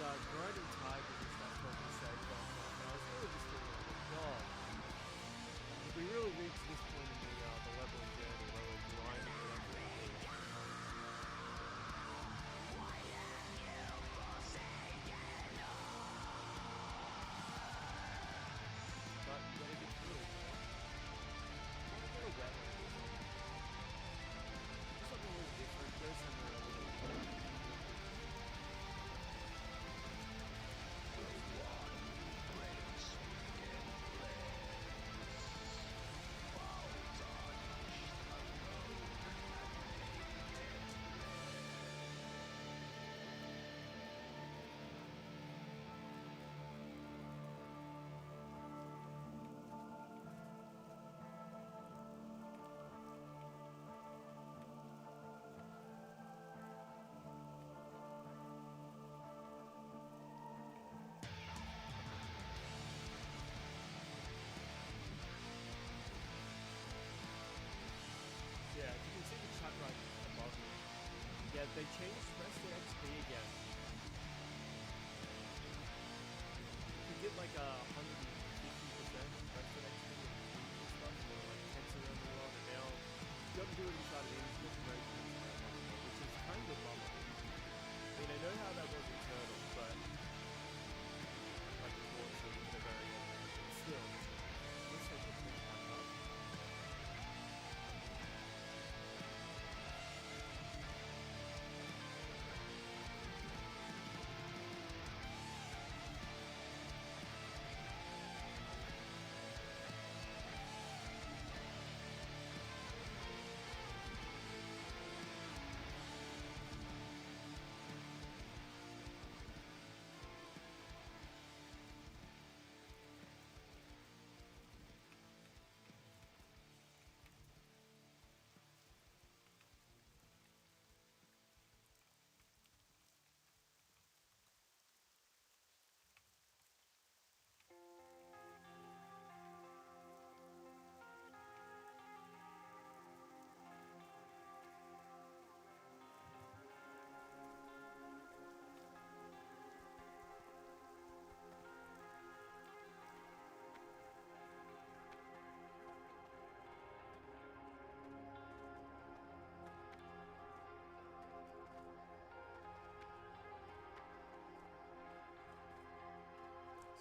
grinding tigers and stuff probably saved off that, but I was really just thinking, like, God, if we really reach this point in the leveling journey where we're grinding whatever it is, but you gotta get through it, you know? I wanna go wetland or something. Do something a little different, go somewhere a little yeah, you can see the chat right above me. Yeah, they changed rested XP again. You get like 150% rested XP and stuff, or like 10 around the world, and now you gotta do it inside of the infinite version, which is kind of a bummer. I mean, I know how that was in Turtle, but like towards the very end, but still, let's take this thing back up.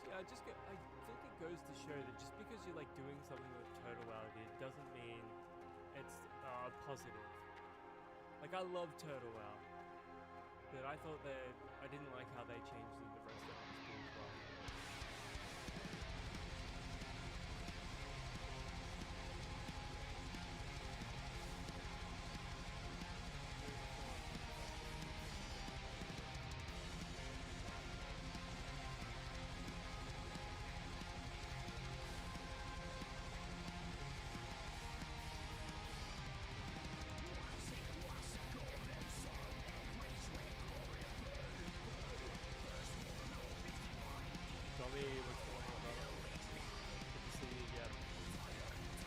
I think it goes to show that just because you're like doing something with Total WoW, it doesn't mean it's positive. Like, I love Turtle WoW, but I thought that I didn't like how they changed the rest of the school as well. Tommy, what's going on, brother? Good to see you again.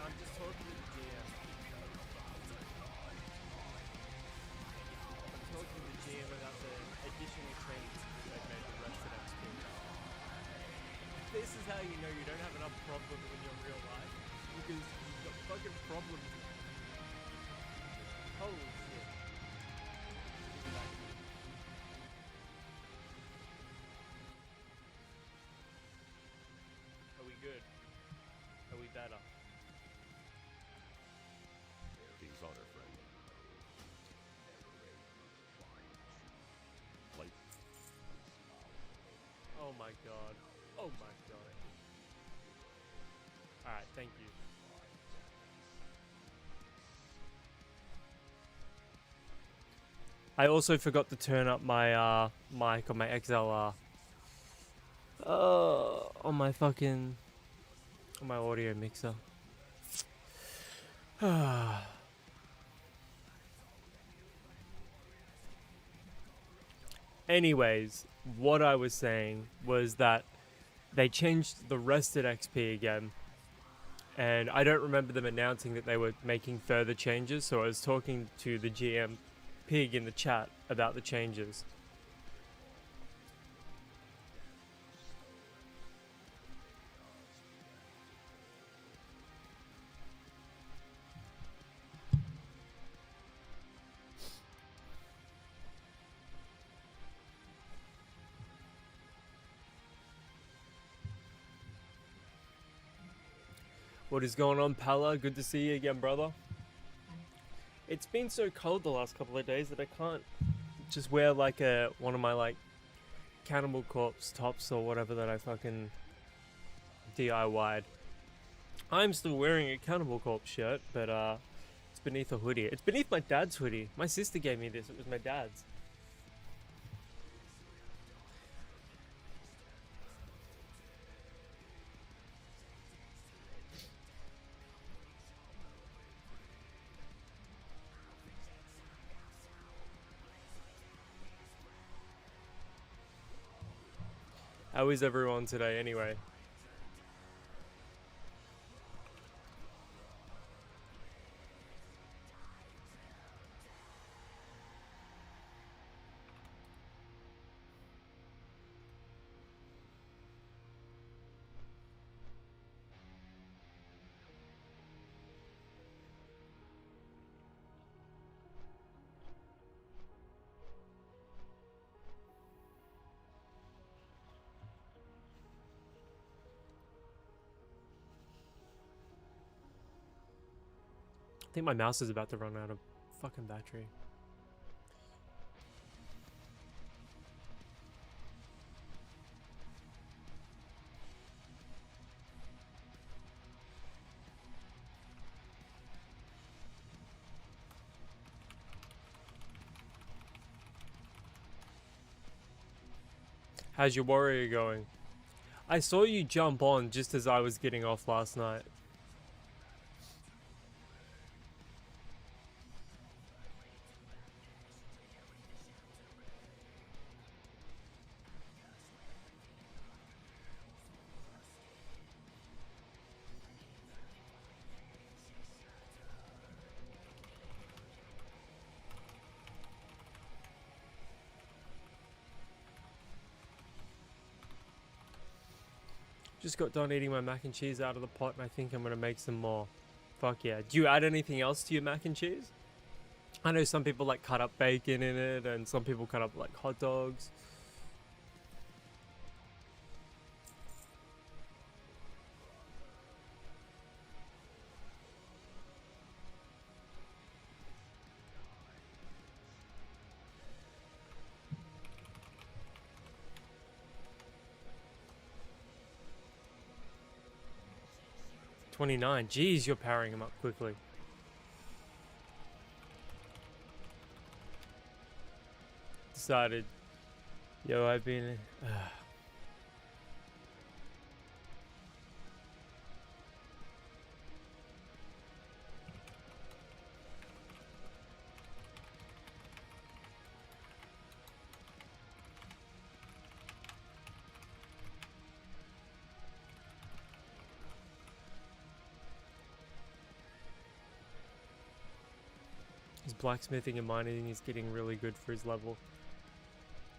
I'm just talking to the GM. I'm talking to the GM about the additional changes that they've made to Rested XP. This is how you know you don't have enough problems in your real life, because you've got fucking problems. Holy shit. Are we good? Are we better? King's honor, friend. Light. Oh my god. Oh my god. Alright, thank you. I also forgot to turn up my mic on my XLR. On my fucking... on my audio mixer. Anyways, what I was saying was that they changed the rested XP again, and I don't remember them announcing that they were making further changes, so I was talking to the GM Pig in the chat about the changes. What is going on, Pala? Good to see you again, brother. It's been so cold the last couple of days that I can't just wear like one of my like Cannibal Corpse tops or whatever that I fucking DIY'd. I'm still wearing a Cannibal Corpse shirt, but it's beneath a hoodie. It's beneath my dad's hoodie. My sister gave me this. It was my dad's. How is everyone today anyway? I think my mouse is about to run out of fucking battery. How's your warrior going? I saw you jump on just as I was getting off last night. Just got done eating my mac and cheese out of the pot and I think I'm gonna make some more. Fuck yeah. Do you add anything else to your mac and cheese? I know some people like cut up bacon in it and some people cut up like hot dogs. $29. Jeez, you're powering him up quickly. Decided. Yo, I've been. His blacksmithing and mining is getting really good for his level.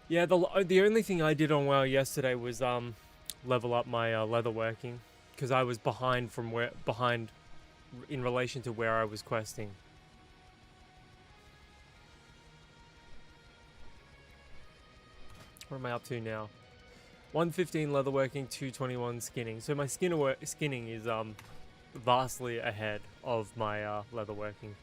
Yeah, the only thing I did on WoW yesterday was level up my leatherworking because I was behind in relation to where I was questing. What am I up to now? 115 leatherworking, 221 skinning. So my skinning is vastly ahead of my leatherworking.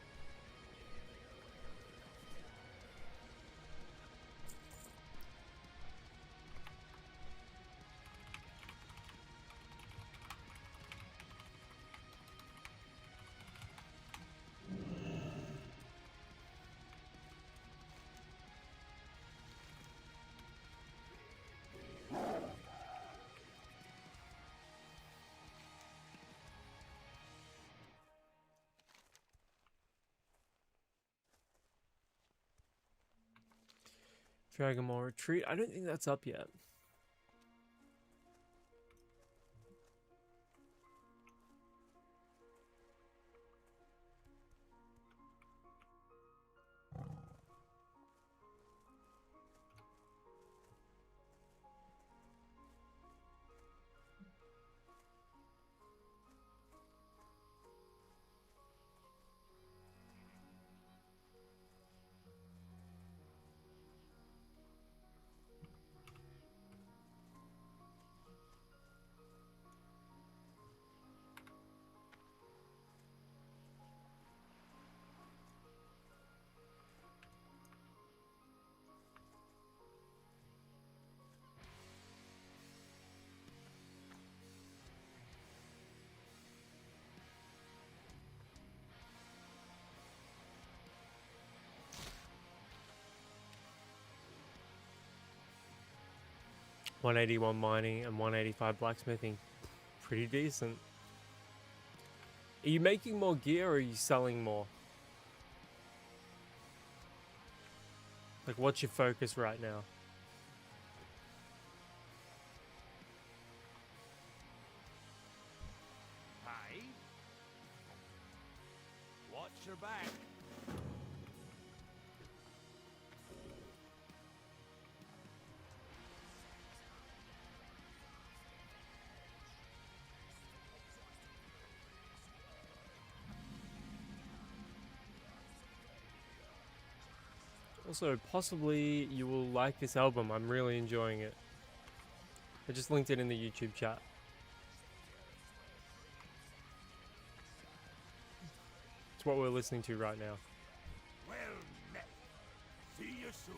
Dragon Ball Retreat. I don't think that's up yet. 181 mining and 185 blacksmithing. Pretty decent. Are you making more gear or are you selling more? Like, what's your focus right now? Hi. Watch your back. Also, possibly you will like this album. I'm really enjoying it. I just linked it in the YouTube chat. It's what we're listening to right now. Well met. See you soon.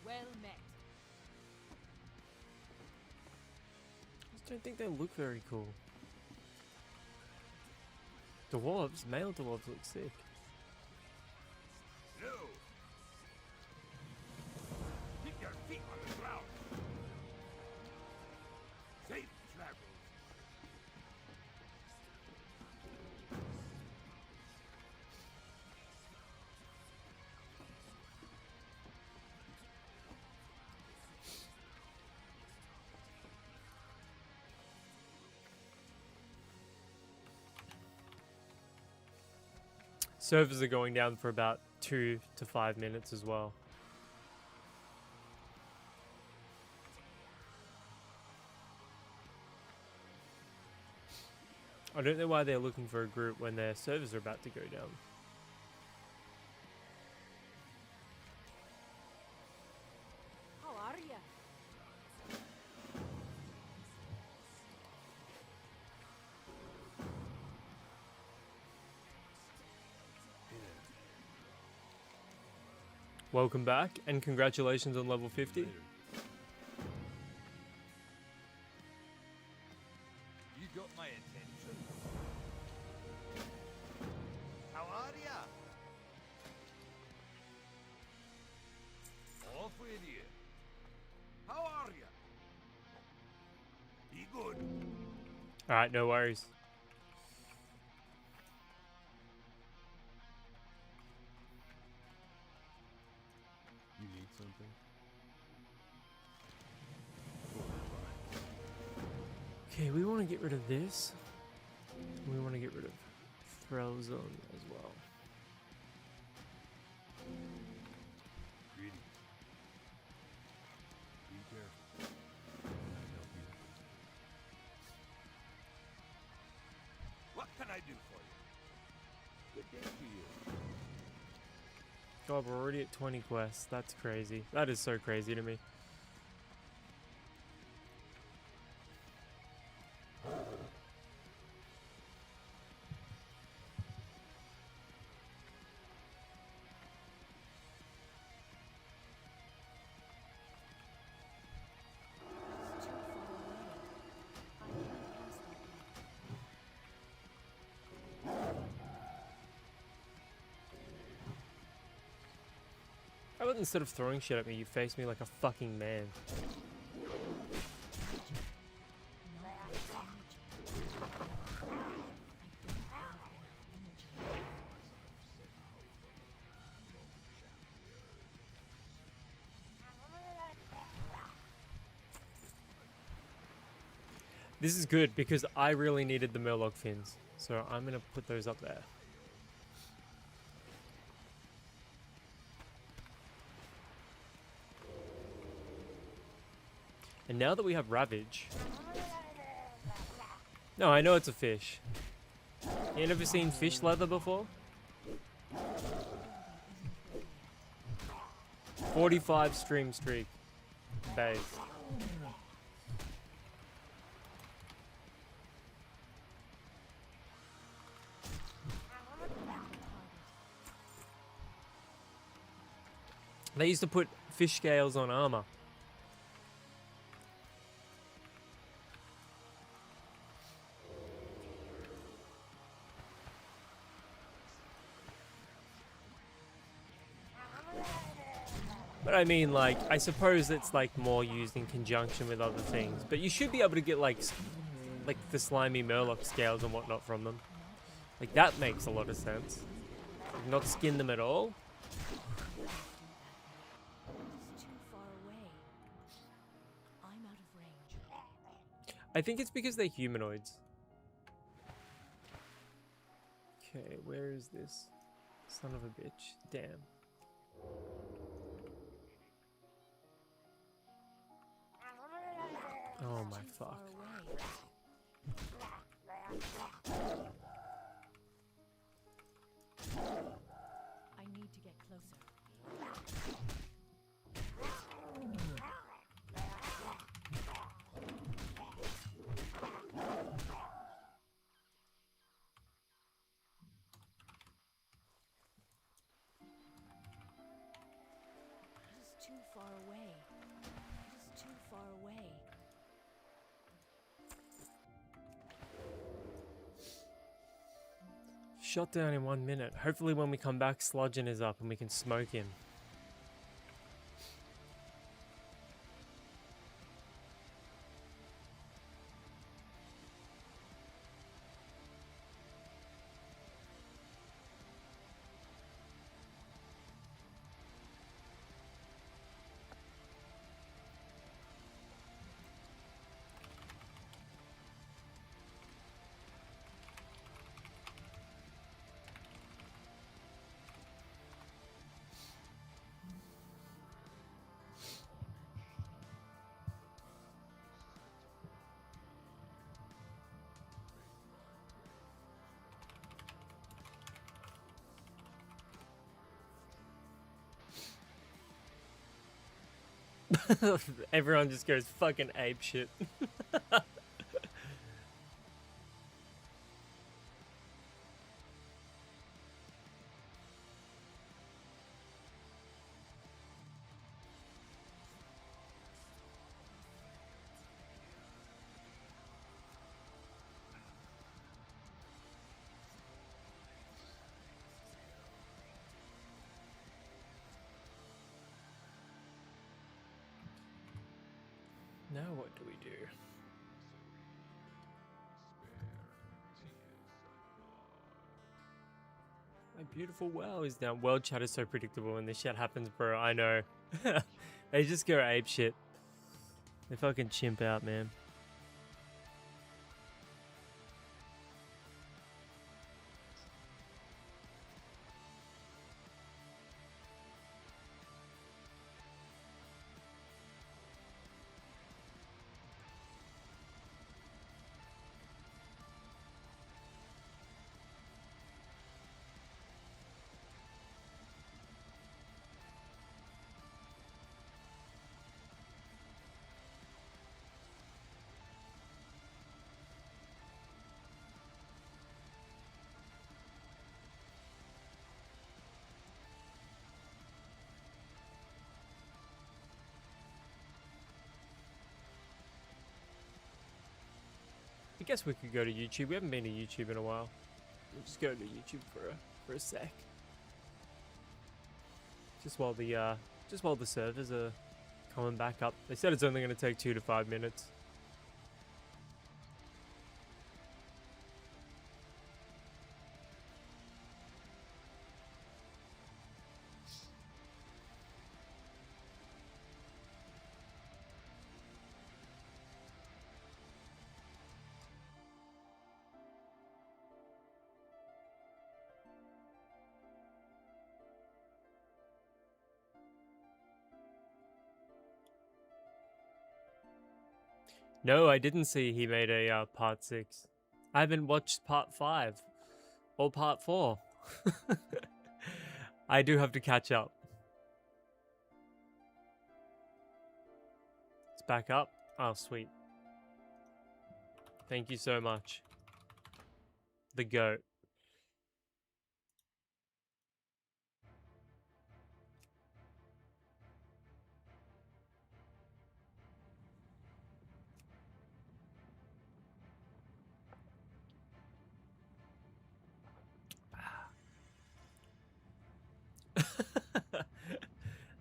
Well met. I just don't think they look very cool. Dwarves, male dwarves look sick. No. Keep your feet on the ground. Safe travels. Servers are going down for about 2 to 5 minutes as well. I don't know why they're looking for a group when their servers are about to go down. How are ya? Welcome back and congratulations on level 50. You got my attention. How are ya? Off with you. How are ya? Be good. Alright, no worries. You need something? Okay, we want to get rid of this. We want to get rid of Thrill Zone as well. Greetings. Be careful. Can I help you? What can I do for you? Good day to you. God, we're already at 20 quests. That's crazy. That is so crazy to me. It's too far away. I can't pass that way. How about instead of throwing shit at me, you face me like a fucking man? This is good because I really needed the Murloc fins, so I'm gonna put those up there. And now that we have Ravage... No, I know it's a fish. You never seen fish leather before? 45 stream streak. Base. They used to put fish scales on armor. But I mean, like, I suppose it's like more used in conjunction with other things. But you should be able to get like the slimy murloc scales and whatnot from them. Like that makes a lot of sense. Like, not skin them at all. It's too far away. I'm out of range. I think it's because they're humanoids. Okay, where is this? Son of a bitch. Damn. Oh my Too fuck. far away. I need to get closer. It is too far away. It is too far away. Shot down in 1 minute. Hopefully when we come back, Sludgeon is up and we can smoke him. Everyone just goes fucking ape shit. Now what do we do? My beautiful WoW is down. World chat is so predictable when this shit happens, bro. I know. They just go ape shit. They fucking chimp out, man. I guess we could go to YouTube. We haven't been to YouTube in a while. We'll just go to YouTube for a sec. Just while the servers are coming back up. They said it's only going to take 2 to 5 minutes. No, I didn't see he made a part 6. I haven't watched part 5 or part 4. I do have to catch up. It's back up. Oh, sweet. Thank you so much. The goat.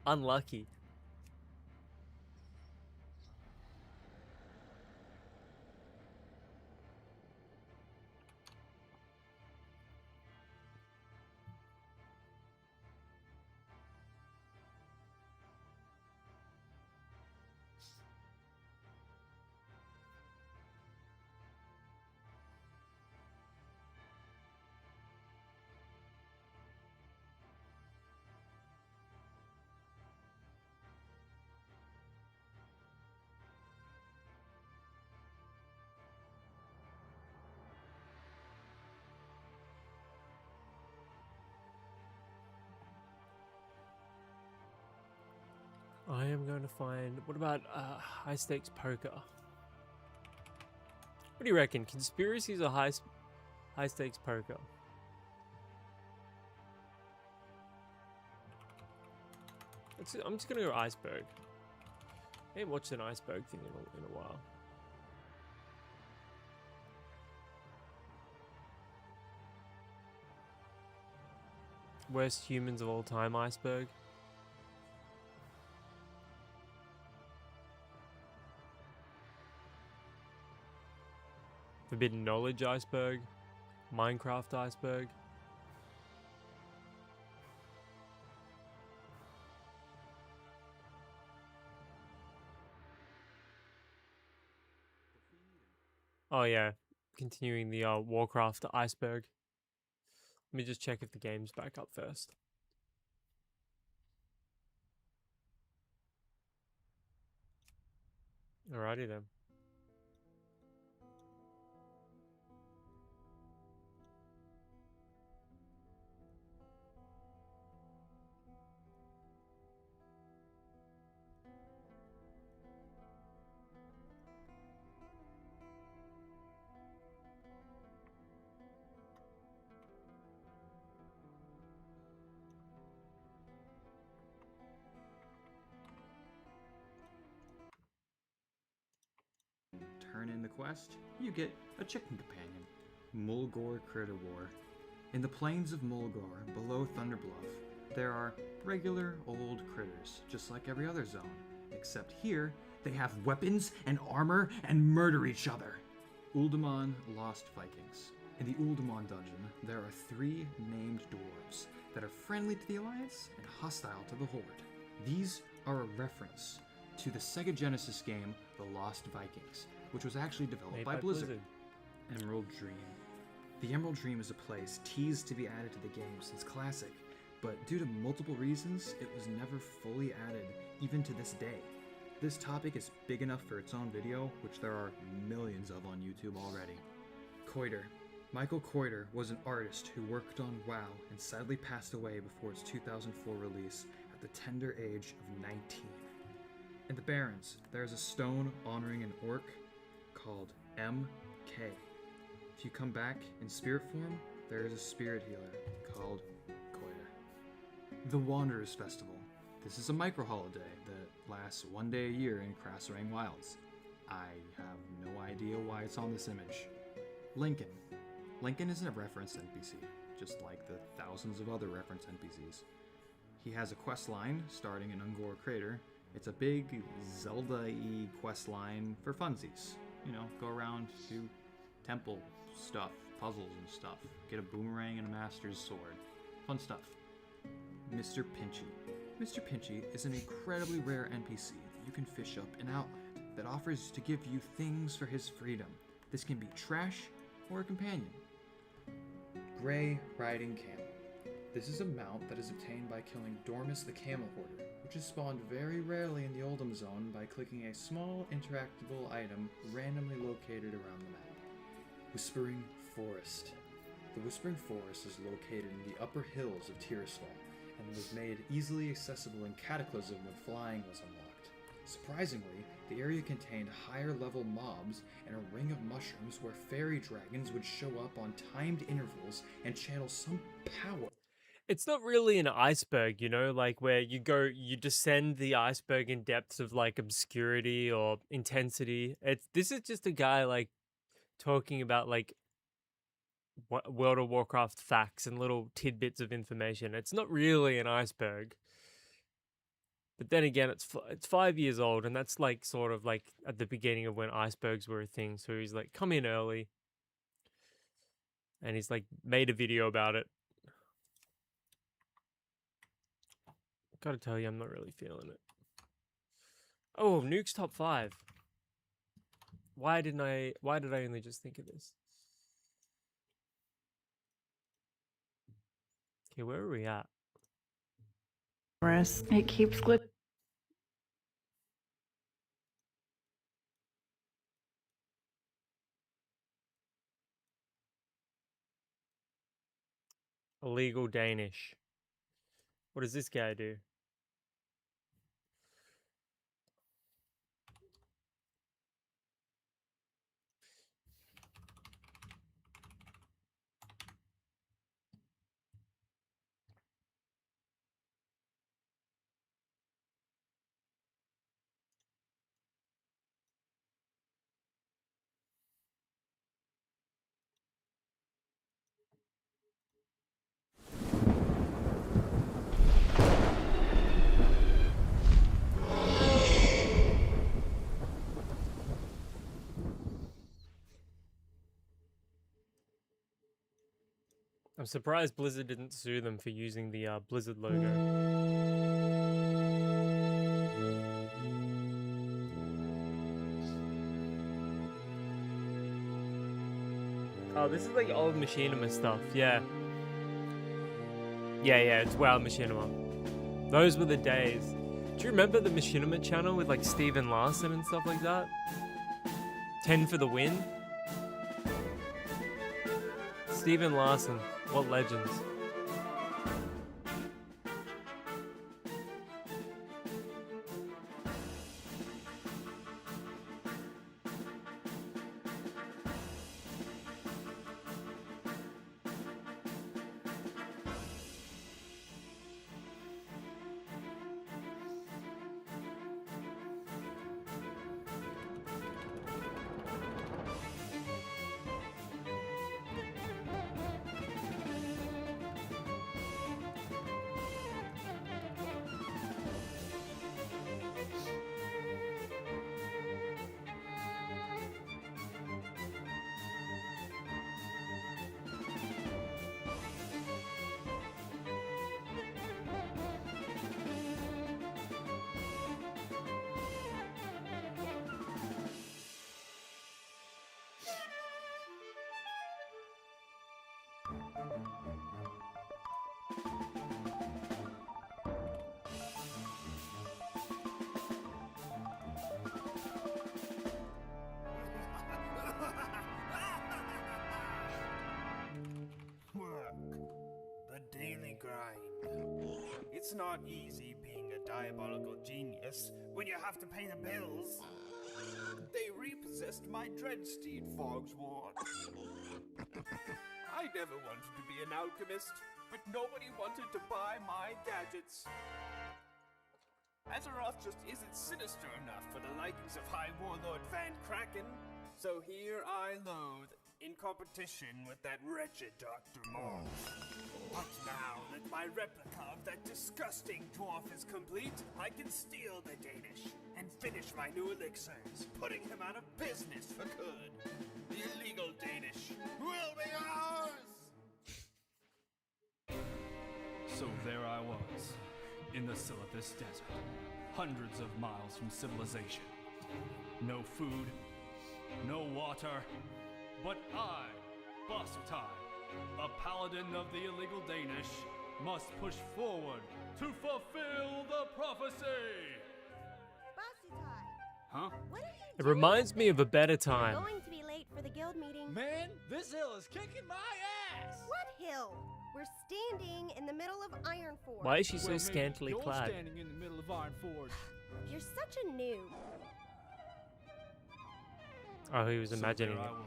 Unlucky. I am going to find. What about high stakes poker? What do you reckon? Conspiracies or high stakes poker? I'm just gonna go iceberg. I ain't watched an iceberg thing in a while. Worst humans of all time, iceberg. Forbidden knowledge iceberg. Minecraft iceberg. Oh yeah, continuing the Warcraft iceberg. Let me just check if the game's back up first. Alrighty then. Turn in the quest, you get a chicken companion, Mulgore Critter War. In the plains of Mulgore, below Thunderbluff, there are regular old critters, just like every other zone, except here they have weapons and armor and murder each other. Uldaman Lost Vikings. In the Uldaman dungeon, there are 3 named dwarves that are friendly to the Alliance and hostile to the Horde. These are a reference to the Sega Genesis game The Lost Vikings, which was actually developed Made by Blizzard. Emerald Dream. The Emerald Dream is a place teased to be added to the game since Classic, but due to multiple reasons, it was never fully added, even to this day. This topic is big enough for its own video, which there are millions of on YouTube already. Coiter. Michael Coiter was an artist who worked on WoW and sadly passed away before its 2004 release at the tender age of 19. In the Barrens, there is a stone honoring an orc called MK. If you come back in spirit form, there is a spirit healer called Coiter. The Wanderers Festival. This is a micro-holiday that lasts 1 day a year in Krasarang Wilds. I have no idea why it's on this image. Lincoln. Lincoln isn't a referenced NPC, just like the thousands of other referenced NPCs. He has a quest line starting in Ungor Crater. It's a big Zelda-y quest line for funsies. You know, go around, do temple stuff, puzzles and stuff. Get a boomerang and a master's sword. Fun stuff. Mr. Pinchy. Mr. Pinchy is an incredibly rare NPC that you can fish up in Outland that offers to give you things for his freedom. This can be trash or a companion. Grey Riding Camel. This is a mount that is obtained by killing Dormus the Camel Hoarder, which is spawned very rarely in the Oldham Zone by clicking a small interactable item randomly located around the map. Whispering Forest. The Whispering Forest is located in the upper hills of Tirisfal, and was made easily accessible in Cataclysm when flying was unlocked. Surprisingly, the area contained higher level mobs and a ring of mushrooms where fairy dragons would show up on timed intervals and channel some power. It's not really an iceberg, you know, like where you descend the iceberg in depths of like obscurity or intensity. This is just a guy like talking about like World of Warcraft facts and little tidbits of information. It's not really an iceberg. But then again, it's 5 years old, and that's like sort of like at the beginning of when icebergs were a thing. So he's like, come in early, and he's like made a video about it. Gotta tell you, I'm not really feeling it. Oh, Nuke's top 5. Why did I only just think of this? Okay, where are we at? It keeps glitching. Illegal Danish. What does this guy do? I'm surprised Blizzard didn't sue them for using the Blizzard logo. Oh, this is like old Machinima stuff, yeah. Yeah, it's WoW Machinima. Those were the days. Do you remember the Machinima channel with like Steven Larson and stuff like that? 10 for the win? Steven Larson, what legends. Work. The daily grind. It's not easy being a diabolical genius when you have to pay the bills. They repossessed my dreadsteed, Fogsward. I never wanted to be an alchemist, but nobody wanted to buy my gadgets. Azeroth just isn't sinister enough for the likings of High Warlord Van Kraken, so here I loathe in competition with that wretched Dr. Moore. But now that my replica of that disgusting dwarf is complete, I can steal the Danish and finish my new elixirs, putting him out of business for good. The illegal Danish will be ours! So there I was, in the Silithus Desert, hundreds of miles from civilization. No food, no water, but I, Bossutai, a paladin of the illegal Danish, must push forward to fulfill the prophecy! Bossutai, Huh? what are you It doing reminds up me of a there? better You're time. going to be late for the guild meeting. Man, this hill is kicking my ass! What hill? We're standing in the middle of Ironforge. Why is she so Well, maybe scantily you're clad? standing in the middle of Ironforge. You're such a noob. Oh, he was So imagining there I it. was.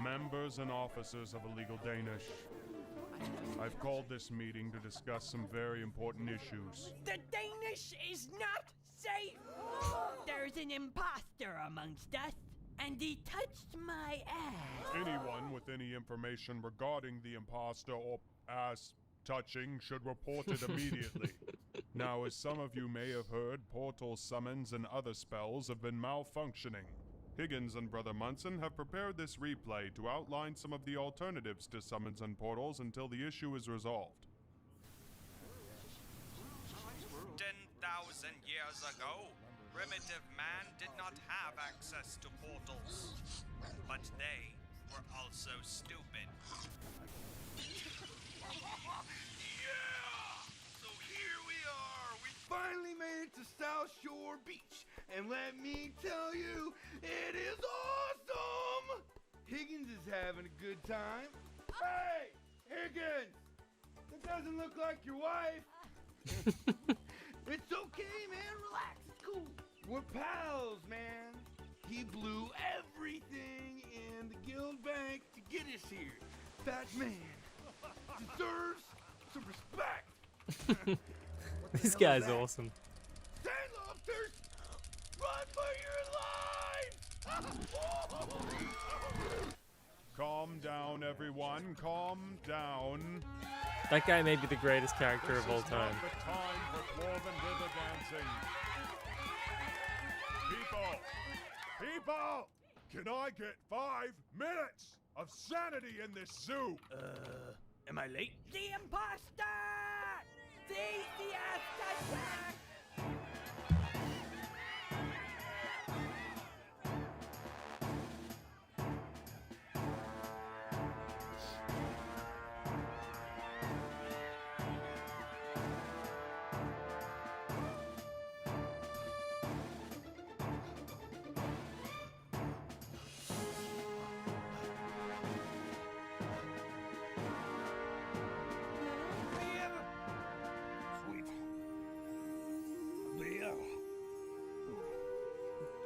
Member members and officers of Illegal Danish. I've called this meeting to discuss some very important issues. The Danish is not safe! There's an imposter amongst us, and he touched my ass. Anyone with any information regarding the imposter or ass touching should report it immediately. Now, as some of you may have heard, portal summons and other spells have been malfunctioning. Higgins and Brother Munson have prepared this replay to outline some of the alternatives to summons and portals until the issue is resolved. 10,000 years ago, primitive man did not have access to portals, but they were also stupid. Yeah! So here we are. We finally made it to South Shore Beach. And let me tell you, it is awesome! Higgins is having a good time. Hey! Higgins! That doesn't look like your wife. It's okay, man. Relax. It's cool. We're pals, man. He blew everything in the guild bank to get us here. That man deserves some respect. This guy's awesome. Sand lobsters, run for your lives! Calm down, everyone. Calm down. That guy may be the greatest character of all time. This is not the time for dwarven river dancing. People! Can I get 5 minutes of sanity in this zoo? Am I late? The imposter! Seize the ass toucher!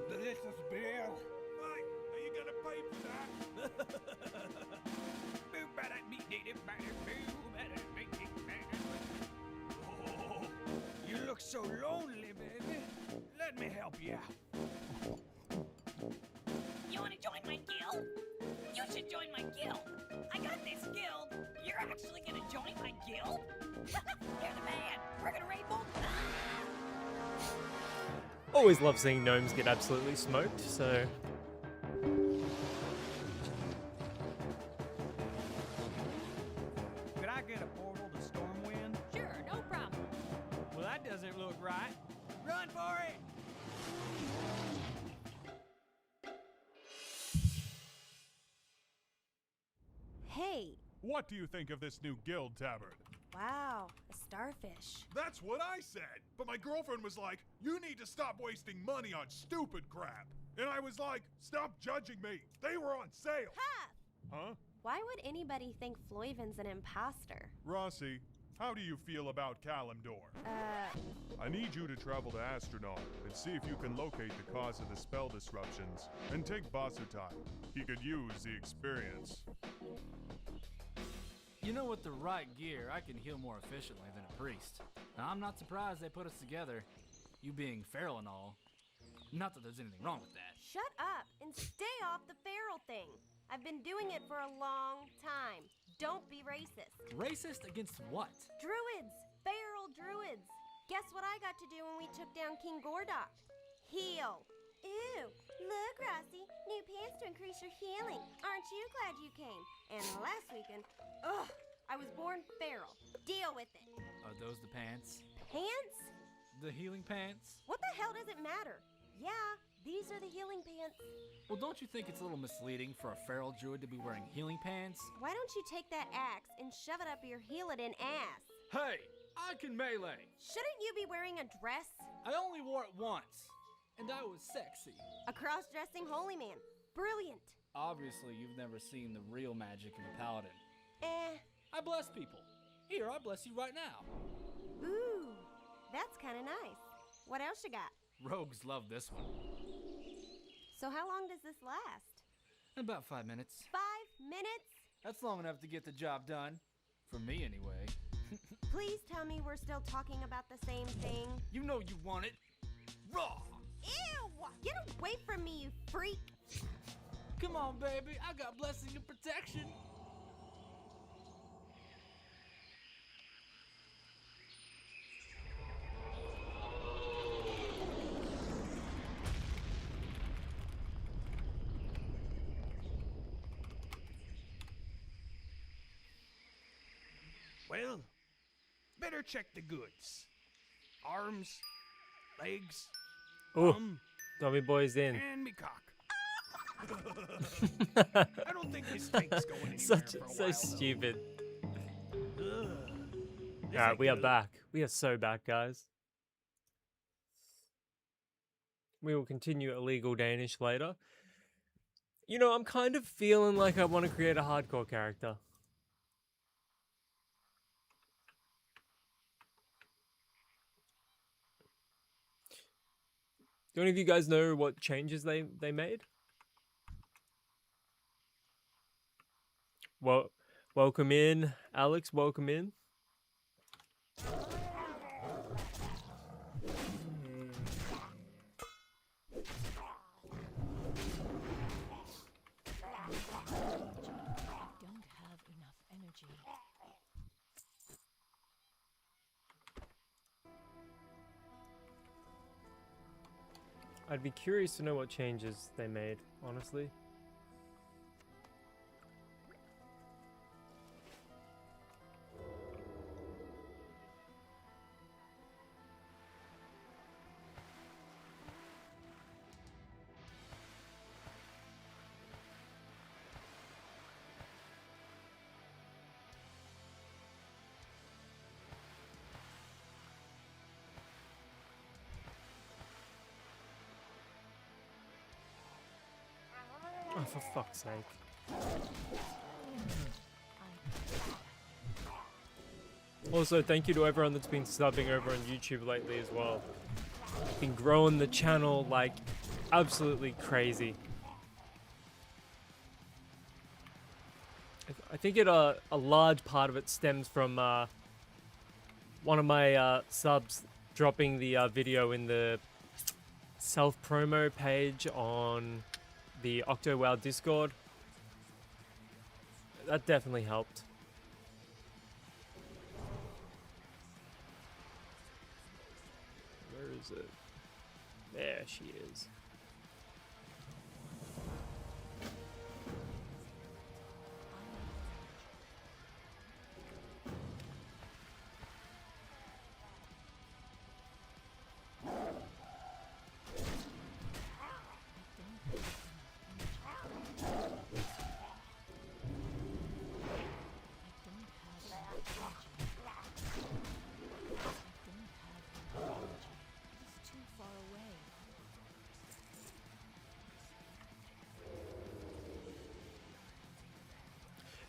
Delicious beer. Hey, are you gonna pay for that? Oh, you look so lonely, baby. Let me help you out. You wanna join my guild? You should join my guild. I got this guild. You're actually gonna join my guild? You're the man. We're gonna raid both. Always love seeing gnomes get absolutely smoked, so... Could I get a portal to Stormwind? Sure, no problem. Well, that doesn't look right. Run for it! Hey! What do you think of this new guild tavern? Wow, a starfish. That's what I said! But my girlfriend was like, you need to stop wasting money on stupid crap! And I was like, stop judging me! They were on sale! Ha! Huh? Why would anybody think Floyvin's an imposter? Rossi, how do you feel about Kalimdor? I need you to travel to Astronaut and see if you can locate the cause of the spell disruptions, and take Basutai. He could use the experience. You know, with the right gear, I can heal more efficiently than a priest. Now, I'm not surprised they put us together, you being feral and all. Not that there's anything wrong with that. Shut up and stay off the feral thing. I've been doing it for a long time. Don't be racist. Racist against what? Druids! Feral druids! Guess what I got to do when we took down King Grgoroth? Heal. Ew, look, Rossi, new pants to increase your healing. Aren't you glad you came? And last weekend, ugh, I was born feral. Deal with it. Are those the pants? Pants? The healing pants? What the hell does it matter? Yeah, these are the healing pants. Well, don't you think it's a little misleading for a feral druid to be wearing healing pants? Why don't you take that axe and shove it up your heal-it-in ass? Hey, I can melee. Shouldn't you be wearing a dress? I only wore it once, and I was sexy. A cross-dressing holy man. Brilliant. Obviously, you've never seen the real magic of a paladin. I bless people. Here, I bless you right now. Ooh, that's kind of nice. What else you got? Rogues love this one. So how long does this last? About 5 minutes. 5 minutes? That's long enough to get the job done. For me, anyway. Please tell me we're still talking about the same thing. You know you want it. Raw! Ew! Get away from me, you freak! Come on, baby. I got blessing and protection. Well, better check the goods. Arms, legs, Ooh, thumb, Tommy Boy's in. and me cock. I don't think this tank's going anywhere Such for a so while, stupid. though. Ugh. This Alright, ain't we are good. back. We are so back, guys. We will continue illegal Danish later. You know, I'm kind of feeling like I want to create a hardcore character. Do any of you guys know what changes they made? Well, welcome in, Alex. Welcome in. Don't have enough energy. I'd be curious to know what changes they made, honestly. Oh, for fuck's sake. Also, thank you to everyone that's been subbing over on YouTube lately as well. Been growing the channel like absolutely crazy. I think a large part of it stems from one of my subs dropping the video in the self-promo page on the OctoWoW Discord. That definitely helped. Where is it? There she is.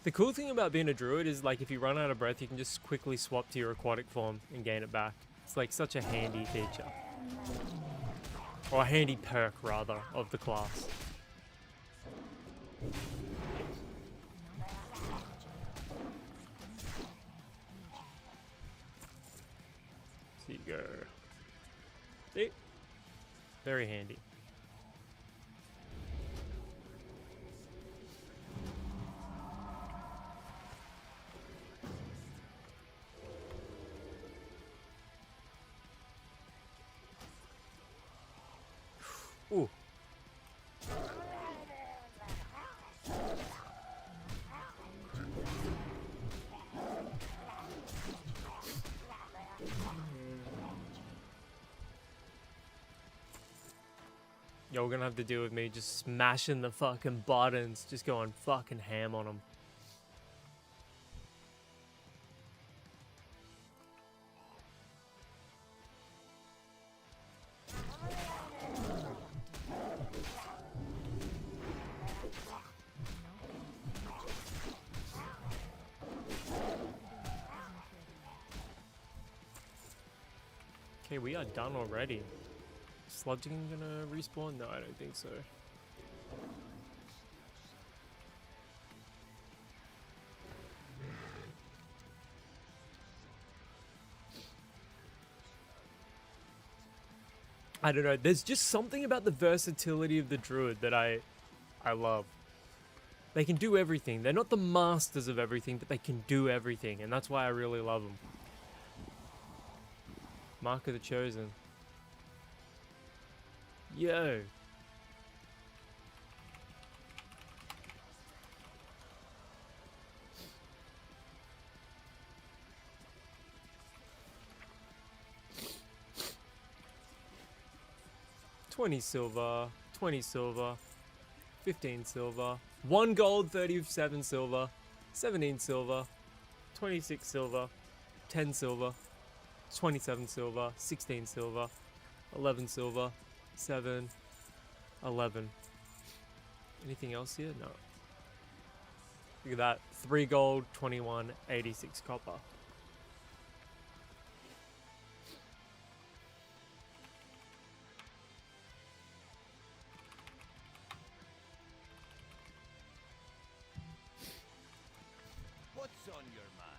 The cool thing about being a druid is like if you run out of breath, you can just quickly swap to your aquatic form and gain it back. It's like such a handy feature. Or a handy perk rather of the class. So you go. See? Very handy. Ooh. Yo, we're gonna have to deal with me just smashing the fucking buttons, just going fucking ham on them. Okay, we are done already. Sludging gonna respawn? No, I don't think so. I don't know. There's just something about the versatility of the Druid that I love. They can do everything. They're not the masters of everything, but they can do everything, and that's why I really love them. Mark of the Chosen. Yo. $20 silver, 20 silver, 15 silver, 1 gold, 37 silver, 17 silver, 26 silver, 10 silver, 27 silver, 16 silver, 11 silver, 7, 11. Anything else here? No. Look at that. 3 gold, 21, 86 copper. What's on your mind?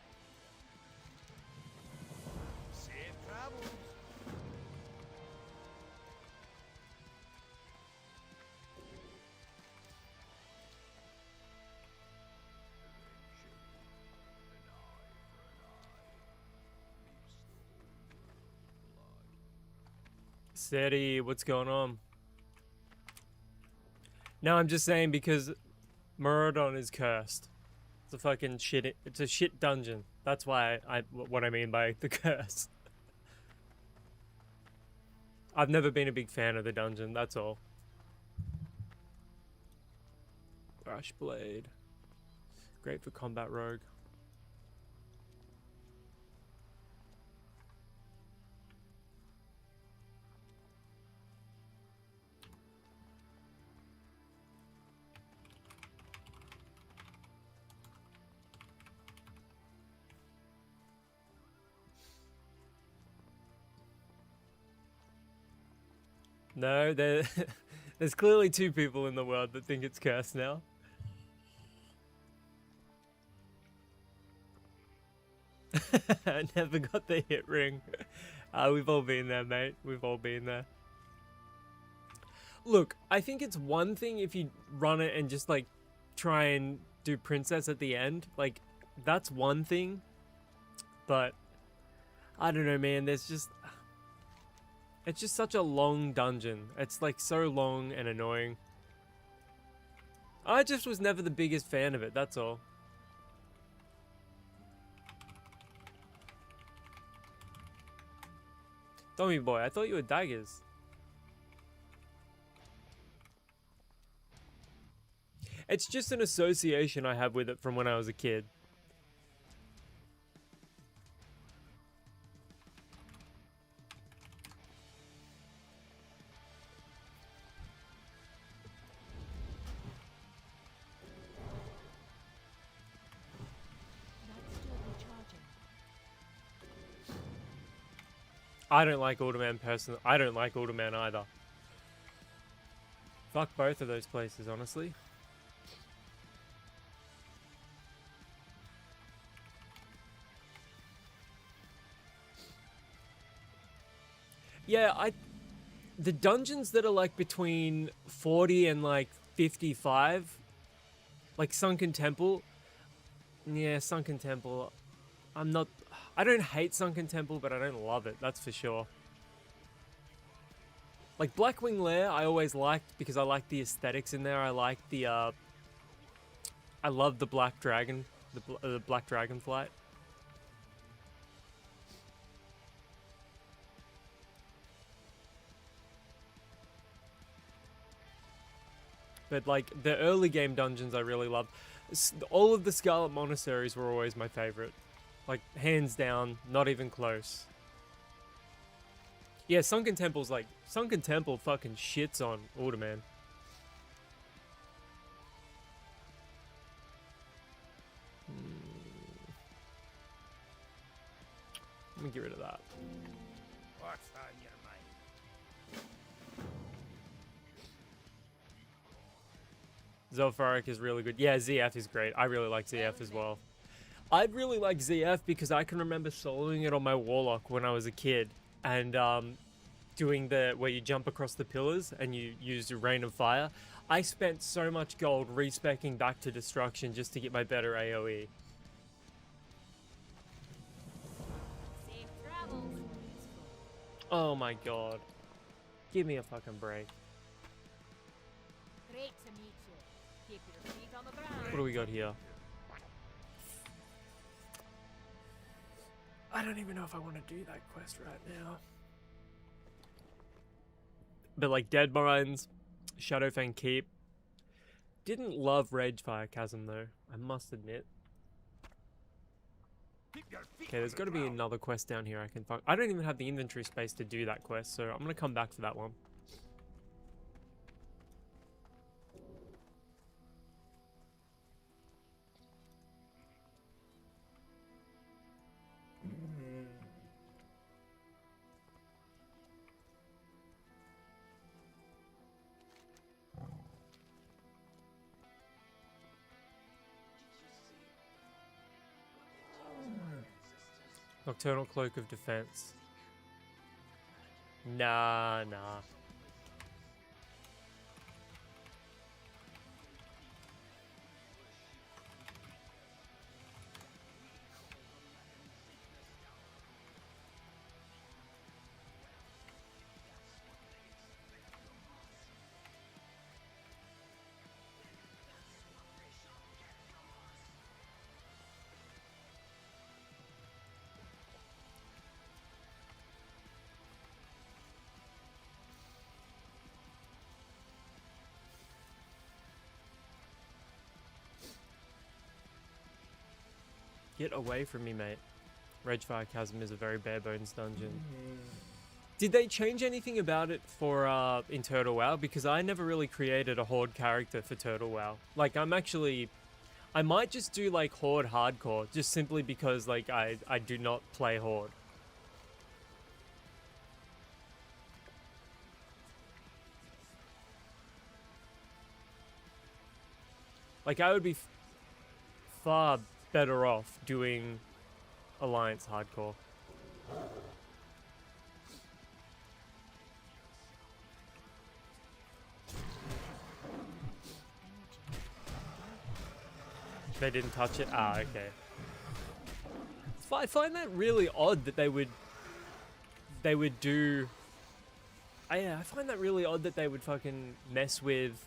Safe travels. Steady, what's going on? No, I'm just saying because Muradon is cursed. It's a fucking shit. It's a shit dungeon. That's why what I mean by the curse. I've never been a big fan of the dungeon. That's all. Rush Blade. Great for combat rogue. No, there's clearly 2 people in the world that think it's cursed now. I never got the hit ring. We've all been there, mate. We've all been there. Look, I think it's one thing if you run it and just like try and do princess at the end. Like, that's one thing. But I don't know, man. It's just such a long dungeon. It's like so long and annoying. I just was never the biggest fan of it, that's all. Tommy boy, I thought you were daggers. It's just an association I have with it from when I was a kid. I don't like Alderman personally. I don't like Alderman either. Fuck both of those places, honestly. Yeah, the dungeons that are like between 40 and like 55, like Sunken Temple. Yeah, Sunken Temple. I don't hate Sunken Temple, but I don't love it, that's for sure. Like Blackwing Lair, I always liked because I like the aesthetics in there. I like the, I love the Black Dragon, the Black Dragon Flight. But like the early game dungeons I really loved. All of the Scarlet Monasteries were always my favorite. Like, hands down, not even close. Yeah, Sunken Temple's like... Sunken Temple fucking shits on Alderman. Let me get rid of that. What's on your mind? Zolfaric is really good. Yeah, ZF is great. I really like ZF as well. I'd really like ZF because I can remember soloing it on my Warlock when I was a kid. And doing the where you jump across the pillars and you use your rain of fire. I spent so much gold respecking back to destruction just to get my better AoE. Safe travels. Oh my god. Give me a fucking break. Great to meet you. Keep your feet on the ground. What do we got here? I don't even know if I want to do that quest right now. But like Dead Mines, Shadowfang Keep. Didn't love Ragefire Chasm though, I must admit. Okay, there's got to be another quest down here I can find. I don't even have the inventory space to do that quest, so I'm going to come back for that one. Nocturnal Cloak of Defense. Nah. Get away from me, mate. Ragefire Chasm is a very bare bones dungeon. Did they change anything about it for in Turtle WoW? Because I never really created a Horde character for Turtle WoW. Like I might just do like Horde hardcore, just simply because like I do not play Horde. Like I would be far better off doing Alliance hardcore. They didn't touch it? Ah, okay. I find that really odd that they would do... I find that really odd that they would fucking mess with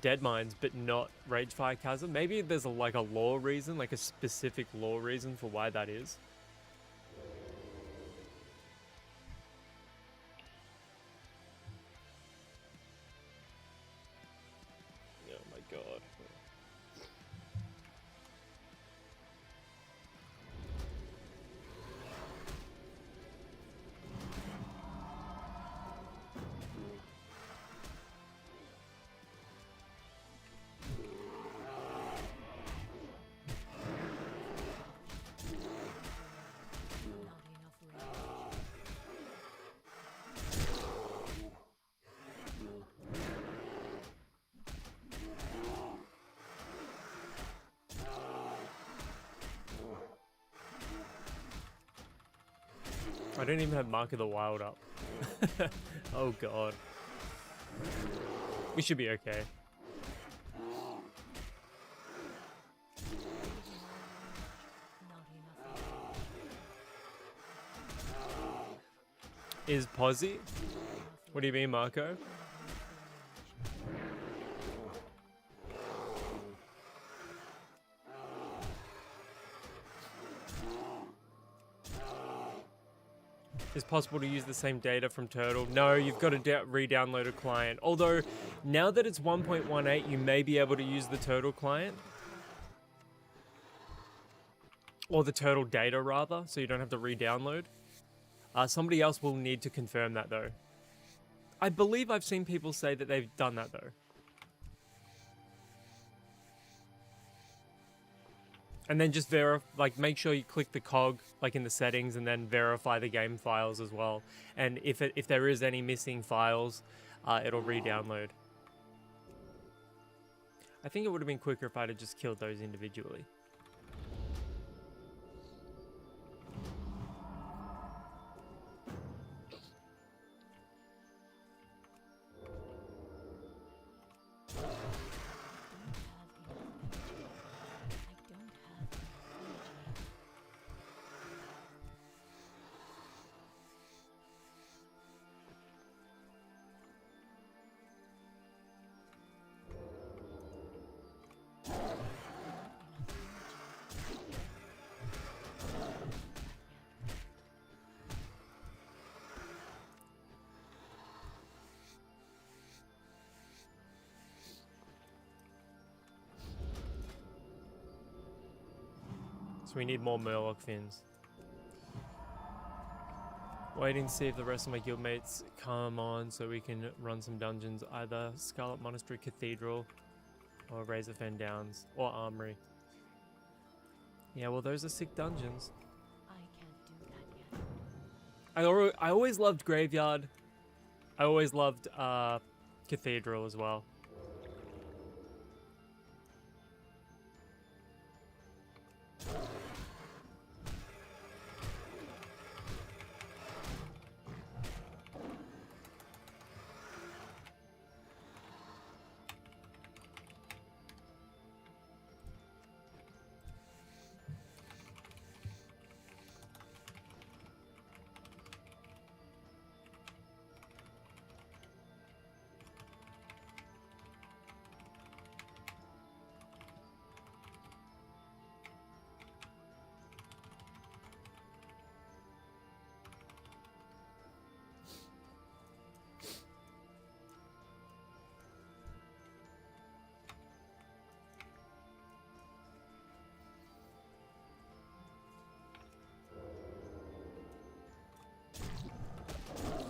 Dead Mines, but not Ragefire Chasm. Maybe there's like a lore reason, like a specific lore reason for why that is. Oh my god. I don't even have Mark of the Wild up. Oh god. We should be okay. Is Posy? What do you mean, Marco? Is it possible to use the same data from Turtle? No, you've got to re-download a client. Although, now that it's 1.18, you may be able to use the Turtle client. Or the Turtle data, rather, so you don't have to re-download. Somebody else will need to confirm that, though. I believe I've seen people say that they've done that, though. And then just make sure you click the cog, like in the settings, and then verify the game files as well. And if there is any missing files, it'll re-download. I think it would have been quicker if I'd have just killed those individually. So we need more Murloc fins. Waiting to see if the rest of my guildmates come on so we can run some dungeons. Either Scarlet Monastery Cathedral or Razorfen Downs or Armory. Yeah, well those are sick dungeons. I can't do that yet. I always loved Graveyard. I always loved Cathedral as well.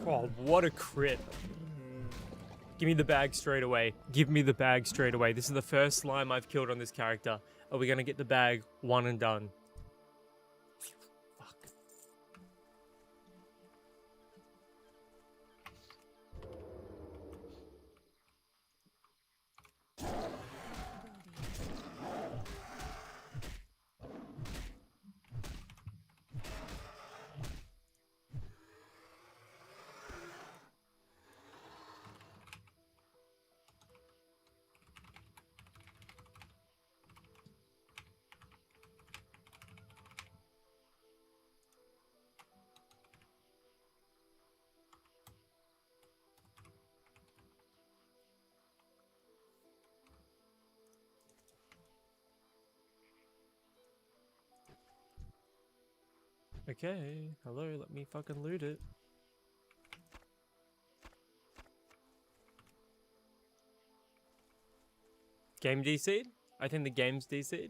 Oh, what a crit. Give me the bag straight away. Give me the bag straight away. This is the first slime I've killed on this character. Are we going to get the bag one and done? Fuck. Okay, hello, let me fucking loot it. Game DC'd? I think the game's DC'd.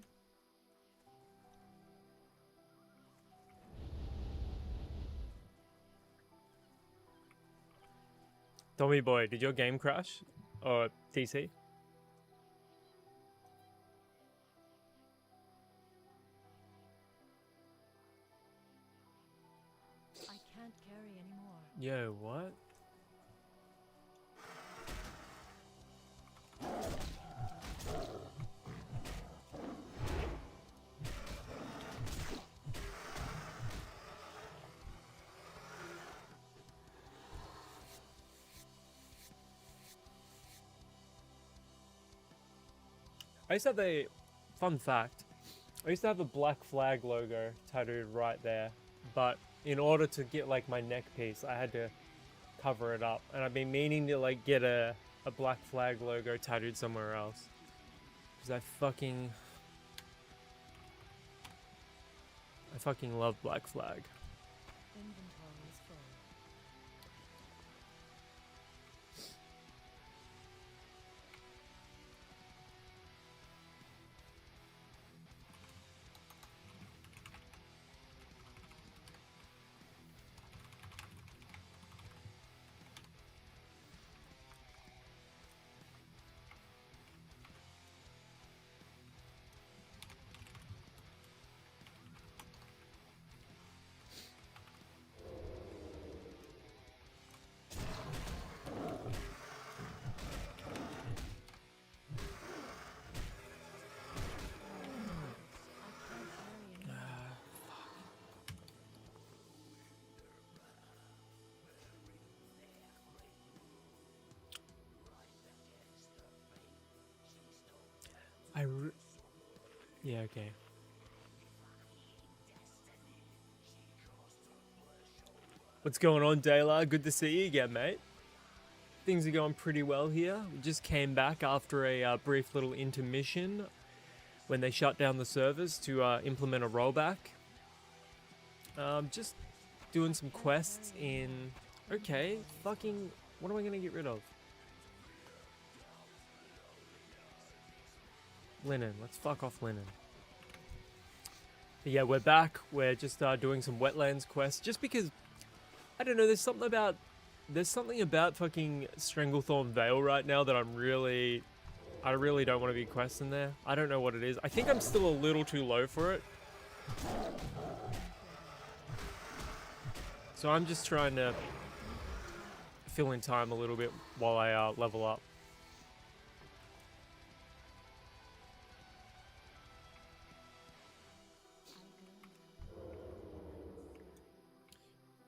Tommy boy, did your game crash? Or DC? I can't carry anymore. Yo, what? I used to have a fun fact. I used to have a Black Flag logo tattooed right there, but in order to get like my neck piece, I had to cover it up, and I've been meaning to like get a Black Flag logo tattooed somewhere else because I fucking love Black Flag. Inventory is full. Yeah, okay. What's going on, Dayla? Good to see you again, mate. Things are going pretty well here. We just came back after a brief little intermission when they shut down the servers to implement a rollback. Just doing some quests in... Okay, fucking... What am I gonna get rid of? Linen. Let's fuck off linen. But yeah, we're back. We're just doing some wetlands quests. Just because, I don't know, there's something about fucking Stranglethorn Vale right now that I really don't want to be questing there. I don't know what it is. I think I'm still a little too low for it. So I'm just trying to fill in time a little bit while I level up.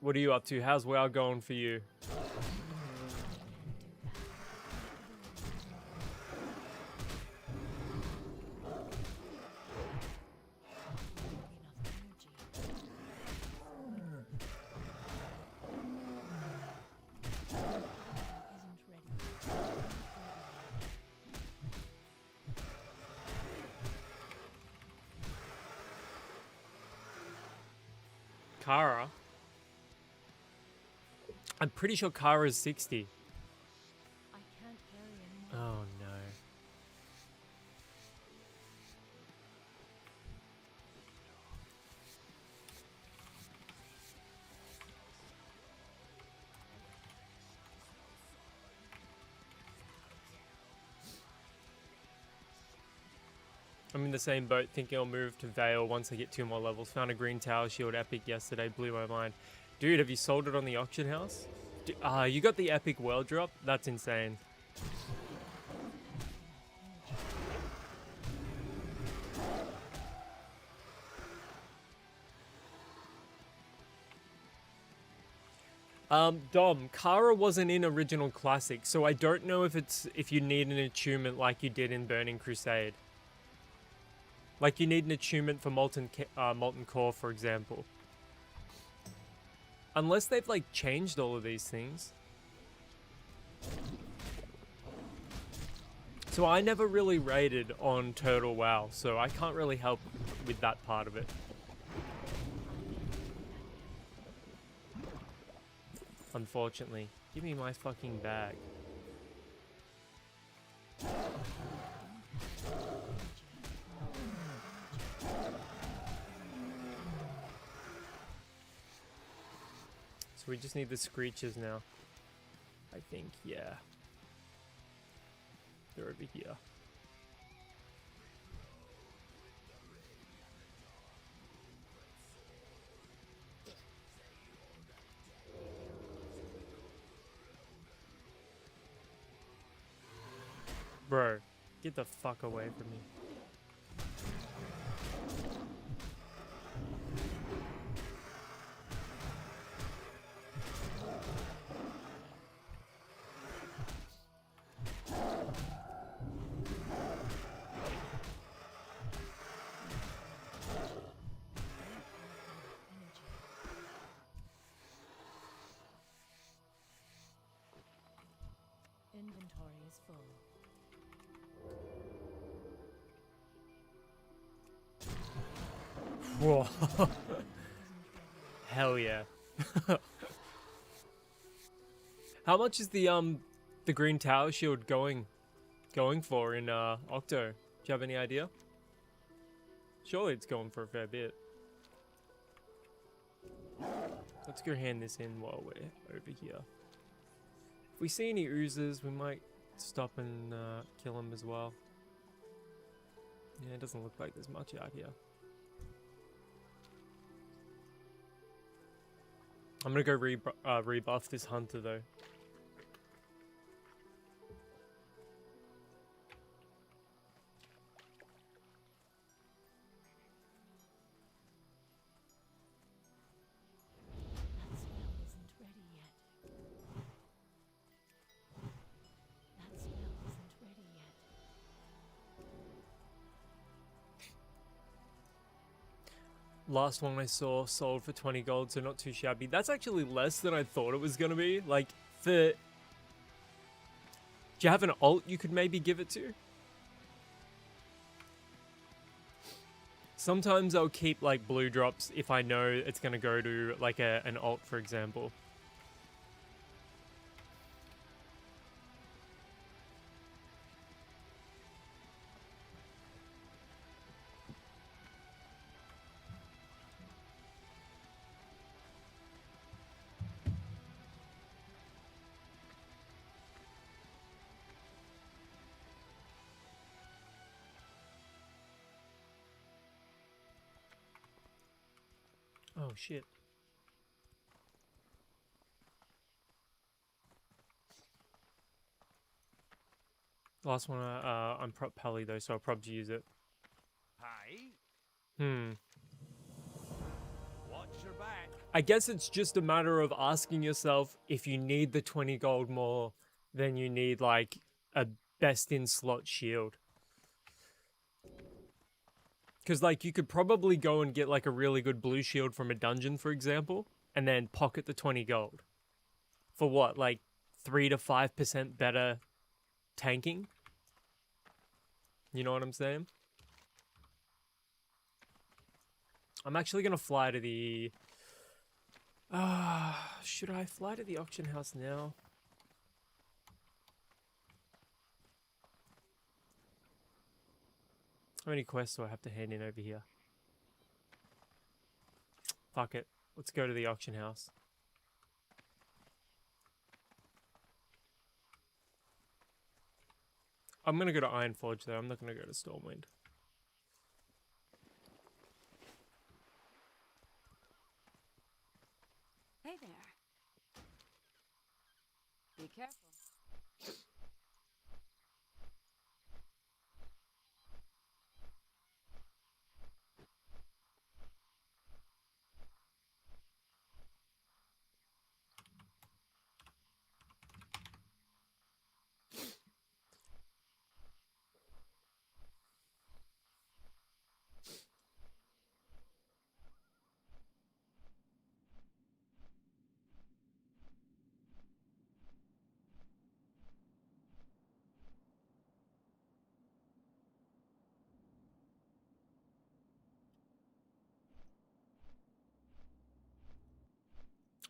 What are you up to? How's WoW going for you? Kara? I'm pretty sure Kara's 60. I can't carry anymore. Oh no. I'm in the same boat, thinking I'll move to Vale once I get 2 more levels. Found a green tower shield epic yesterday, blew my mind. Dude, have you sold it on the auction house? You got the epic world drop? That's insane. Dom, Kara wasn't in Original Classic, so I don't know if you need an attunement like you did in Burning Crusade. Like you need an attunement for Molten Core, for example. Unless they've like changed all of these things. So I never really raided on Turtle WoW, so I can't really help with that part of it. Unfortunately. Give me my fucking bag. So we just need the screeches now. I think, yeah. They're over here. Bro, get the fuck away from me. Inventory is full. Whoa. Hell yeah. How much is the green tower shield going for in Octo? Do you have any idea? Surely it's going for a fair bit. Let's go hand this in while we're over here. If we see any oozes, we might stop and kill them as well. Yeah, it doesn't look like there's much out here. I'm gonna go rebuff this hunter though. That spell isn't ready yet. That spell isn't ready yet. Last one I saw sold for 20 gold, so not too shabby. That's actually less than I thought it was gonna be. Like, do you have an alt you could maybe give it to? Sometimes I'll keep like blue drops if I know it's gonna go to like an alt, for example. Oh shit. Last one, I'm prop pally though, so I'll probably use it. Hi. Watch your back. I guess it's just a matter of asking yourself if you need the 20 gold more than you need like a best in slot shield. Because like you could probably go and get like a really good blue shield from a dungeon, for example, and then pocket the 20 gold. For what, like 3 to 5% better tanking? You know what I'm saying? I'm actually gonna fly to the... should I fly to the auction house now? How many quests do I have to hand in over here? Fuck it. Let's go to the auction house. I'm gonna go to Ironforge though. I'm not gonna go to Stormwind. Hey there. Be careful.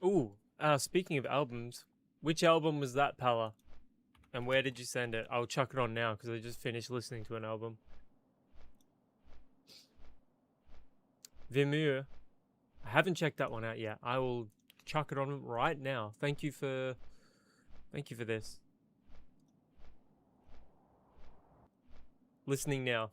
Ooh, speaking of albums, which album was that, Pala? And where did you send it? I'll chuck it on now because I just finished listening to an album. Vimur. I haven't checked that one out yet. I will chuck it on right now. Thank you for this. Listening now.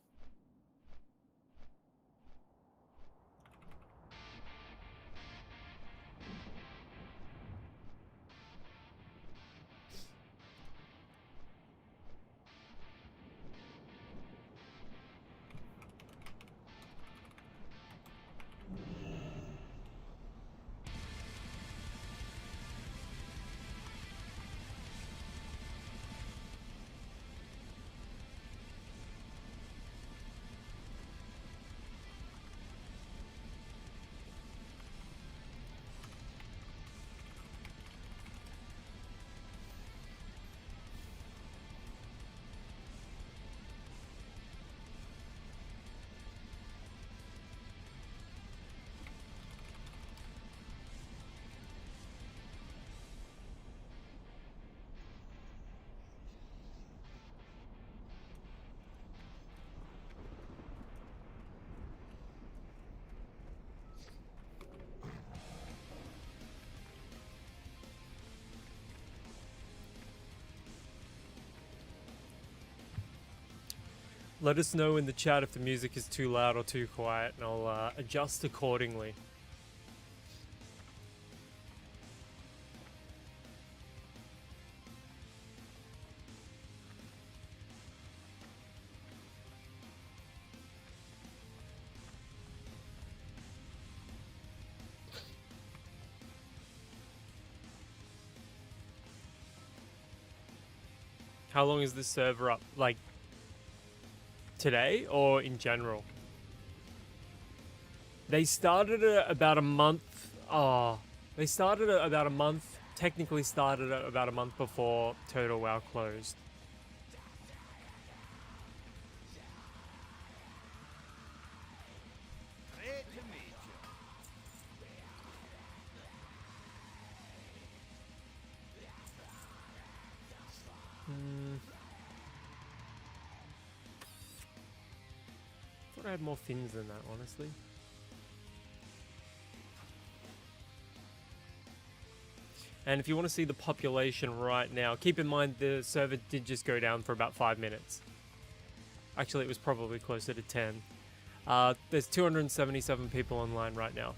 Let us know in the chat if the music is too loud or too quiet, and I'll adjust accordingly. How long is this server up? Like, today or in general? They started it about a month. Oh, they started it about a month. Technically started it about a month before Total WoW closed. Glad to meet Thought I had more fins than that, honestly. And if you want to see the population right now, keep in mind the server did just go down for about 5 minutes. Actually, it was probably closer to 10. There's 277 people online right now.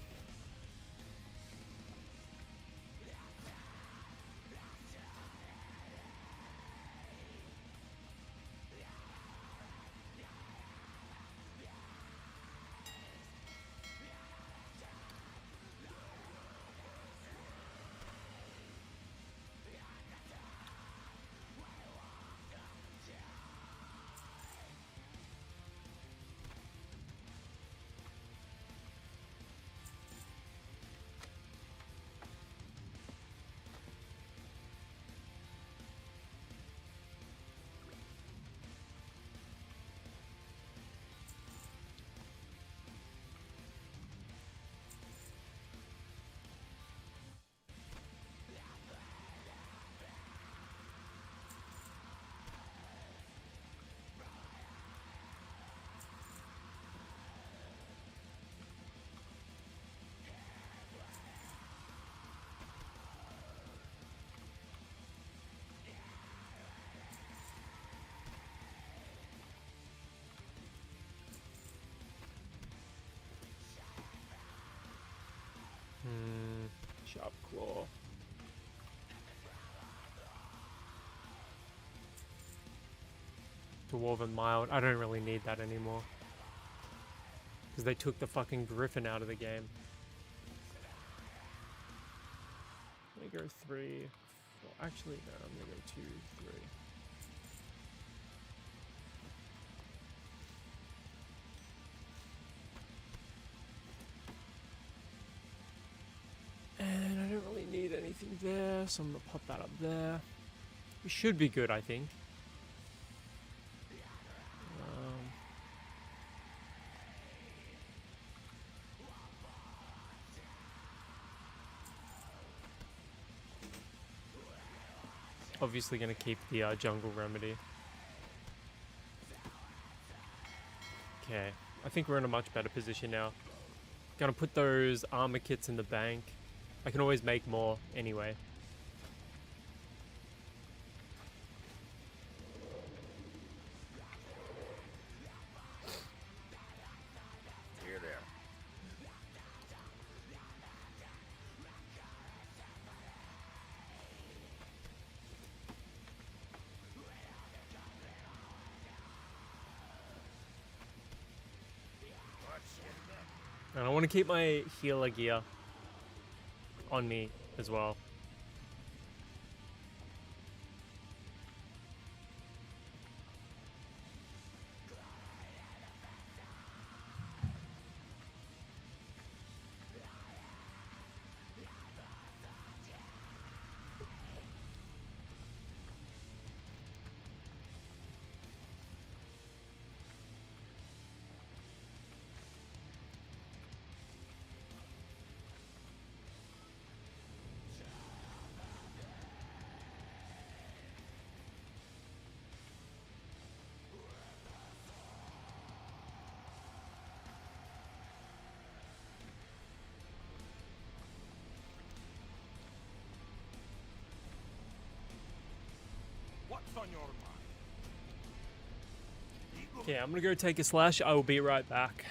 Sharp claw. Dwarven mild. I don't really need that anymore. Because they took the fucking griffin out of the game. I'm gonna go 3. Well, actually, no, I'm gonna go 2, 3. And I don't really need anything there, so I'm gonna pop that up there. We should be good, I think. Obviously gonna keep the jungle remedy. Okay, I think we're in a much better position now. Gonna put those armor kits in the bank. I can always make more anyway. Here there. And I want to keep my healer gear on me as well. What's on your mind? Okay, I'm gonna go take a slash. I will be right back.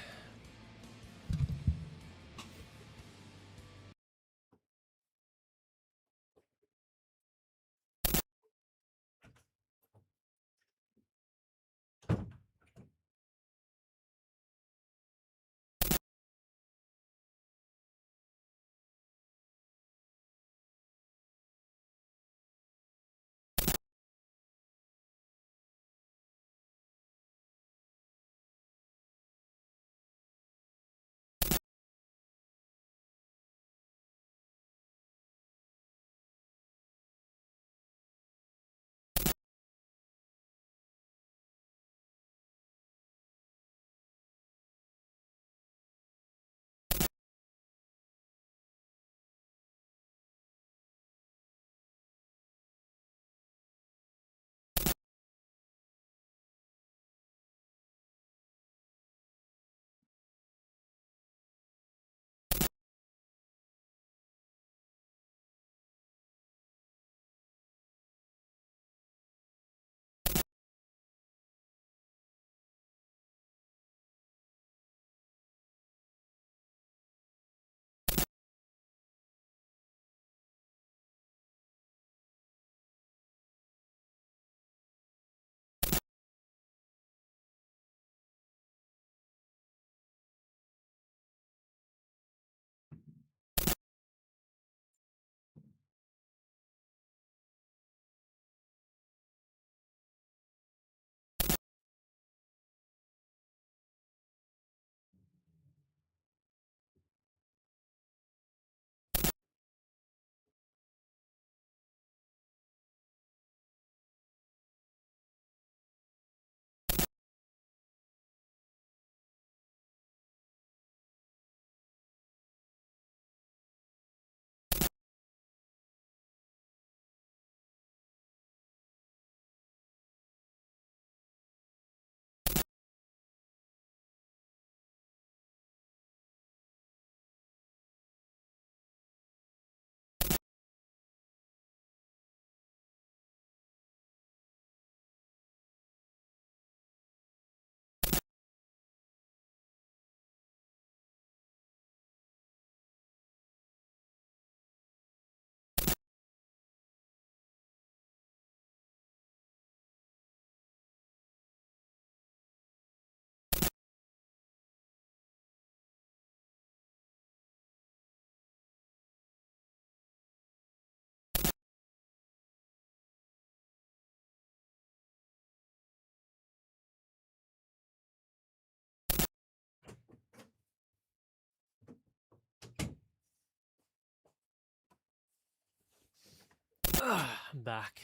I'm back.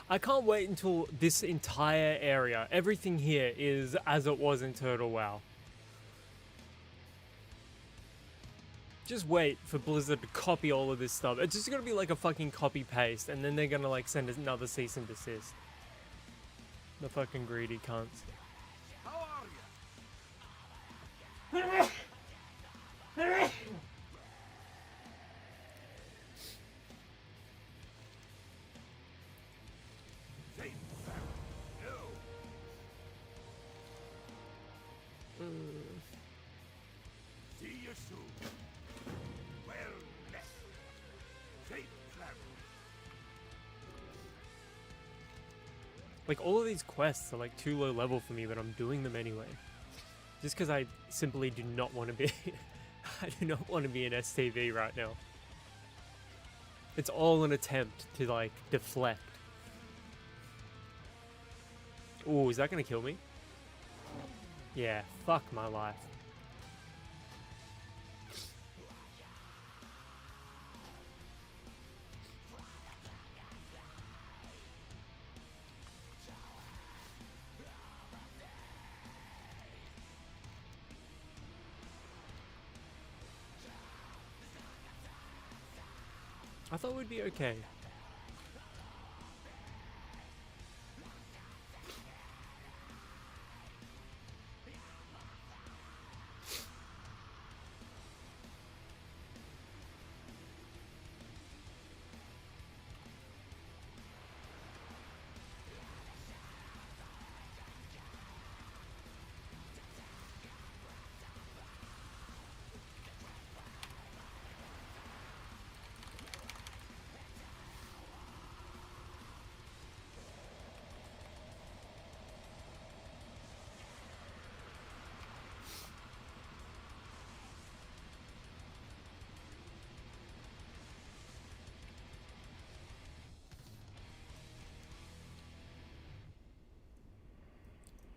I can't wait until this entire area, everything here is as it was in Turtle WoW. Just wait for Blizzard to copy all of this stuff. It's just gonna be like a fucking copy paste, and then they're gonna like send us another cease and desist. The fucking greedy cunts. How are you? See you soon. Well met. Safe travel. Like, all of these quests are like too low level for me, but I'm doing them anyway. Just because I simply do not want to be... I do not want to be an STV right now. It's all an attempt to, like, deflect. Ooh, is that going to kill me? Yeah, fuck my life. I thought we'd be okay.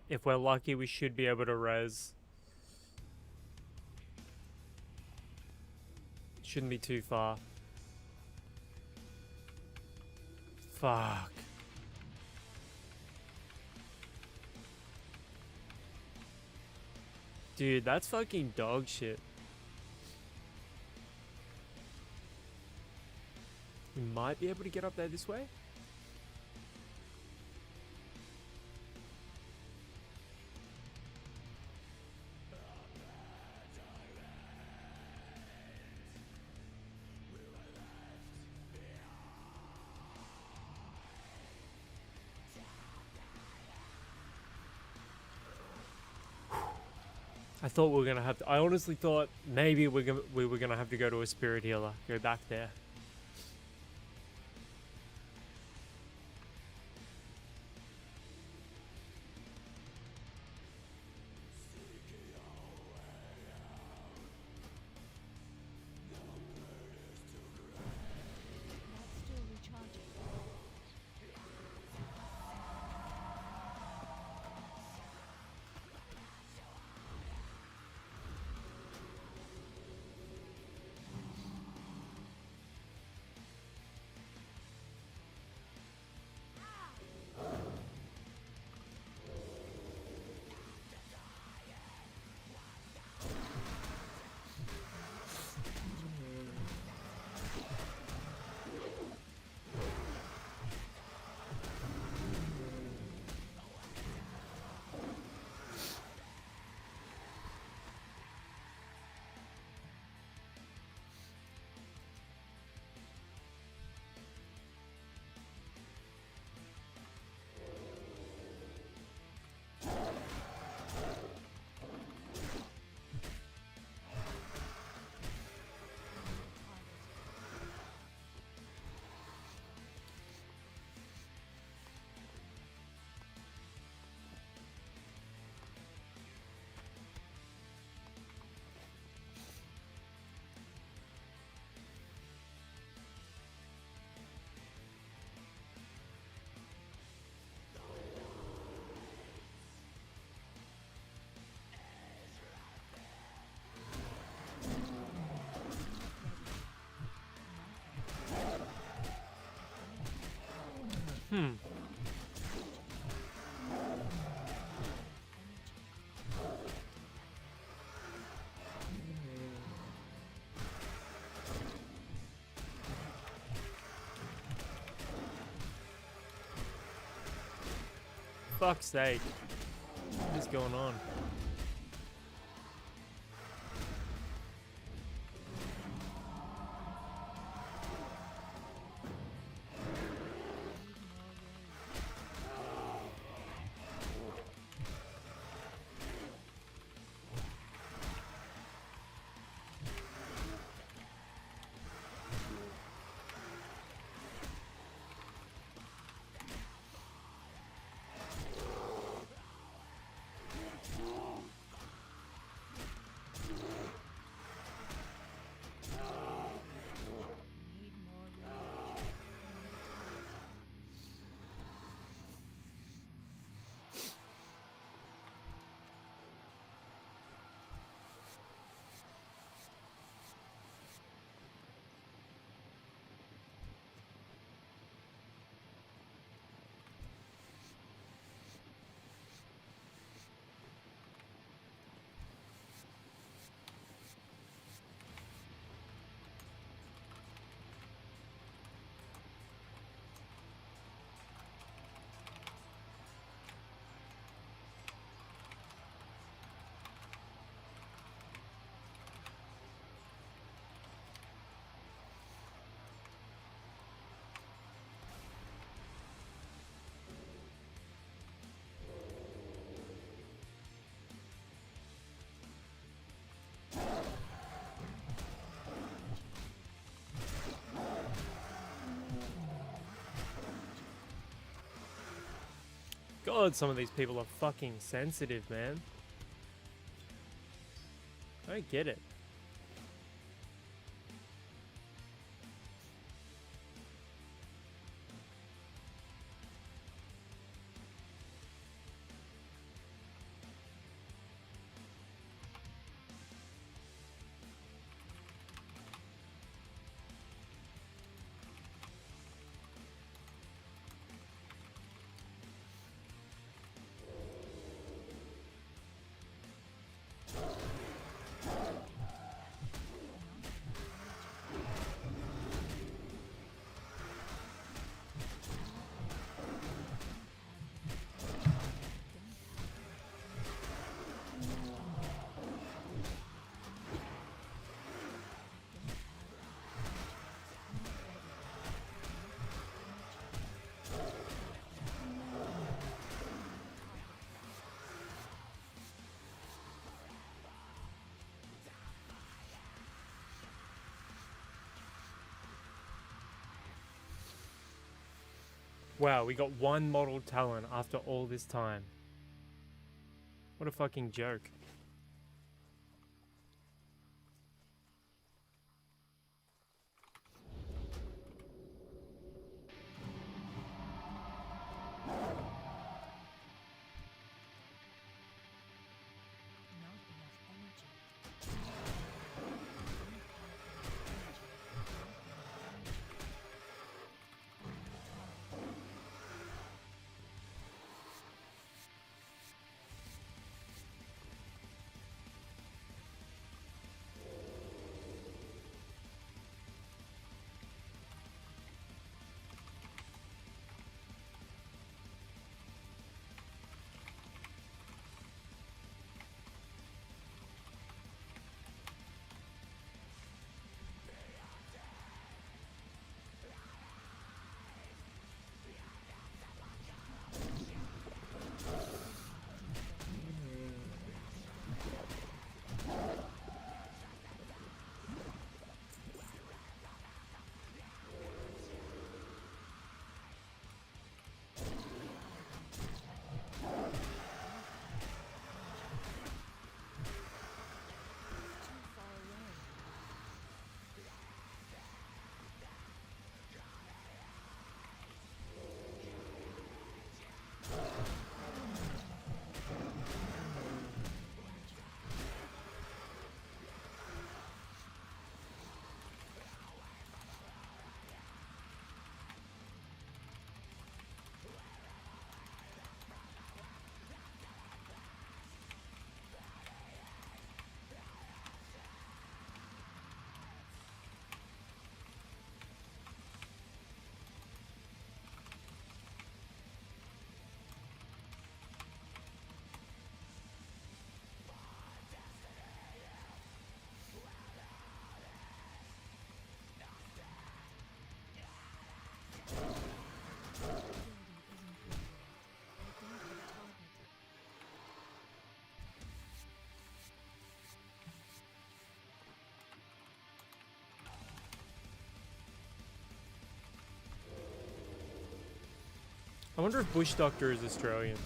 If we're lucky, we should be able to res. Shouldn't be too far. Fuck. Dude, that's fucking dog shit. We might be able to get up there this way. I thought we were gonna have to. I honestly thought maybe we were gonna have to go to a spirit healer. Go back there. That's still recharging. Fuck's sake. What is going on? God, some of these people are fucking sensitive, man. I don't get it. Wow, we got one model talent after all this time. What a fucking joke. I wonder if Bush Doctor is Australian.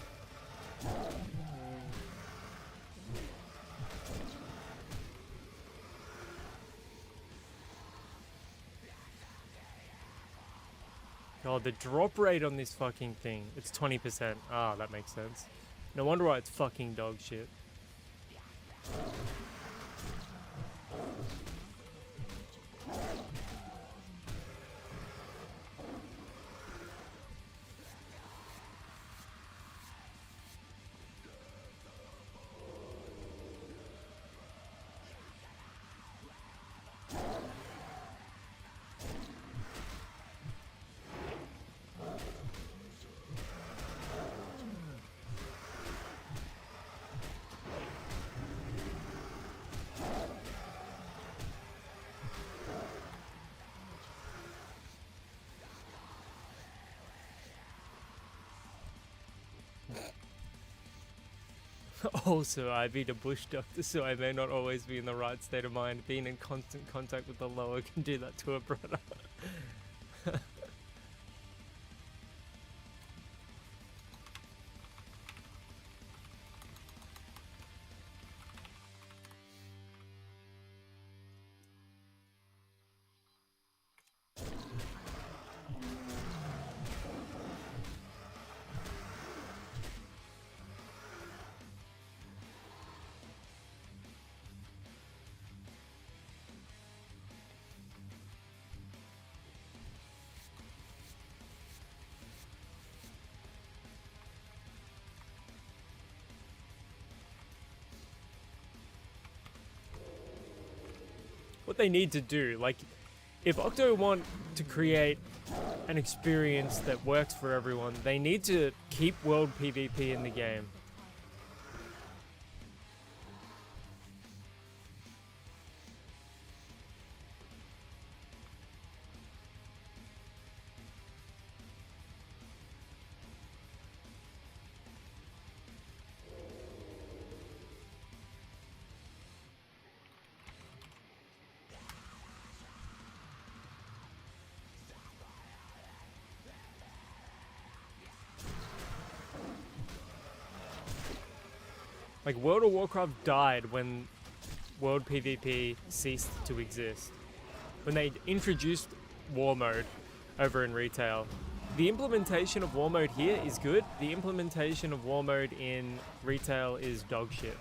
God, the drop rate on this fucking thing, it's 20%. Ah, that makes sense. No wonder why it's fucking dog shit. Also, I beat a bush doctor, so I may not always be in the right state of mind. Being in constant contact with the lower can do that to a brother. What they need to do, like, if Octo want to create an experience that works for everyone, they need to keep world PvP in the game. Like, World of Warcraft died when World PvP ceased to exist. When they introduced War Mode over in retail. The implementation of War Mode here is good. The implementation of War Mode in retail is dog shit.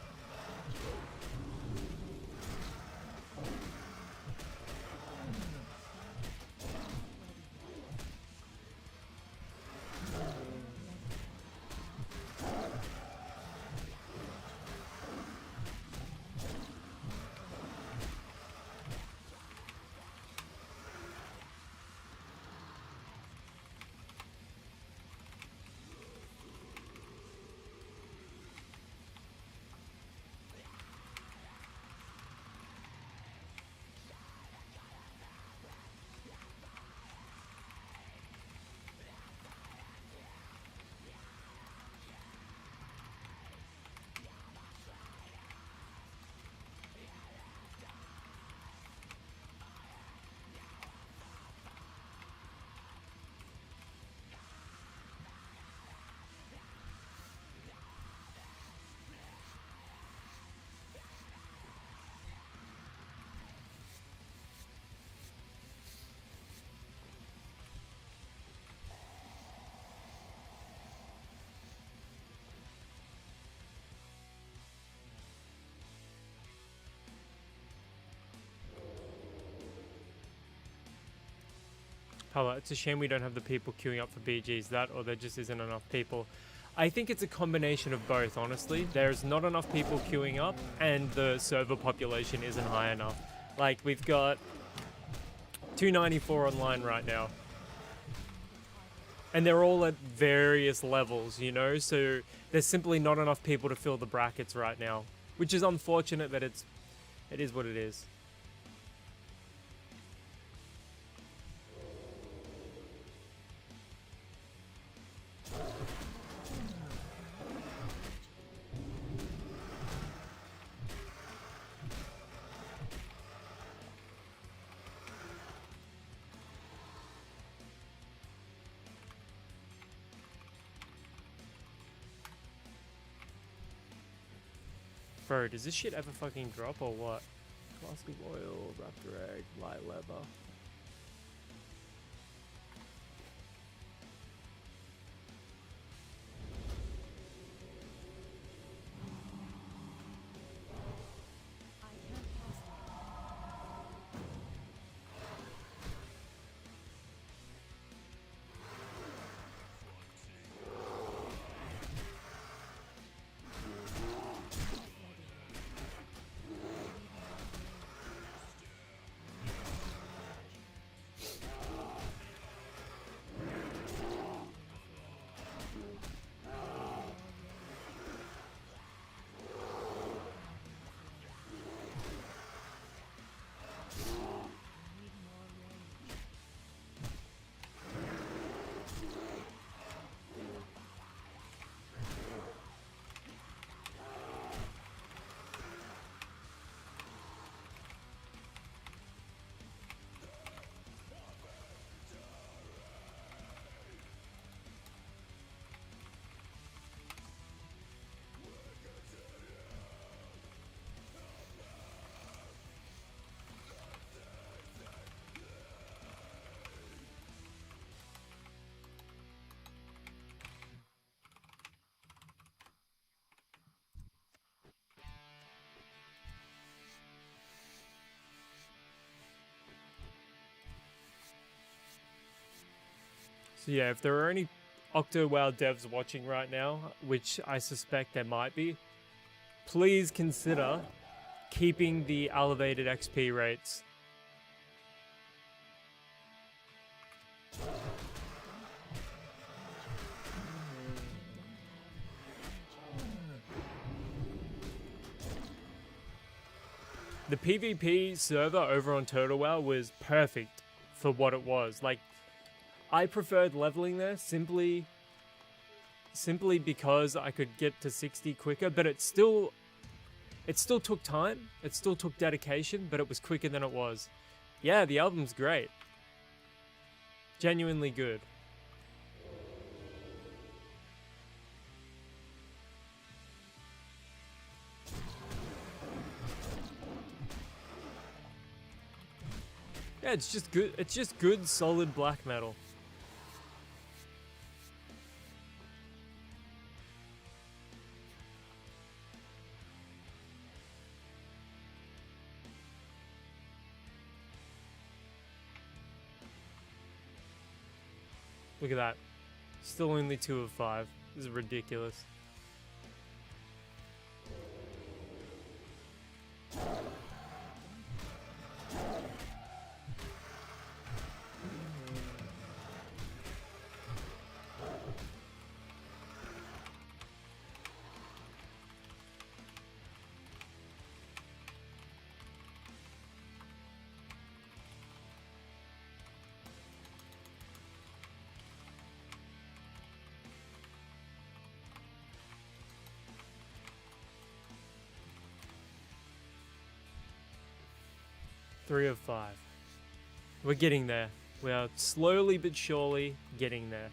Pala, it's a shame we don't have the people queuing up for BGs, that or there just isn't enough people. I think it's a combination of both, honestly. There's not enough people queuing up and the server population isn't high enough. Like, we've got 294 online right now. And they're all at various levels, you know? So there's simply not enough people to fill the brackets right now. Which is unfortunate, but it is what it is. Bro, does this shit ever fucking drop or what? Flask of oil, raptor egg, light leather. So yeah, if there are any OctoWoW devs watching right now, which I suspect there might be, please consider keeping the elevated XP rates. The PvP server over on TurtleWoW was perfect for what it was. Like, I preferred leveling there simply because I could get to 60 quicker, but it still took time, it still took dedication, but it was quicker than it was. Yeah, the album's great. Genuinely good. Yeah, it's just good. It's just good, solid black metal. Look at that. Still only 2 of 5. This is ridiculous. Three of 5. We're getting there. We are slowly but surely getting there.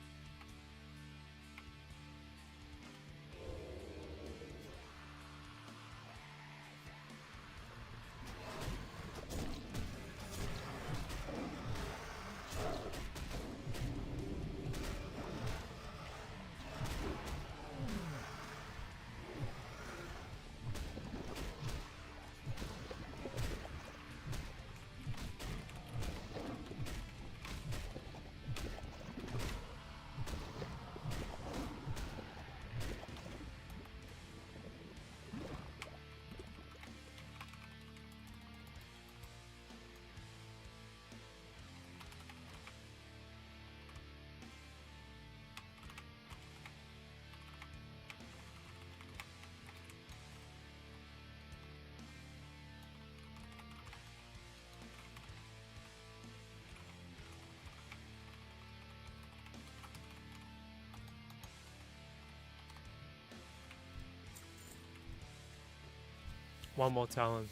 One more talent.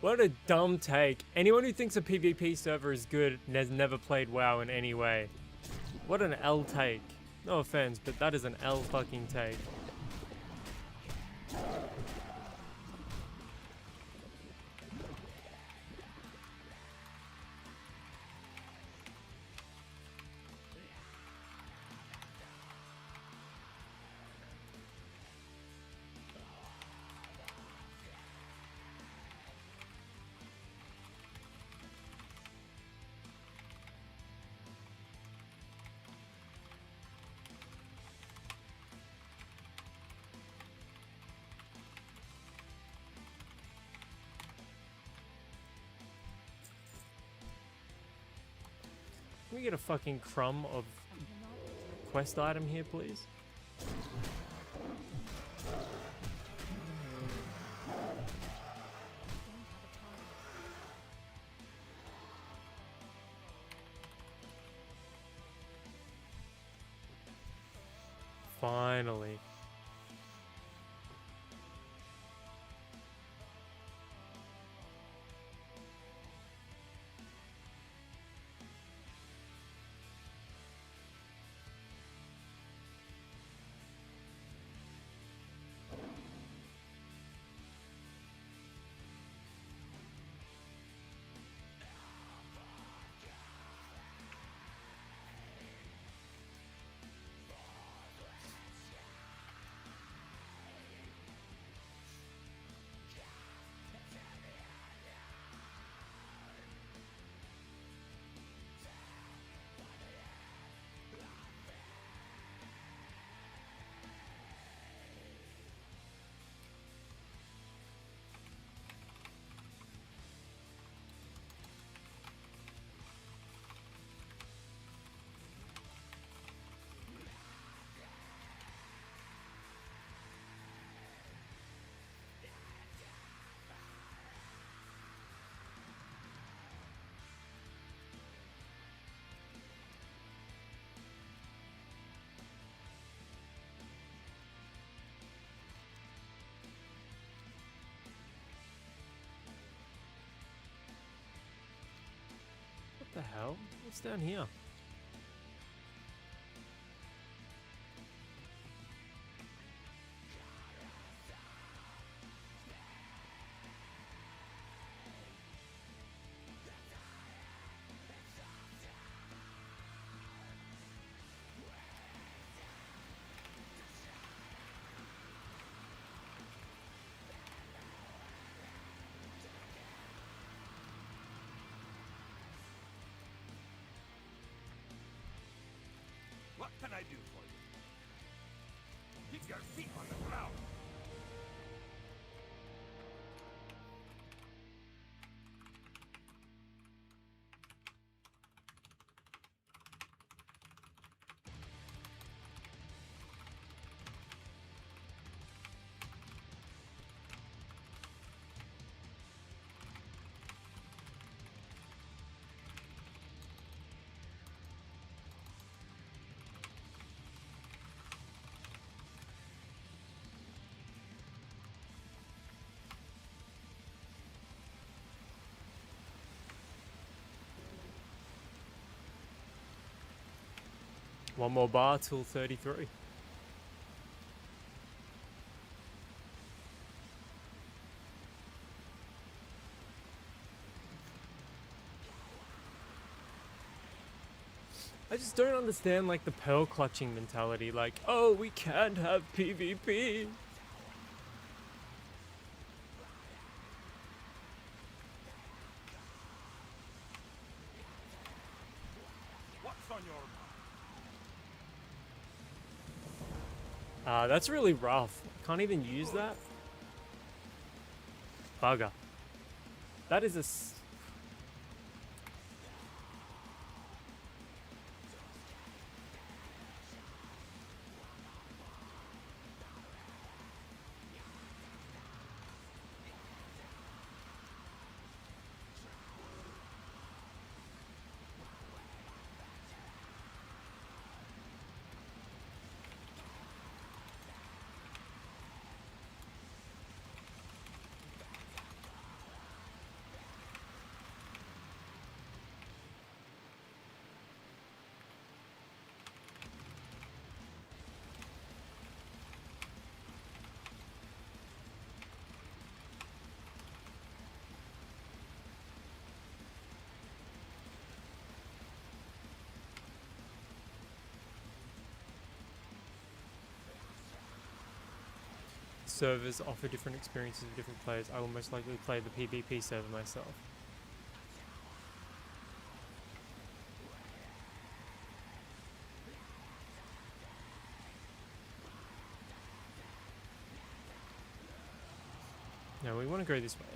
What a dumb take. Anyone who thinks a PvP server is good and has never played WoW in any way. What an L take. No offense, but that is an L fucking take. Can we get a fucking crumb of quest item here, please? Finally. What the hell? What's down here? What can I do for you? Keep your feet on the ground. One more bar till 33. I just don't understand like the pearl clutching mentality, like, oh, we can't have PvP. What's on your That's really rough. Can't even use that. Bugger. That is a... servers offer different experiences for different players, I will most likely play the PvP server myself. No, we want to go this way.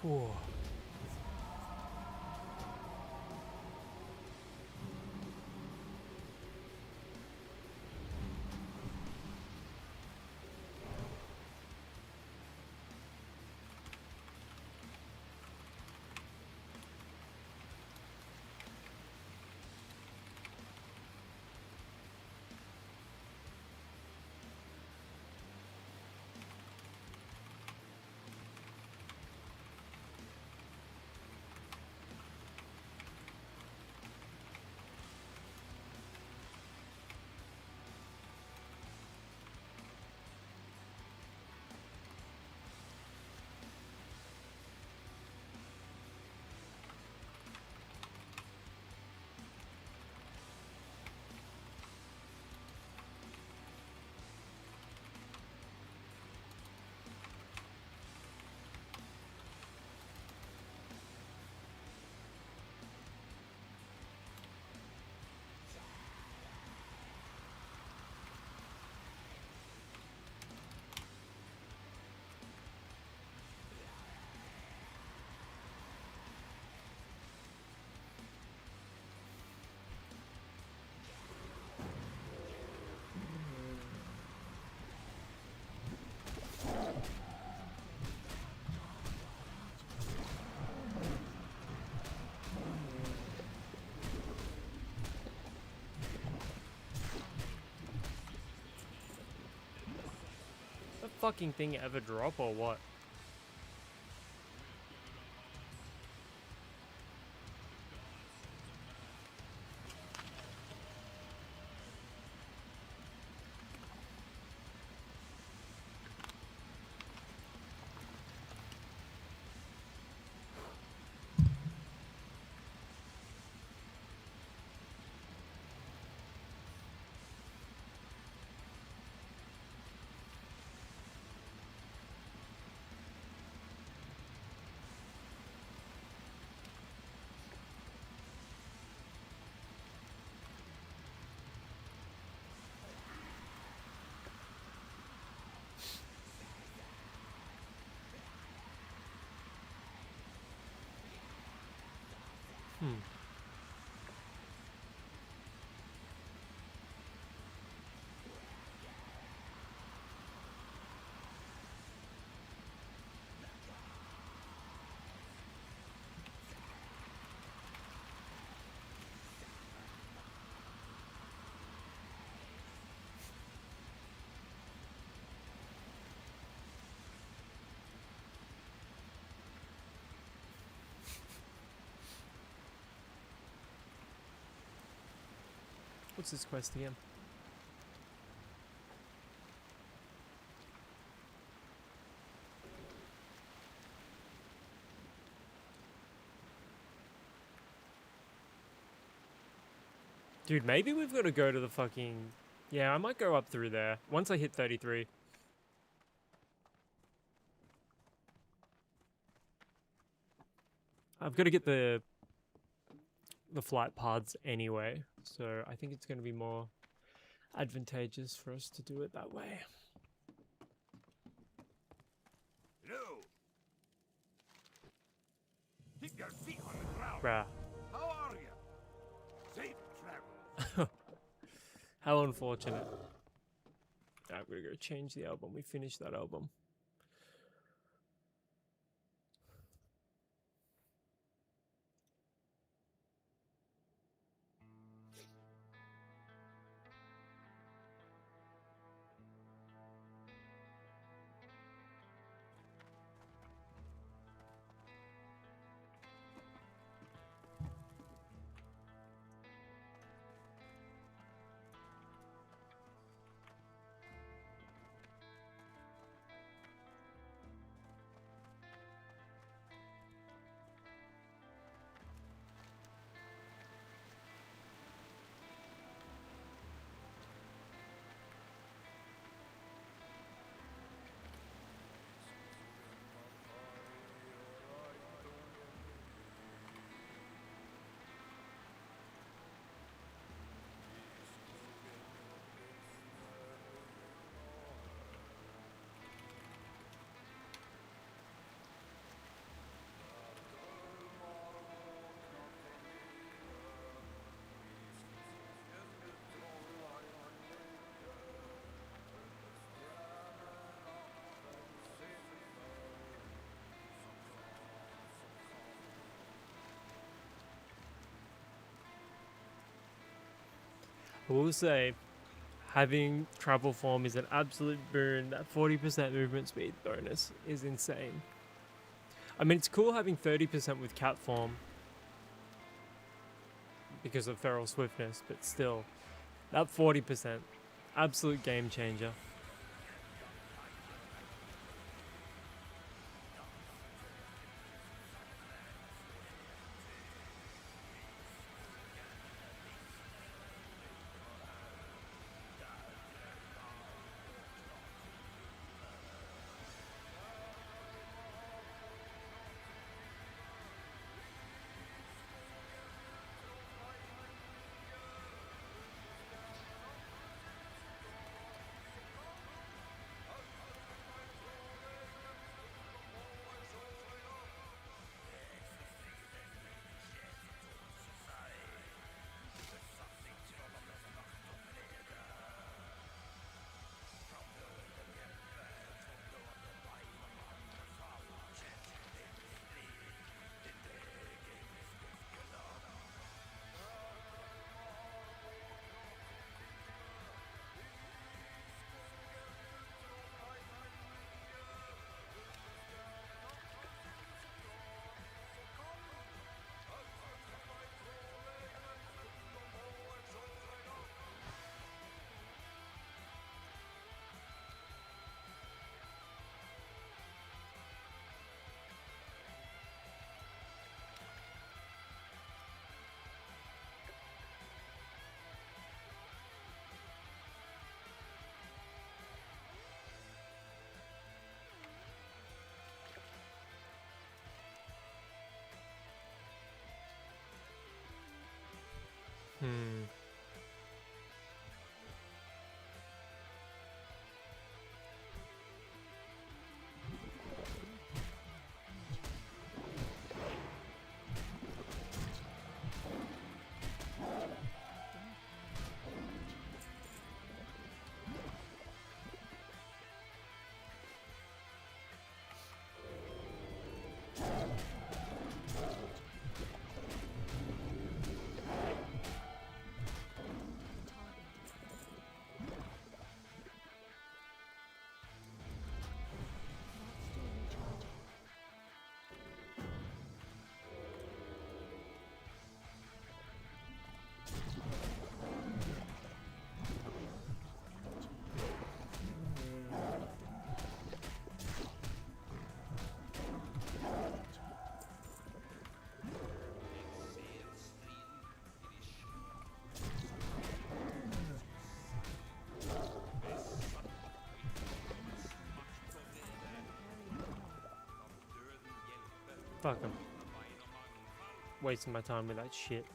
Whew. That fucking thing ever drop or what? Hmm. What's this quest again? Dude, maybe we've got to go to the fucking... Yeah, I might go up through there once I hit 33. I've got to get the flight pods anyway, so I think it's going to be more... advantageous for us to do it that way. Hello. Keep your feet on the ground. Bruh. How are you? Safe travel. How unfortunate. I'm gonna go change the album. We finished that album. I will say, having travel form is an absolute boon. That 40% movement speed bonus is insane. I mean, it's cool having 30% with cat form because of feral swiftness, but still, that 40%, absolute game changer. Hmm. Fuck 'em. Wasting my time with that shit.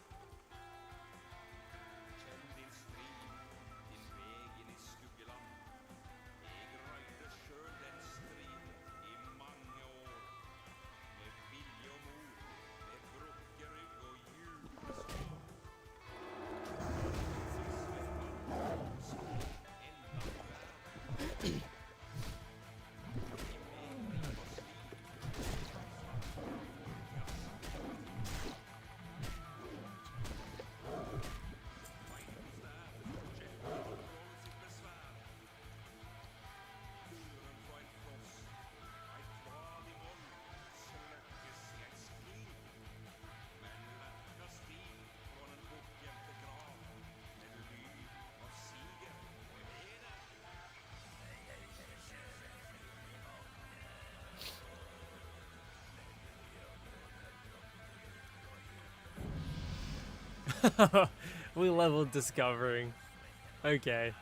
We leveled discovering. Okay.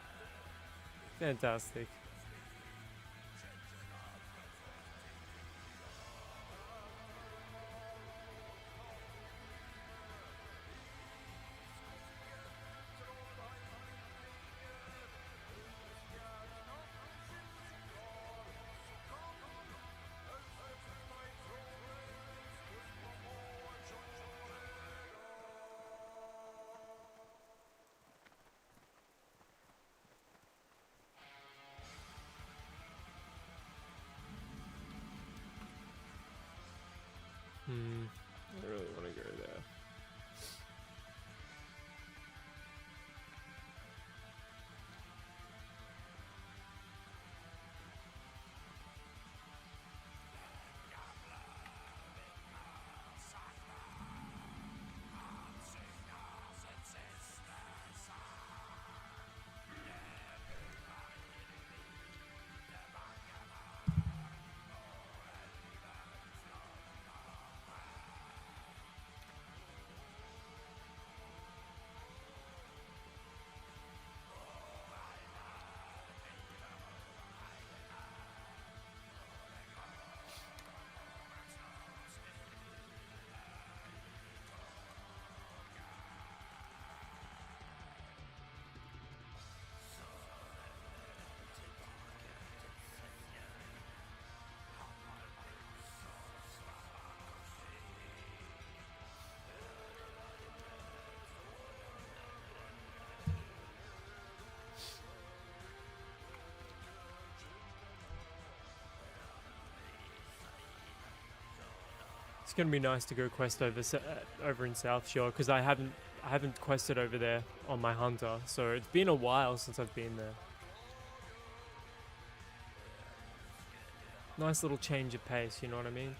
Fantastic. I really want to go there. It's gonna be nice to go quest over in South Shore because I haven't quested over there on my hunter, so it's been a while since I've been there. Nice little change of pace, you know what I mean?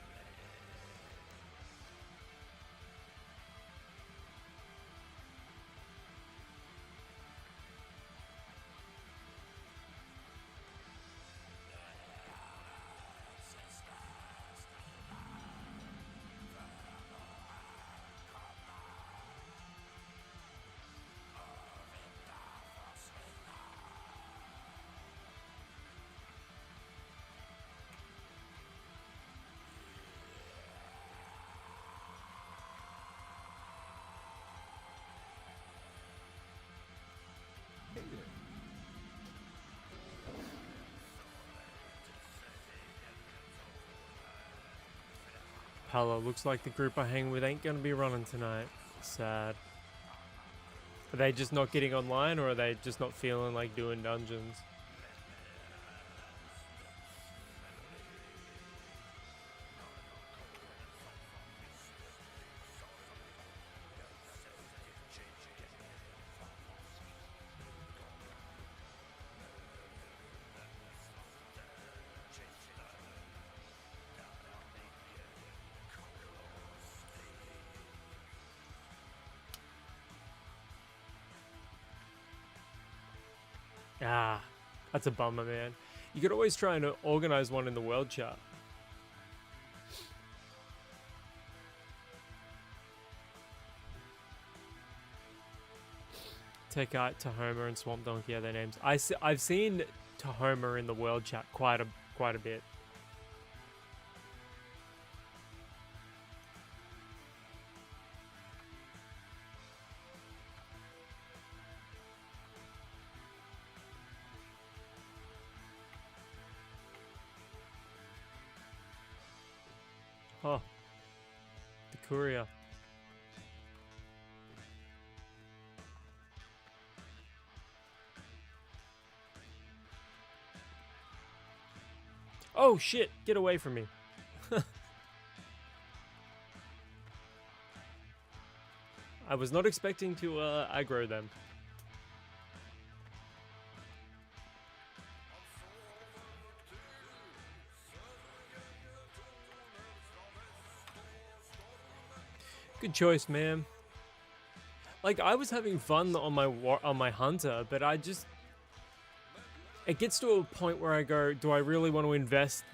Hello, looks like the group I hang with ain't gonna be running tonight. Sad. Are they just not getting online, or are they just not feeling like doing dungeons? Ah, that's a bummer, man. You could always try and organize one in the world chat. Tekite, Tahoma, and Swamp Donkey are their names. I've seen Tahoma in the world chat quite a bit. Oh, the courier. Oh shit, get away from me. I was not expecting to aggro them. Good choice, man. Like, I was having fun on my hunter, but I just, it gets to a point where I go, do I really want to invest,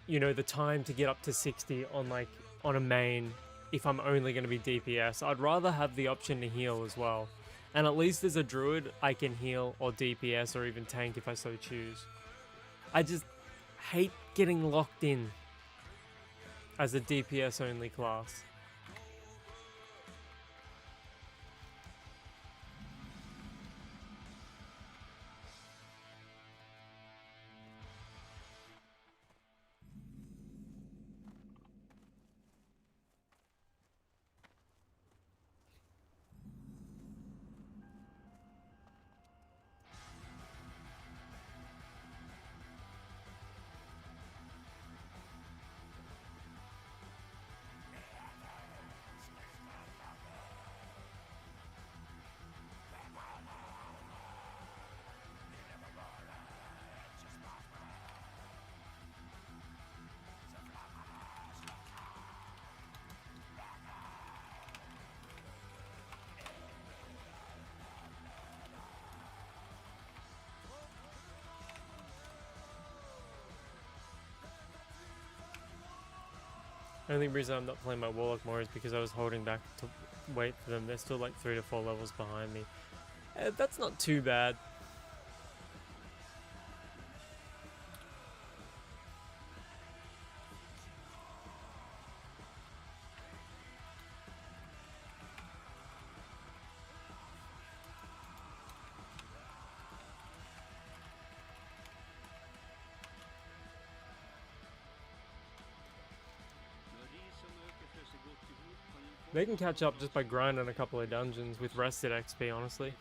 you know, the time to get up to 60 on like on a main if I'm only going to be DPS? I'd rather have the option to heal as well. And at least as a druid, I can heal or DPS or even tank if I so choose. I just hate getting locked in as a DPS only class. The only reason I'm not playing my Warlock more is because I was holding back to wait for them. They're still like 3 to 4 levels behind me. That's not too bad. They can catch up just by grinding a couple of dungeons with rested XP, honestly.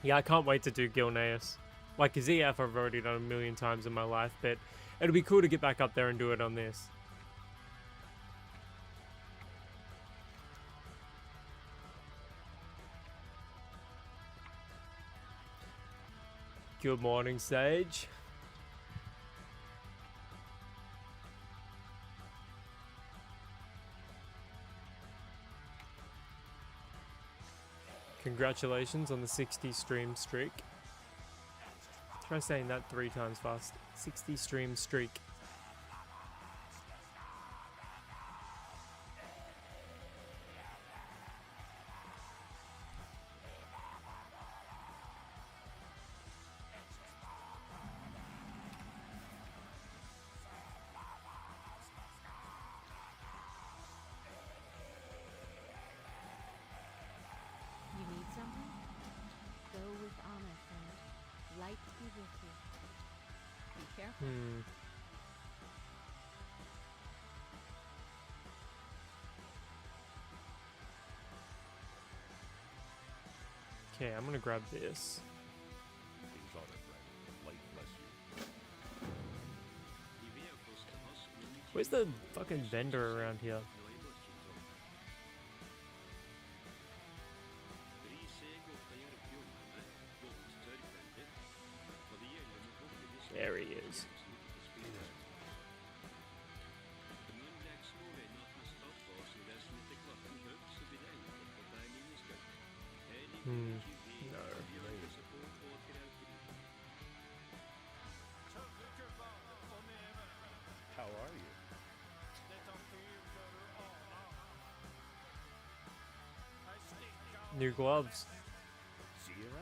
Yeah, I can't wait to do Gilneas. Like ZF I've already done a million times in my life, but it'll be cool to get back up there and do it on this. Good morning, Sage. Congratulations on the 60 stream streak. Try saying that 3 times fast. 60 stream streak. You need something? Go with honor, friend. Light be with you. Be careful. Okay, I'm gonna grab this. Things on it, right? Light bless you. Where's the fucking vendor around here? There he is. No. How are you? New gloves. See you around.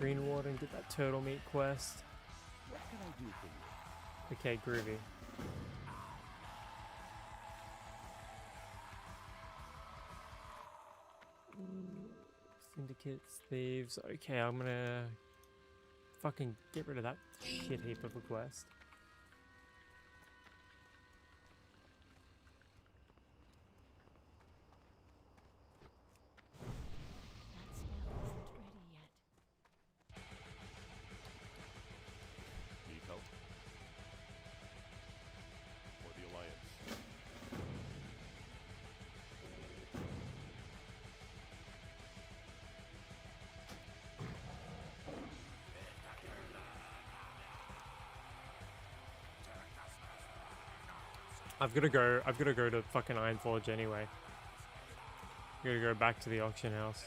Greenwater and get that turtle meat quest. What can I do for you? Okay, groovy. Syndicates, thieves. Okay, I'm gonna fucking get rid of that shit heap of a quest. That spell isn't ready yet. Need help? For the Alliance. I've got to go to fucking Ironforge anyway. I gotta go back to the auction house.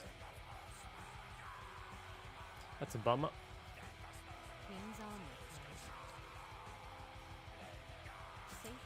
That's a bummer. King's on this way. Safe.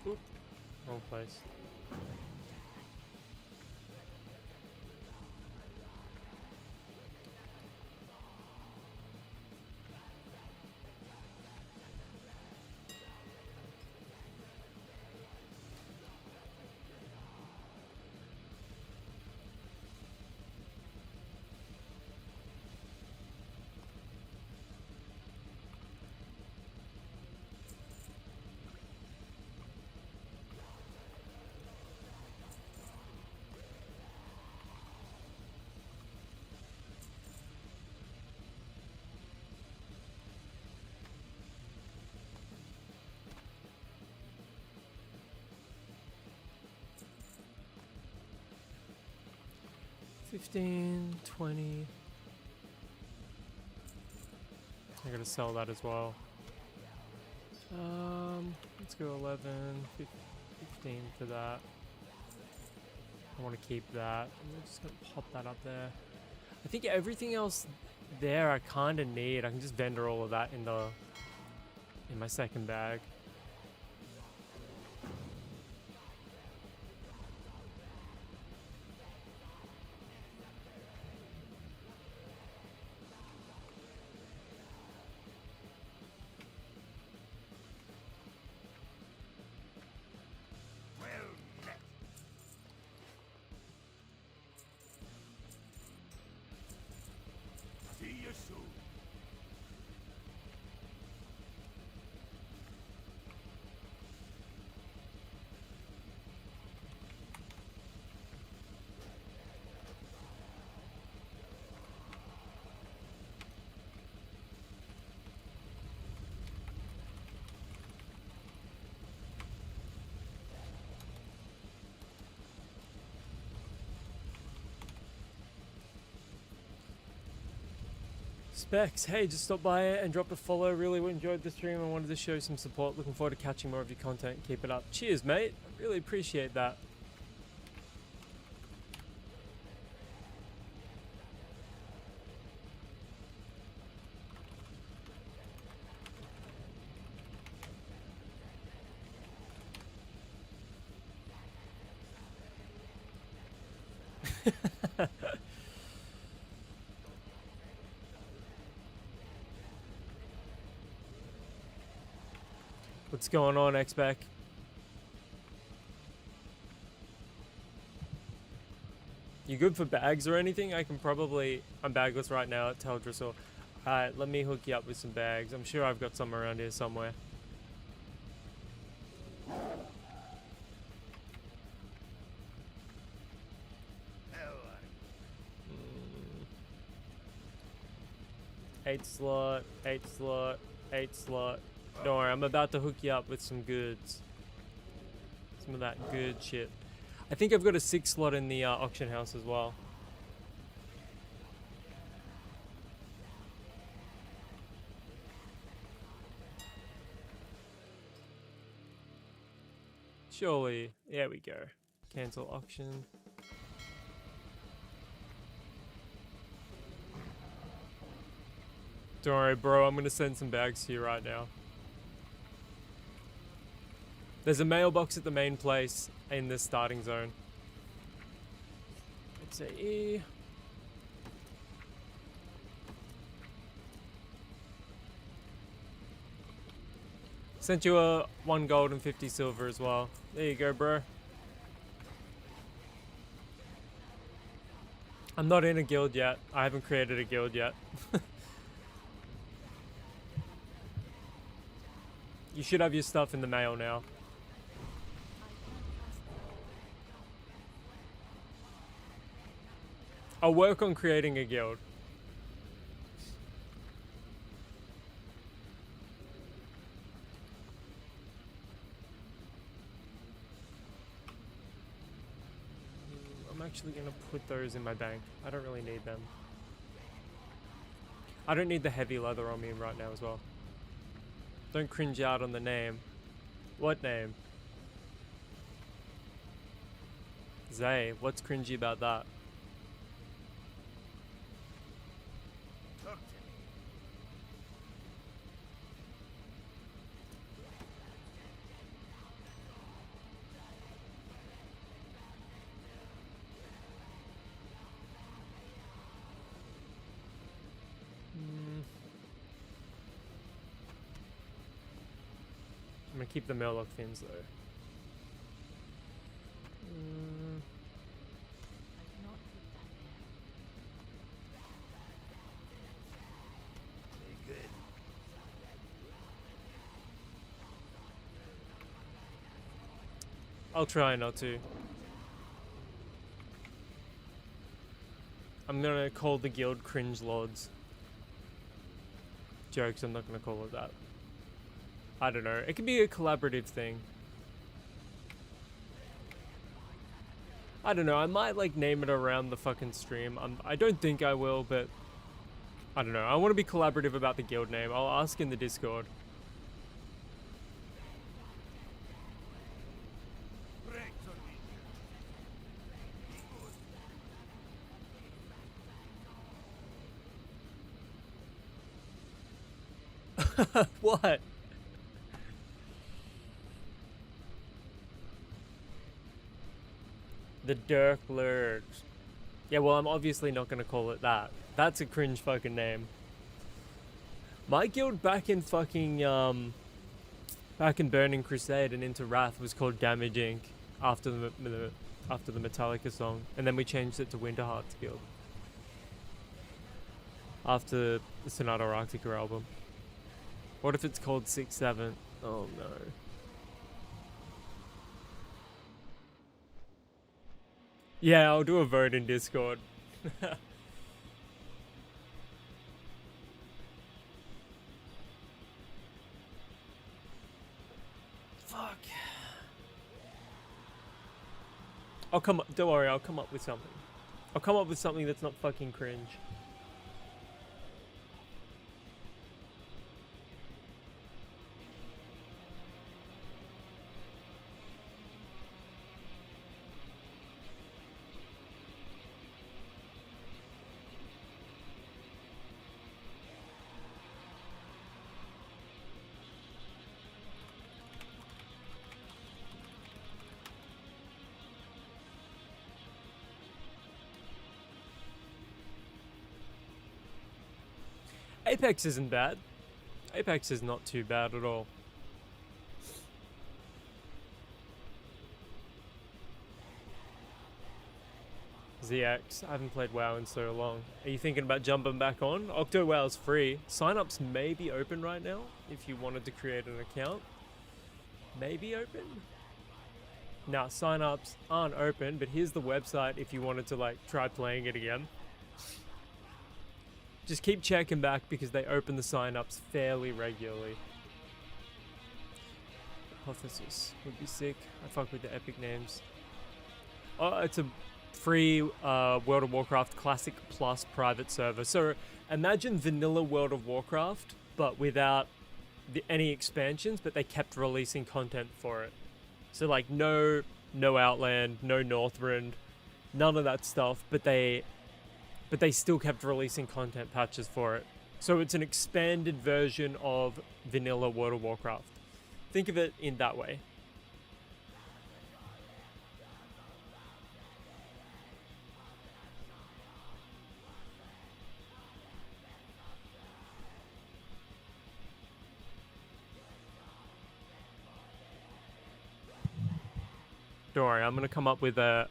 Oop, wrong place. $15, $20. I gotta sell that as well. Let's go 11, 15 for that. I want to keep that. I'm just gonna pop that up there. I think everything else there I kind of need. I can just vendor all of that in my second bag. See you soon. Specs, hey, just stopped by and dropped a follow. Really enjoyed the stream. I wanted to show some support. Looking forward to catching more of your content. Keep it up. Cheers, mate. I really appreciate that. What's going on, X-Back? You good for bags or anything? I'm bagless right now at Teldrassil. Alright, let me hook you up with some bags. I'm sure I've got some around here somewhere. Eight slot, 8 slot, 8 slot. Don't worry, I'm about to hook you up with some goods. Some of that good shit. I think I've got a 6 slot in the auction house as well. Surely. There we go. Cancel auction. Don't worry, bro. I'm going to send some bags to you right now. There's a mailbox at the main place in the starting zone. Let's say E. Sent you a 1 gold and 50 silver as well. There you go, bro. I'm not in a guild yet. I haven't created a guild yet. You should have your stuff in the mail now. I'll work on creating a guild. I'm actually gonna put those in my bank. I don't really need them. I don't need the heavy leather on me right now as well. Don't cringe out on the name. What name? Zay, what's cringy about that? I'm gonna keep the Murloc fins though. I'll try not to. I'm gonna call the guild Cringe Lords. Jokes, I'm not gonna call it that. I don't know. It could be a collaborative thing. I don't know. I might like name it around the fucking stream. I don't think I will, but I don't know. I want to be collaborative about the guild name. I'll ask in the Discord. What? The Dirk Lurks. Yeah, well, I'm obviously not gonna call it that. That's a cringe fucking name. My guild back in fucking, back in Burning Crusade and into Wrath was called Damage Inc. after the Metallica song. And then we changed it to Winterheart's Guild. After the Sonata Arctica album. What if it's called 6-7? Oh no. Yeah, I'll do a vote in Discord. Fuck. I'll come up, don't worry, I'll come up with something. I'll come up with something that's not fucking cringe. Apex isn't bad. Apex is not too bad at all. ZX, I haven't played WoW in so long. Are you thinking about jumping back on? OctoWoW is free. Sign-ups may be open right now if you wanted to create an account. Maybe open? Nah, sign-ups aren't open, but here's the website if you wanted to like try playing it again. Just keep checking back because they open the sign-ups fairly regularly. Hypothesis would be sick. I fuck with the epic names. Oh, it's a free World of Warcraft Classic Plus private server. So imagine vanilla World of Warcraft, but without any expansions, but they kept releasing content for it. So like no Outland, no Northrend, none of that stuff, but they still kept releasing content patches for it. So it's an expanded version of vanilla World of Warcraft. Think of it in that way. Don't worry, I'm gonna come up with a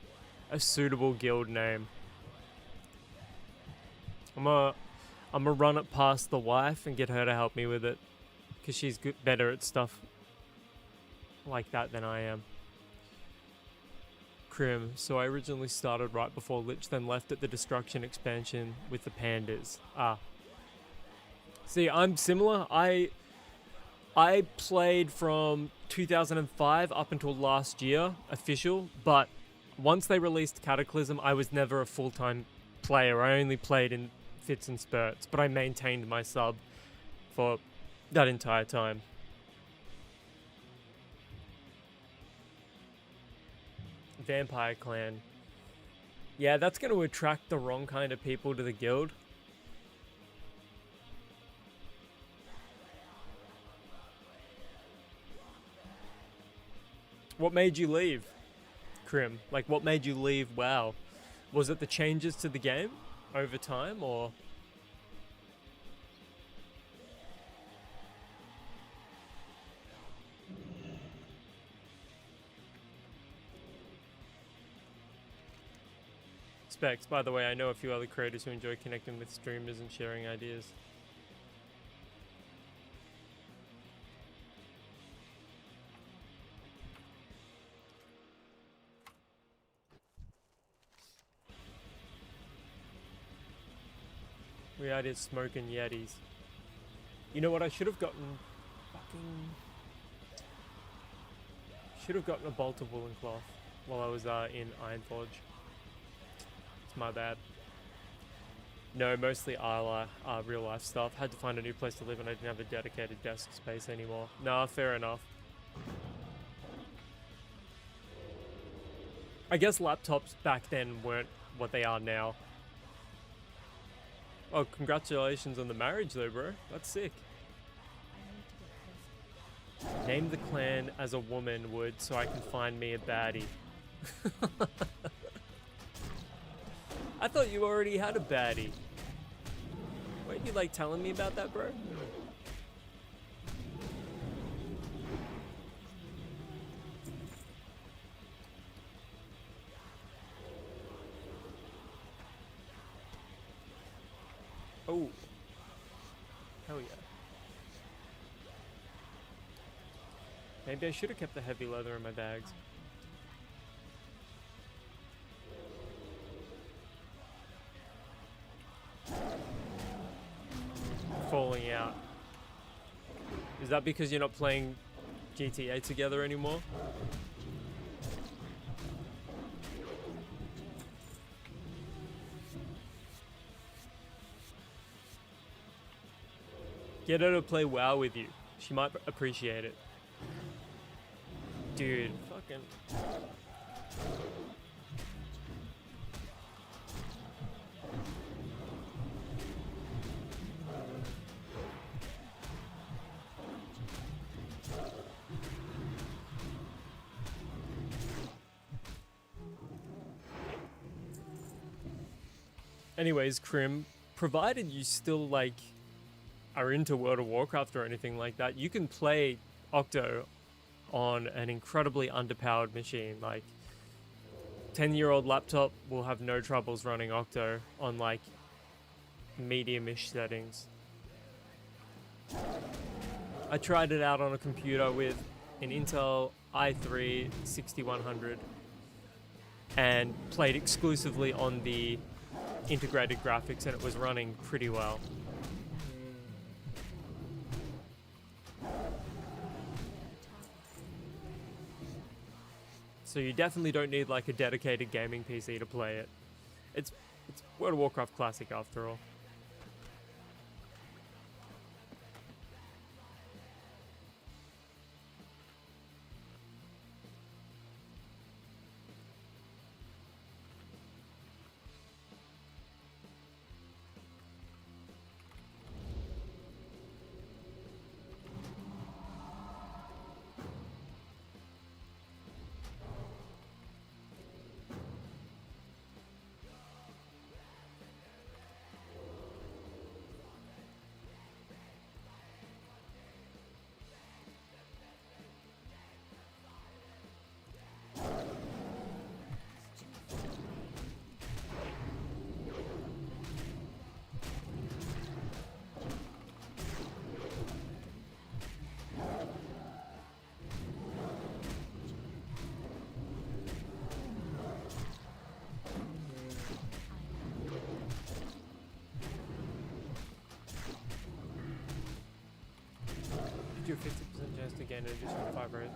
suitable guild name. I'm gonna run it past the wife and get her to help me with it, because she's better at stuff like that than I am. Crim. So I originally started right before Lich, then left at the Destruction expansion with the Pandas. Ah. See, I'm similar. I played from 2005 up until last year, official, but once they released Cataclysm, I was never a full-time player. I only played in fits and spurts, but I maintained my sub for that entire time. Vampire Clan. Yeah, that's going to attract the wrong kind of people to the guild. What made you leave, Crim? Like, what made you leave WoW? Was it the changes to the game over time, or? Specs, by the way, I know a few other creators who enjoy connecting with streamers and sharing ideas. We out here smoking Yetis. You know what? I should have gotten should have gotten a bolt of woolen cloth while I was in Ironforge. It's my bad. No, mostly real life stuff. Had to find a new place to live and I didn't have a dedicated desk space anymore. Nah, fair enough. I guess laptops back then weren't what they are now. Oh, congratulations on the marriage though, bro. That's sick. Name the clan as a woman would so I can find me a baddie. I thought you already had a baddie. Weren't you like telling me about that, bro? Oh. Hell yeah. Maybe I should have kept the heavy leather in my bags. Falling out. Is that because you're not playing GTA together anymore? Get her to play WoW with you. She might appreciate it. Dude, fucking... Anyways, Krim, provided you still, like, are into World of Warcraft or anything like that, you can play Octo on an incredibly underpowered machine. Like, 10-year-old laptop will have no troubles running Octo on, like, medium-ish settings. I tried it out on a computer with an Intel i3 6100 and played exclusively on the integrated graphics, and it was running pretty well. So you definitely don't need like a dedicated gaming PC to play it. It's World of Warcraft Classic after all. Do a 50% chance to gain an additional 5 and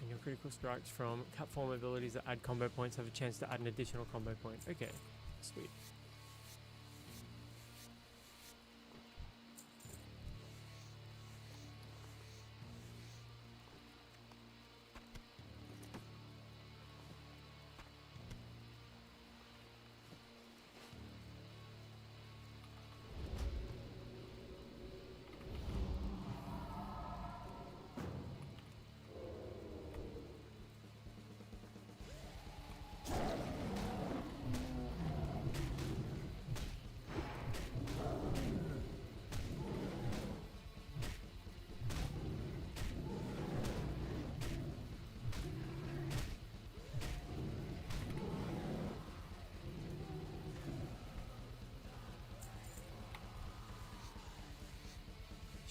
your critical strikes from cap form abilities that add combo points have a chance to add an additional combo point. Okay, sweet.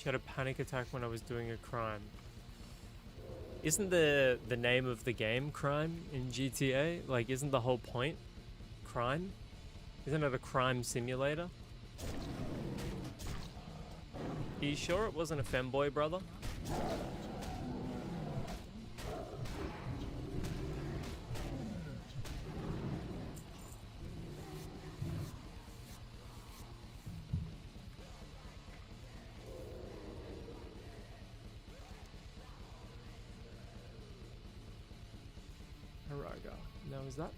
She had a panic attack when I was doing a crime. Isn't the name of the game crime in GTA? Like, isn't the whole point crime? Isn't it a crime simulator? Are you sure it wasn't a femboy, brother? Now is that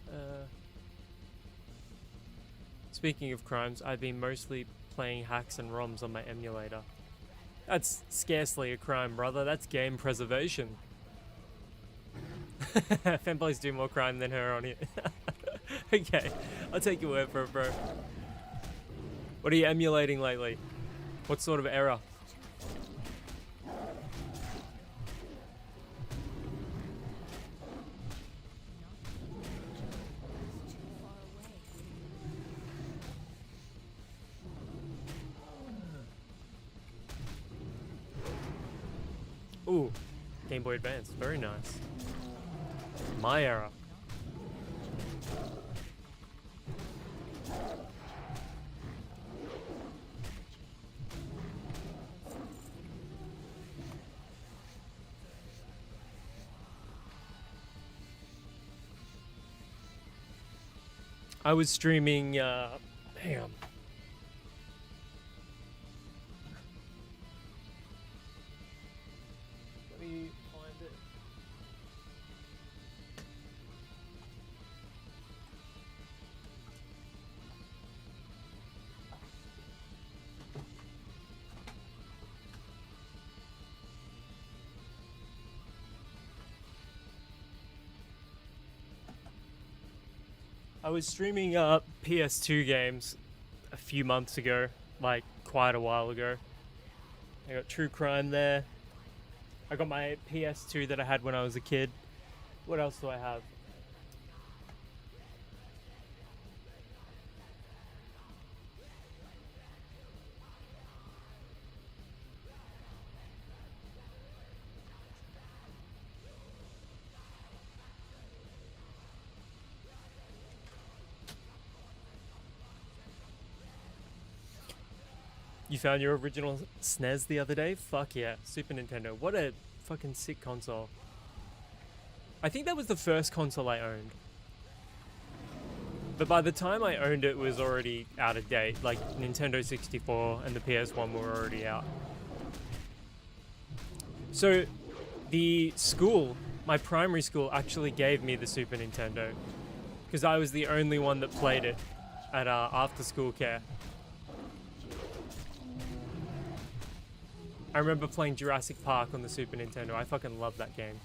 Speaking of crimes, I've been mostly playing hacks and ROMs on my emulator. That's scarcely a crime, brother. That's game preservation. Femboys do more crime than her on here. Okay, I'll take your word for it, bro. What are you emulating lately? What sort of error? Ooh, Game Boy Advance, very nice. My era. I was streaming, damn. Let me find it. I was streaming PS2 games a few months ago, like quite a while ago. I got True Crime there. I got my PS2 that I had when I was a kid. What else do I have? You found your original SNES the other day? Fuck yeah. Super Nintendo. What a fucking sick console. I think that was the first console I owned. But by the time I owned it, it was already out of date. Like, Nintendo 64 and the PS1 were already out. So, the school, my primary school, actually gave me the Super Nintendo. Because I was the only one that played it at after-school care. I remember playing Jurassic Park on the Super Nintendo. I fucking love that game.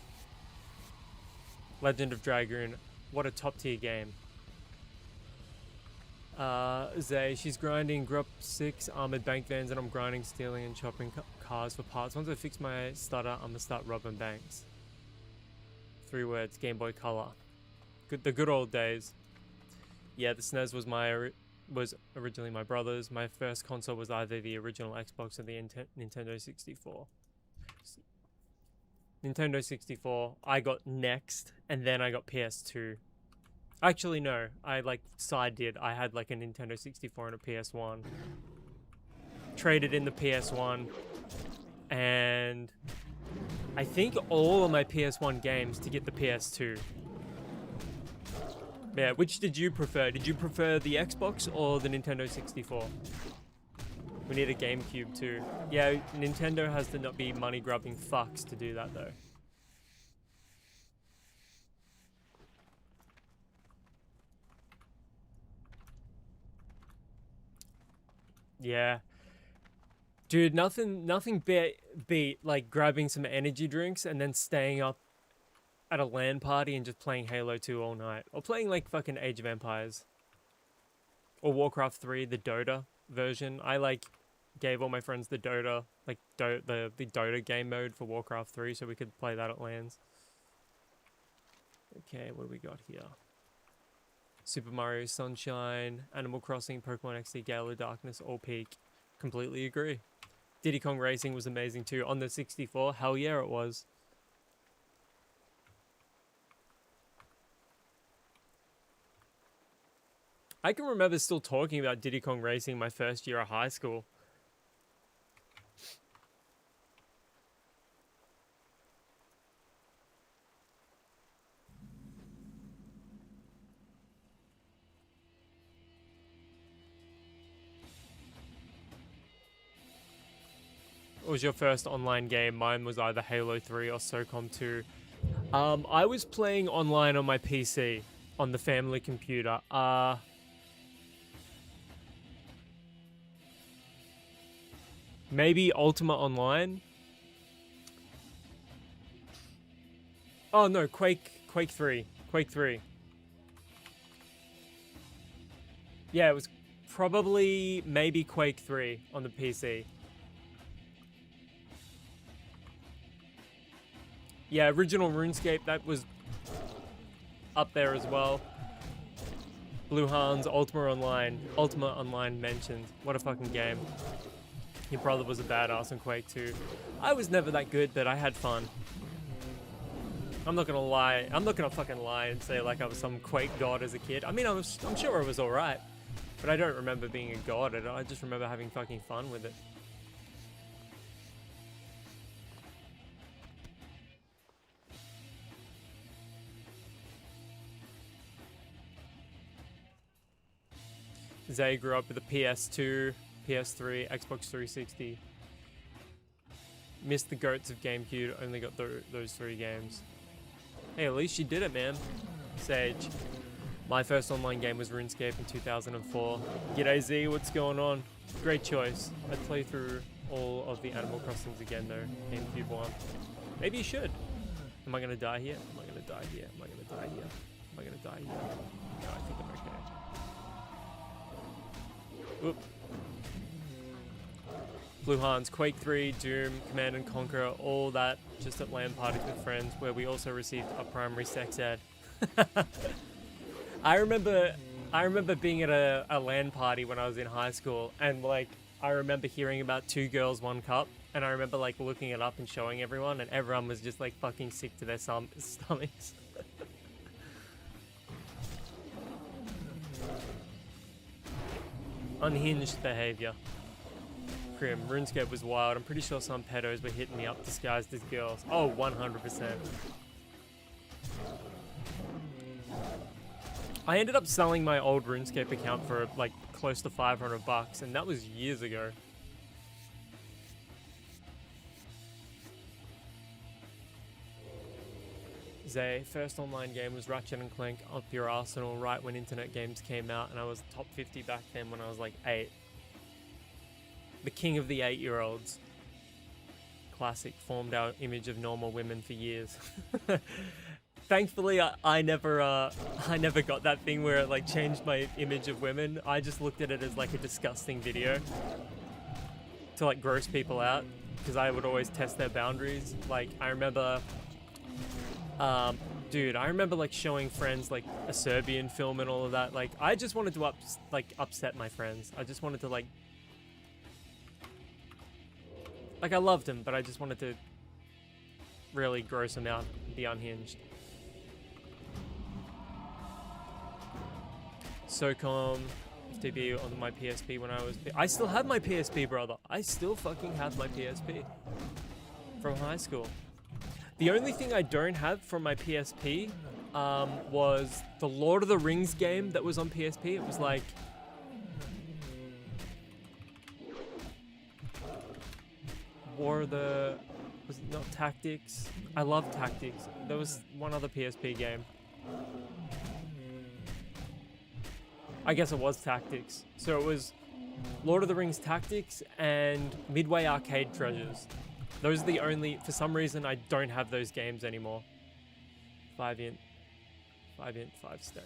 Legend of Dragoon. What a top tier game. Zay, she's grinding Grup 6 armored bank vans and I'm grinding, stealing and chopping cars for parts. Once I fix my stutter, I'm gonna start robbing banks. 3 words, Game Boy Color. The good old days. Yeah, the SNES was originally my brother's. My first console was either the original Xbox or the Nintendo 64. Nintendo 64, I got next, and then I got PS2. Actually, no, I did. I had like a Nintendo 64 and a PS1. Traded in the PS1, and I think all of my PS1 games to get the PS2. Yeah, which did you prefer? Did you prefer the Xbox or the Nintendo 64? We need a GameCube too. Yeah, Nintendo has to not be money-grubbing fucks to do that though. Yeah. Dude, nothing beat like grabbing some energy drinks and then staying up at a LAN party and just playing Halo 2 all night. Or playing like fucking Age of Empires. Or Warcraft 3, the Dota version. I gave all my friends the Dota, the Dota game mode for Warcraft 3 so we could play that at LANs. Okay, what do we got here? Super Mario Sunshine, Animal Crossing, Pokemon XD, Gale of Darkness, all peak. Completely agree. Diddy Kong Racing was amazing too. On the 64, hell yeah it was. I can remember still talking about Diddy Kong Racing my first year of high school. What was your first online game? Mine was either Halo 3 or SOCOM 2. I was playing online on my PC, on the family computer. Maybe Ultima Online? Oh no, Quake 3. Quake 3. Yeah, it was probably maybe Quake 3 on the PC. Yeah, original RuneScape, that was up there as well. Blue Hans, Ultima Online mentioned. What a fucking game. Your brother was a badass in Quake 2. I was never that good, but I had fun. I'm not gonna lie. I'm not gonna fucking lie and say like I was some Quake god as a kid. I mean, I'm sure it was alright. But I don't remember being a god. I just remember having fucking fun with it. Zay grew up with a PS2, PS3, Xbox 360. Missed the goats of GameCube, only got those 3 games. Hey, at least you did it, man. Sage. My first online game was RuneScape in 2004. G'day Z, what's going on? Great choice. I'd play through all of the Animal Crossings again though. GameCube 1. Maybe you should. Am I gonna die here? Am I gonna die here? Am I gonna die here? Am I gonna die here? No, I think I'm okay. Oop. Blue Hans, Quake 3, Doom, Command and Conquer, all that just at LAN parties with friends where we also received a primary sex ed. I remember being at a LAN party when I was in high school and like I remember hearing about 2 girls, 1 cup and I remember like looking it up and showing everyone and everyone was just like fucking sick to their stomachs. Unhinged behavior. Crim, RuneScape was wild. I'm pretty sure some pedos were hitting me up disguised as girls. Oh, 100%. I ended up selling my old RuneScape account for like close to $500 and that was years ago. Zay, first online game was Ratchet and Clank Up Your Arsenal right when internet games came out and I was top 50 back then when I was like 8. The king of the 8-year-olds. Classic, formed our image of normal women for years. Thankfully, I never got that thing where it like changed my image of women. I just looked at it as like a disgusting video to like gross people out because I would always test their boundaries. Like I remember, dude, I remember like showing friends like a Serbian film and all of that. Like I just wanted to upset my friends. I just wanted to like I loved them, but I just wanted to really gross them out, be unhinged. SOCOM, FTB on my PSP when I was... I still have my PSP, brother. I still fucking have my PSP from high school. The only thing I don't have from my PSP was the Lord of the Rings game that was on PSP. It was like... Was it not Tactics? I love Tactics. There was one other PSP game. I guess it was Tactics. So it was Lord of the Rings Tactics and Midway Arcade Treasures. Those are the only... For some reason, I don't have those games anymore. 5-int, 5-stam.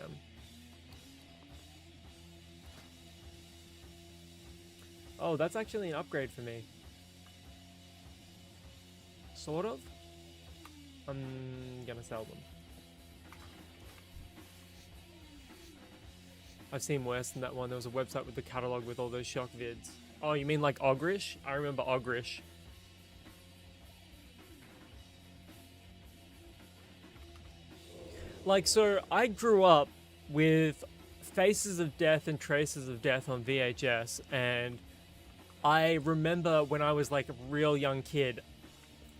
Oh, that's actually an upgrade for me. Sort of. I'm gonna sell them. I've seen worse than that one. There was a website with the catalog with all those shock vids. Oh, you mean like Ogrish? I remember Ogrish. Like, so I grew up with Faces of Death and Traces of Death on VHS, and I remember when I was like a real young kid,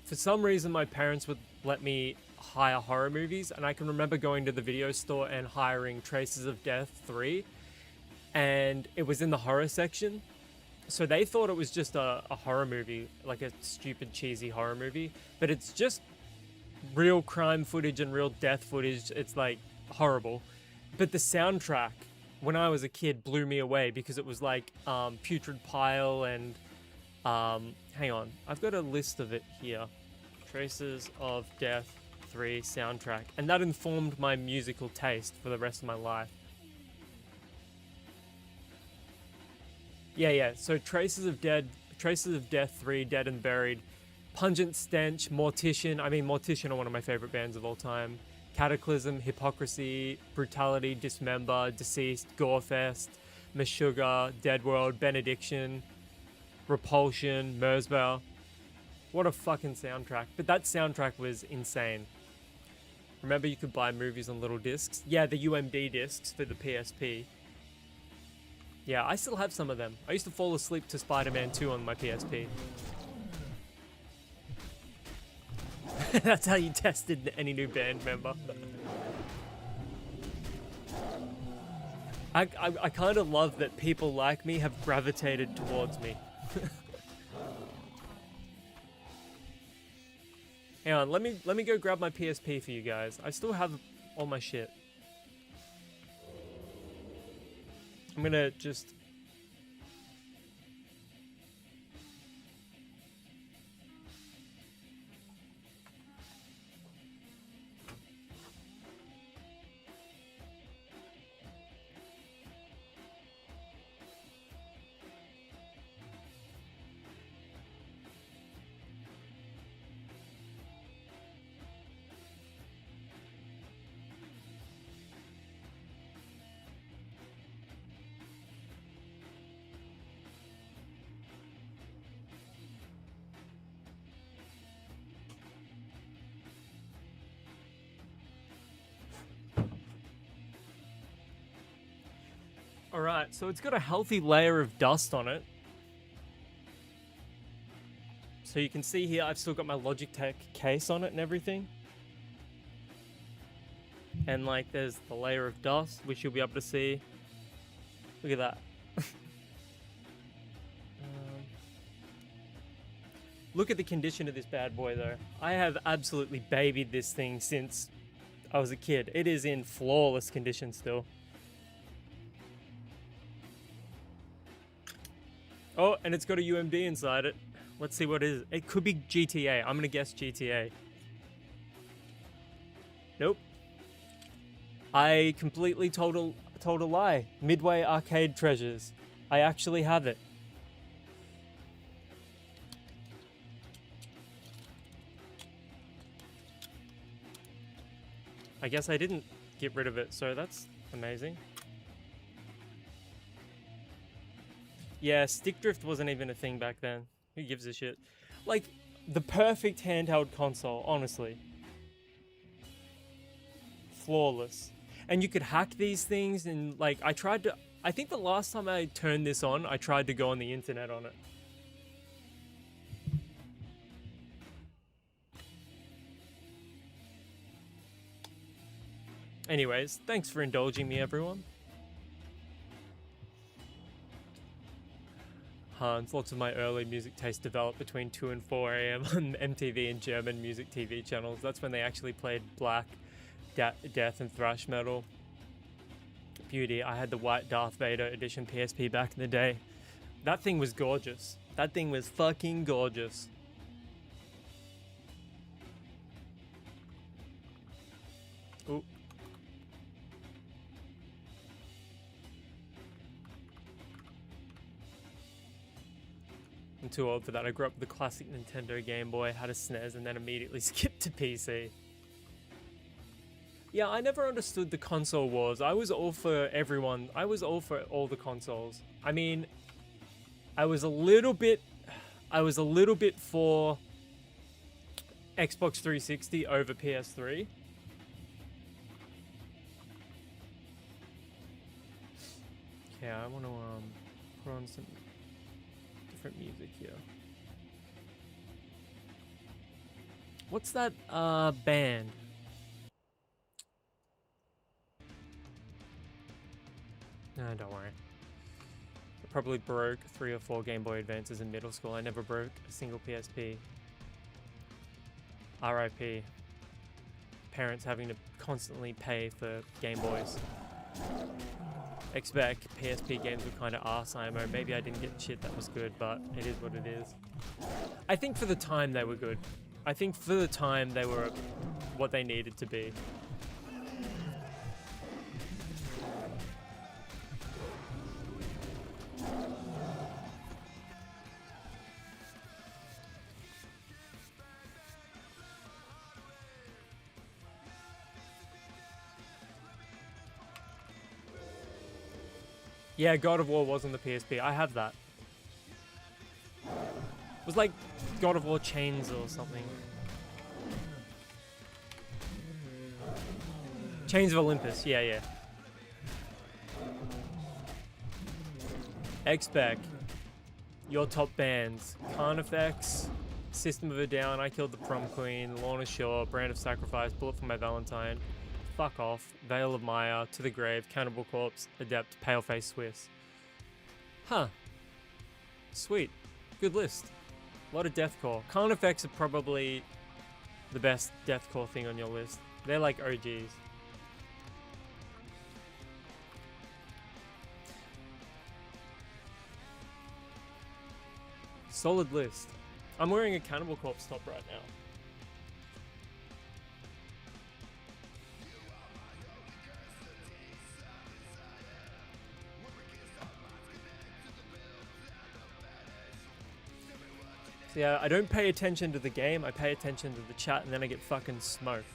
for some reason my parents would let me hire horror movies, and I can remember going to the video store and hiring Traces of Death 3, and it was in the horror section. So they thought it was just a horror movie, like a stupid cheesy horror movie, but it's just real crime footage and real death footage. It's like horrible. But the soundtrack when I was a kid blew me away because it was like Putrid Pile and hang on, I've got a list of it here. Traces of Death 3 soundtrack, and that informed my musical taste for the rest of my life. Yeah, so Traces of Death 3, Dead and Buried, Pungent Stench, Mortician. I mean, Mortician are one of my favorite bands of all time. Cataclysm, Hypocrisy, Brutality, Dismember, Deceased, Gorefest, Meshuggah, Dead World, Benediction, Repulsion, Merzbow. What a fucking soundtrack. But that soundtrack was insane. Remember you could buy movies on little discs? Yeah, the UMD discs for the PSP. Yeah, I still have some of them. I used to fall asleep to Spider-Man 2 on my PSP. That's how you tested any new band member. I kind of love that people like me have gravitated towards me. Hang on, let me go grab my PSP for you guys. I still have all my shit. I'm gonna just... Alright, so it's got a healthy layer of dust on it. So you can see here, I've still got my Logitech case on it and everything. And like, there's the layer of dust, which you'll be able to see. Look at that. Look at the condition of this bad boy though. I have absolutely babied this thing since I was a kid. It is in flawless condition still. Oh, and it's got a UMD inside it. Let's see what it is. It could be GTA. I'm gonna guess GTA. Nope. I completely told a lie. Midway Arcade Treasures. I actually have it. I guess I didn't get rid of it, so that's amazing. Yeah, stick drift wasn't even a thing back then. Who gives a shit? Like, the perfect handheld console, honestly. Flawless. And you could hack these things, and like, I think the last time I turned this on, I tried to go on the internet on it. Anyways, thanks for indulging me, everyone. Hans, lots of my early music taste developed between 2 and 4 a.m. on MTV and German music TV channels. That's when they actually played black, death, and thrash metal. Beauty, I had the white Darth Vader edition PSP back in the day. That thing was gorgeous. That thing was fucking gorgeous. Ooh. I'm too old for that. I grew up with the classic Nintendo Game Boy, had a SNES, and then immediately skipped to PC. Yeah, I never understood the console wars. I was all for everyone. I was all for all the consoles. I mean, I was a little bit for Xbox 360 over PS3. Okay, I want to put on some different music here. What's that band? No, don't worry. I probably broke 3 or 4 Game Boy Advances in middle school. I never broke a single PSP. RIP. Parents having to constantly pay for Game Boys. Expect PSP games were kind of arse IMO. Maybe I didn't get shit that was good, but it is what it is. I think for the time they were good. I think for the time they were what they needed to be. Yeah, God of War was on the PSP. I have that. It was like God of War Chains or something. Chains of Olympus. Yeah, yeah. X-Spec. Your top bands. Carnifex, System of a Down, I Killed the Prom Queen, Lorna Shore, Brand of Sacrifice, Bullet for My Valentine, Fuck Off, Veil of Maya, To the Grave, Cannibal Corpse, Adept, Paleface Swiss. Huh. Sweet. Good list. A lot of deathcore. Carnifex are probably the best deathcore thing on your list. They're like OGs. Solid list. I'm wearing a Cannibal Corpse top right now. So yeah, I don't pay attention to the game, I pay attention to the chat, and then I get fucking smoked.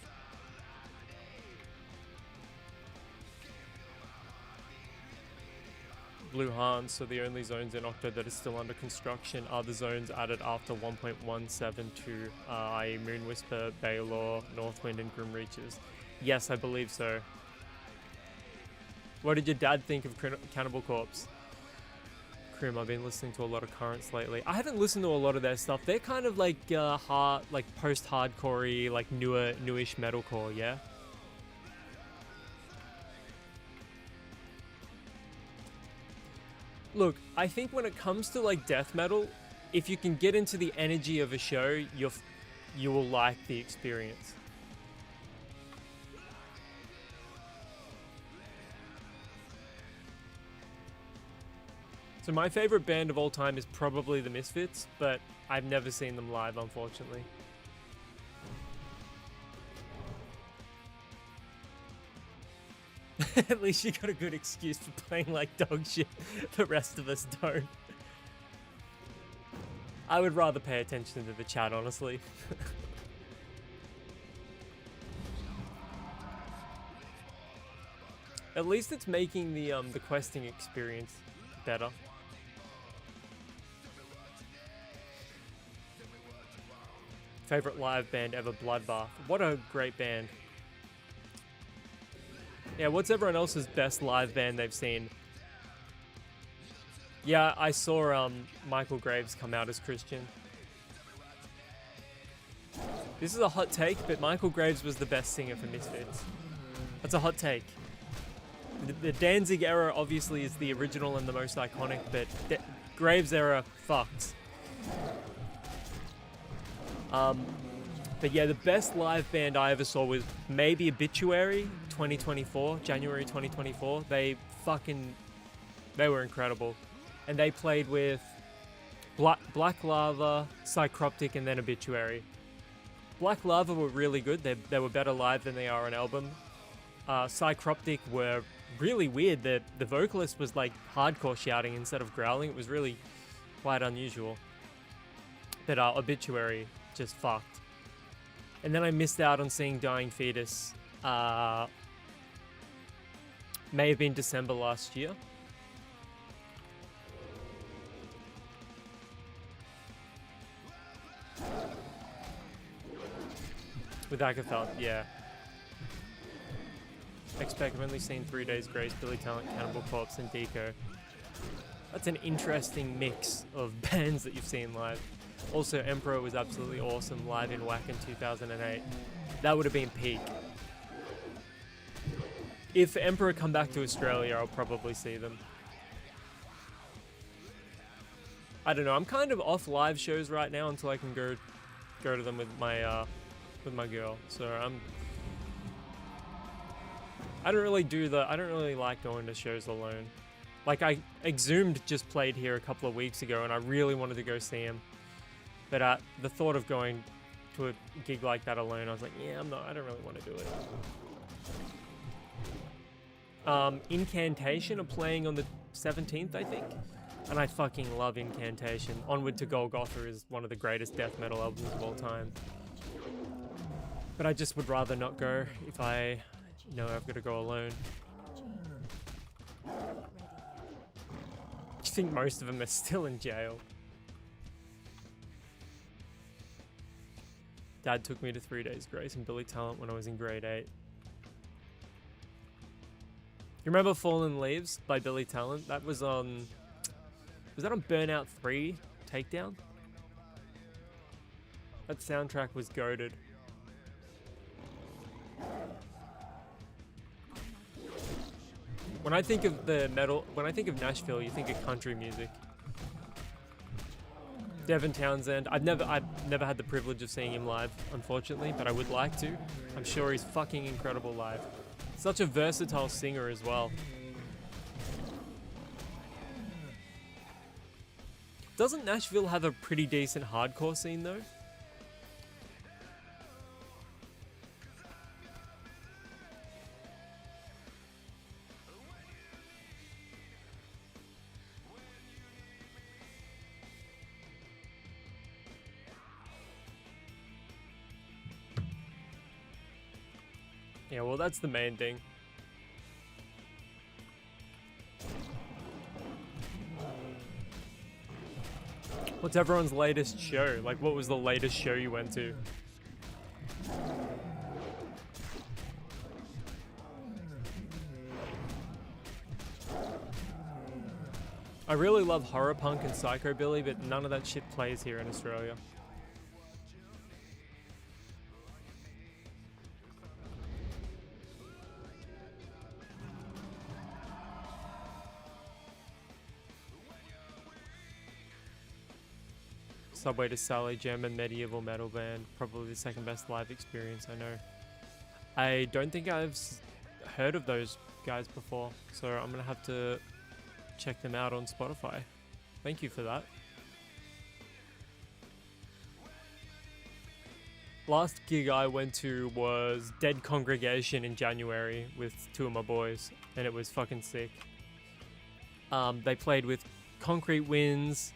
Blue Hans, so the only zones in Octo that are still under construction are the zones added after 1.172, i.e. Moon Whisper, Baylor, Northwind, and Grim Reaches. Yes, I believe so. What did your dad think of Cannibal Corpse? Crim, I've been listening to a lot of Currents lately. I haven't listened to a lot of their stuff. They're kind of like post-hardcore-y, like newish metalcore, yeah? Look, I think when it comes to like death metal, if you can get into the energy of a show, you will like the experience. So my favorite band of all time is probably the Misfits, but I've never seen them live, unfortunately. At least you got a good excuse for playing like dog shit. The rest of us don't. I would rather pay attention to the chat, honestly. At least it's making the questing experience better. Favorite live band ever, Bloodbath. What a great band. Yeah, what's everyone else's best live band they've seen? Yeah, I saw Michael Graves come out as Christian. This is a hot take, but Michael Graves was the best singer for Misfits. That's a hot take. The Danzig era obviously is the original and the most iconic, but Graves era fucks. But yeah, the best live band I ever saw was maybe Obituary 2024, January 2024. They were incredible. And they played with Black Lava, Psychroptic, and then Obituary. Black Lava were really good. They were better live than they are on album. Psychroptic were really weird. The vocalist was like hardcore shouting instead of growling. It was really quite unusual. But Obituary just fucked. And then I missed out on seeing Dying Fetus. May have been December last year. With Agatha, yeah. Expect I've only seen 3 Days Grace, Billy Talent, Cannibal Corpse, and Deco. That's an interesting mix of bands that you've seen live. Also, Emperor was absolutely awesome live in WAC in 2008. That would have been peak. If Emperor come back to Australia, I'll probably see them. I don't know, I'm kind of off live shows right now until I can go to them with my girl. So I don't really like going to shows alone. Like Exhumed just played here a couple of weeks ago and I really wanted to go see him. But the thought of going to a gig like that alone, I was like, yeah, I don't really want to do it. Incantation are playing on the 17th, I think. And I fucking love Incantation. Onward to Golgotha is one of the greatest death metal albums of all time. But I just would rather not go if I know I've got to go alone. I think most of them are still in jail. Dad took me to 3 Days Grace and Billy Talent when I was in grade 8. You remember Fallen Leaves by Billy Talent? That was on... Was that on Burnout 3 Takedown? That soundtrack was goated. When I think of when I think of Nashville, you think of country music. Devin Townsend, I've never had the privilege of seeing him live, unfortunately, but I would like to. I'm sure he's fucking incredible live. Such a versatile singer as well. Doesn't Nashville have a pretty decent hardcore scene though? Yeah, well, that's the main thing. What's everyone's latest show? Like, what was the latest show you went to? I really love horror punk and psychobilly, but none of that shit plays here in Australia. Subway to Sally, German medieval metal band. Probably the second best live experience I know. I don't think I've heard of those guys before, so I'm gonna have to check them out on Spotify. Thank you for that. Last gig I went to was Dead Congregation in January with 2 of my boys, and it was fucking sick. They played with Concrete Winds,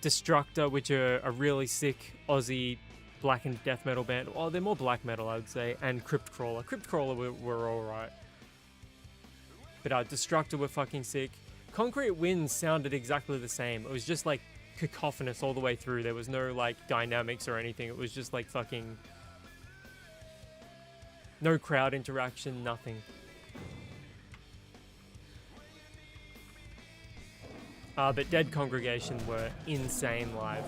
Destructor, which are a really sick Aussie black and death metal band. Oh, they're more black metal, I would say. And Cryptcrawler. Cryptcrawler were alright. But Destructor were fucking sick. Concrete Winds sounded exactly the same. It was just like cacophonous all the way through. There was no like dynamics or anything. It was just like fucking... no crowd interaction, nothing. But Dead Congregation were insane live.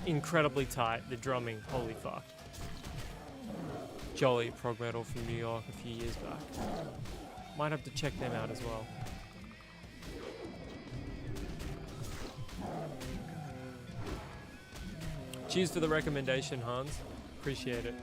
Incredibly tight. The drumming, holy fuck. Jolly prog metal from New York a few years back. Might have to check them out as well. Cheers for the recommendation, Hans. Appreciate it.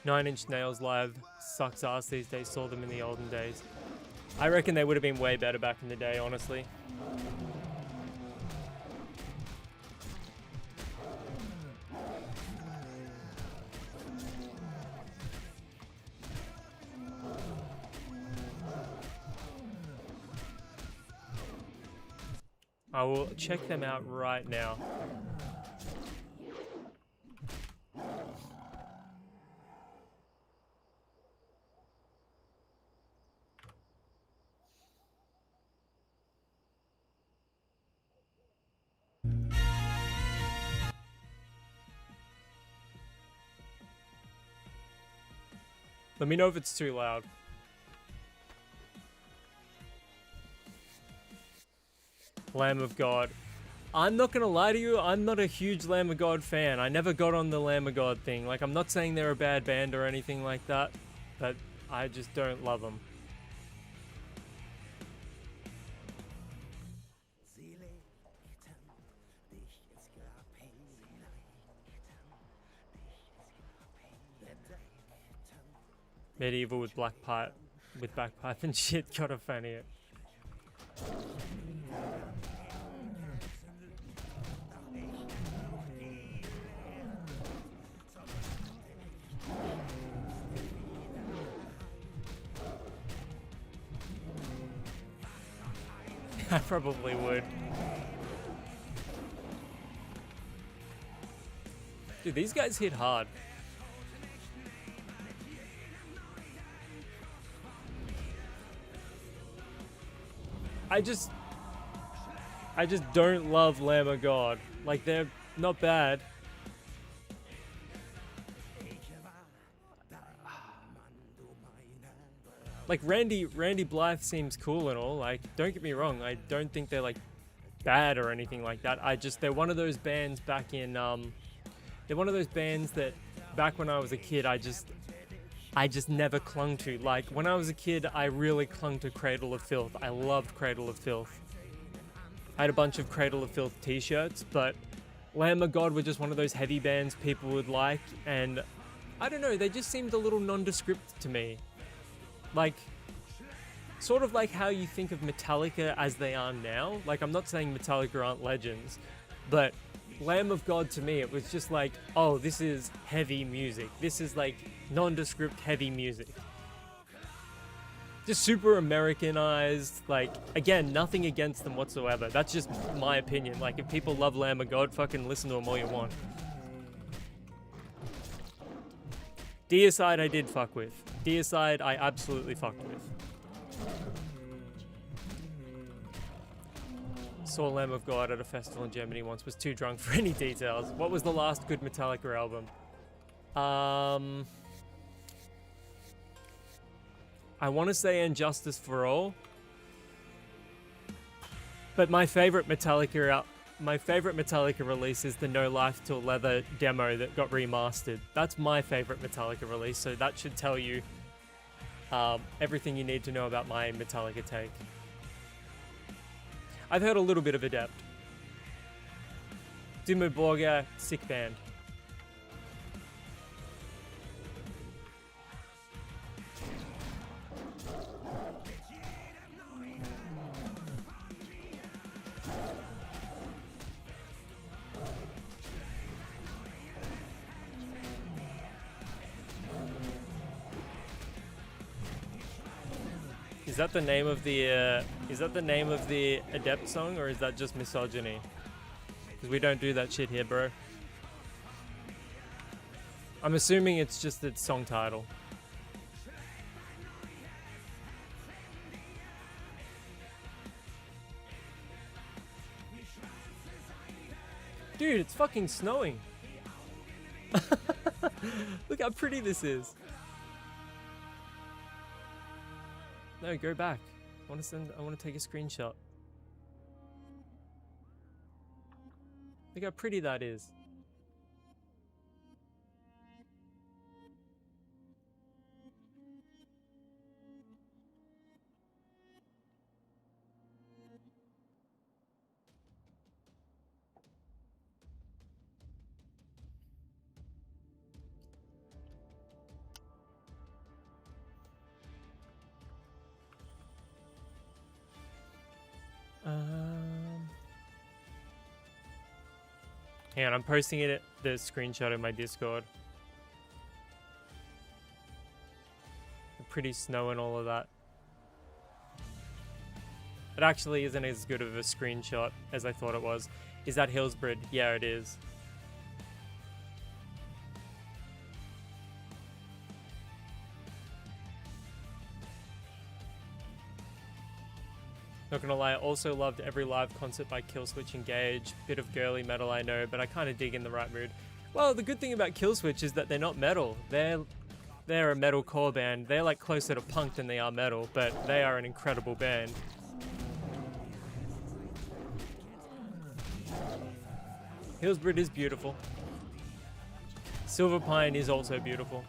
Nine Inch Nails live sucks ass these days. Saw them in the olden days. I reckon they would have been way better back in the day, honestly. I will check them out right now. Let me know if it's too loud. Lamb of God. I'm not gonna lie to you, I'm not a huge Lamb of God fan. I never got on the Lamb of God thing. Like, I'm not saying they're a bad band or anything like that, but I just don't love them. Medieval with black pipe, with backpipe and shit. Gotta fanny it. I probably would. Dude, these guys hit hard. I just don't love Lamb of God. Like, they're not bad. Like, Randy Blythe seems cool and all. Like, don't get me wrong. I don't think they're, like, bad or anything like that. They're one of those bands back in, they're one of those bands that back when I was a kid, I just never clung to. Like, when I was a kid, I really clung to Cradle of Filth. I loved Cradle of Filth. I had a bunch of Cradle of Filth t-shirts, but Lamb of God were just one of those heavy bands people would like, and I don't know, they just seemed a little nondescript to me. Like, sort of like how you think of Metallica as they are now. Like, I'm not saying Metallica aren't legends, but Lamb of God to me, it was just like, oh, this is heavy music. This is like nondescript heavy music. Just super Americanized. Like, again, nothing against them whatsoever. That's just my opinion. Like, if people love Lamb of God, fucking listen to them all you want. Deicide I did fuck with. Deicide I absolutely fucked with. Saw Lamb of God at a festival in Germany once, was too drunk for any details. What was the last good Metallica album? I want to say Injustice for All. But my favorite Metallica release is the No Life Till Leather demo that got remastered. That's my favorite Metallica release, so that should tell you everything you need to know about my Metallica take. I've heard a little bit of Adept. Dimmu Borgir, sick band. Is that the name of the Adept song, or is that just misogyny? Because we don't do that shit here, bro. I'm assuming it's just its song title. Dude, it's fucking snowing. Look how pretty this is. No, go back. I want to take a screenshot. Look how pretty that is. Hang on, I'm posting it, the screenshot in my Discord. The pretty snow and all of that. It actually isn't as good of a screenshot as I thought it was. Is that Hillsbrid? Yeah, it is. Not gonna lie, I also loved every live concert by Killswitch Engage. Bit of girly metal, I know, but I kind of dig in the right mood. Well, the good thing about Killswitch is that they're not metal. They're a metalcore band. They're like closer to punk than they are metal, but they are an incredible band. Hillsbrid is beautiful. Silver Pine is also beautiful.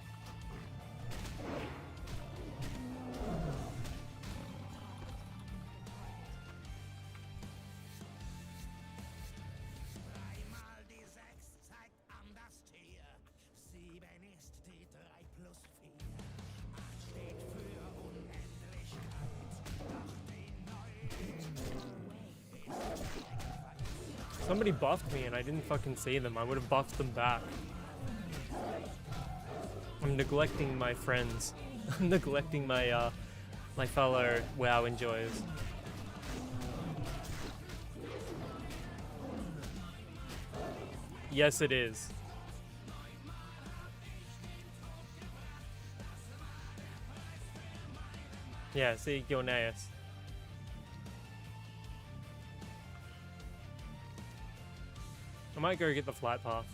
Somebody buffed me and I didn't fucking see them. I would have buffed them back. I'm neglecting my friends. I'm neglecting my my fellow WoW enjoyers. Yes, it is. Yeah, see, Gilneas. I might go get the flight path.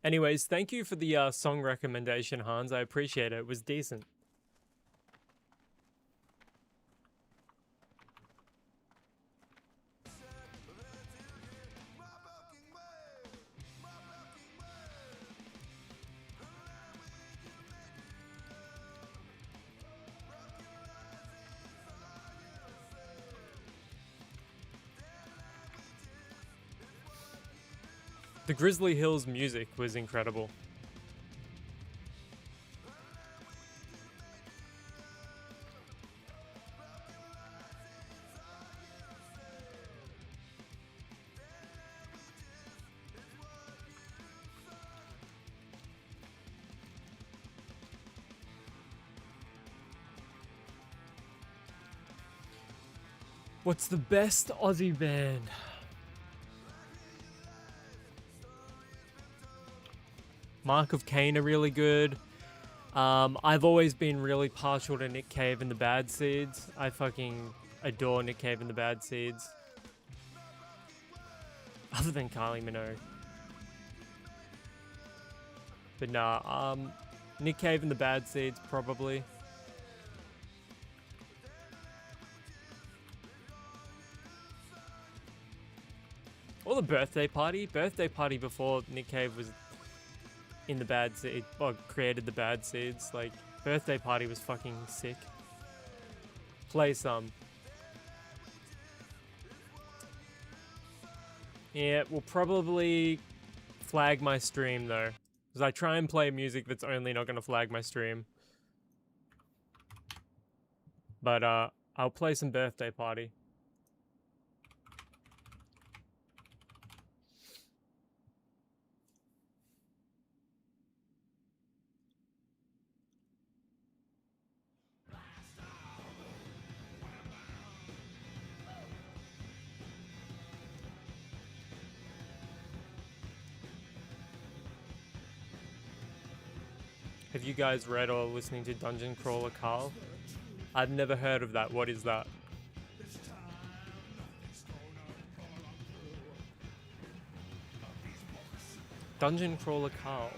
Anyways, thank you for the song recommendation, Hans. I appreciate it. It was decent. The Grizzly Hills music was incredible. What's the best Aussie band? Mark of Cain are really good. I've always been really partial to Nick Cave and the Bad Seeds. I fucking adore Nick Cave and the Bad Seeds. Other than Kylie Minogue. But nah, Nick Cave and the Bad Seeds probably. Or the Birthday Party. Birthday Party before Nick Cave was in the Bad Seeds, or created the Bad Seeds. Like, Birthday Party was fucking sick. Play some. Yeah, we'll probably flag my stream though. Because I try and play music that's only not going to flag my stream. But I'll play some Birthday Party. Have you guys read or listening to Dungeon Crawler Carl? I've never heard of that. What is that? Dungeon Crawler Carl.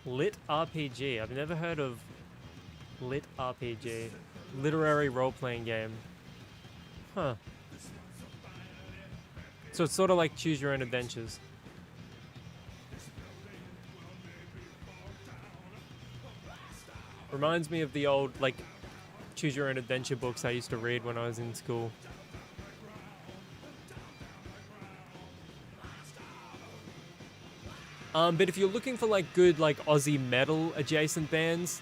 Lit RPG. I've never heard of Lit RPG. Literary role-playing game. Huh. So it's sort of like Choose Your Own Adventures. Reminds me of the old, like, choose your own adventure books I used to read when I was in school. But if you're looking for like good like Aussie metal adjacent bands,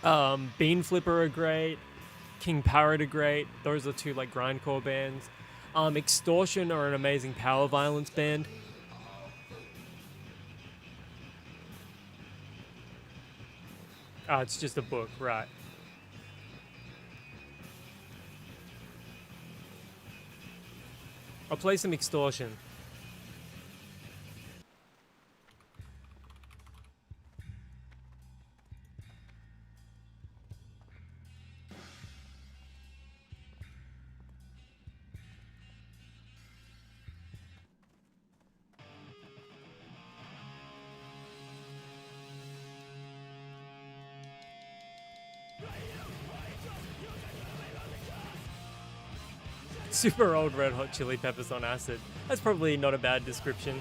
Bean Flipper are great, King Parrot are great. Those are two like grindcore bands. Extortion are an amazing power violence band. It's just a book, right. I'll play some Extortion. Super old Red Hot Chili Peppers on acid. That's probably not a bad description.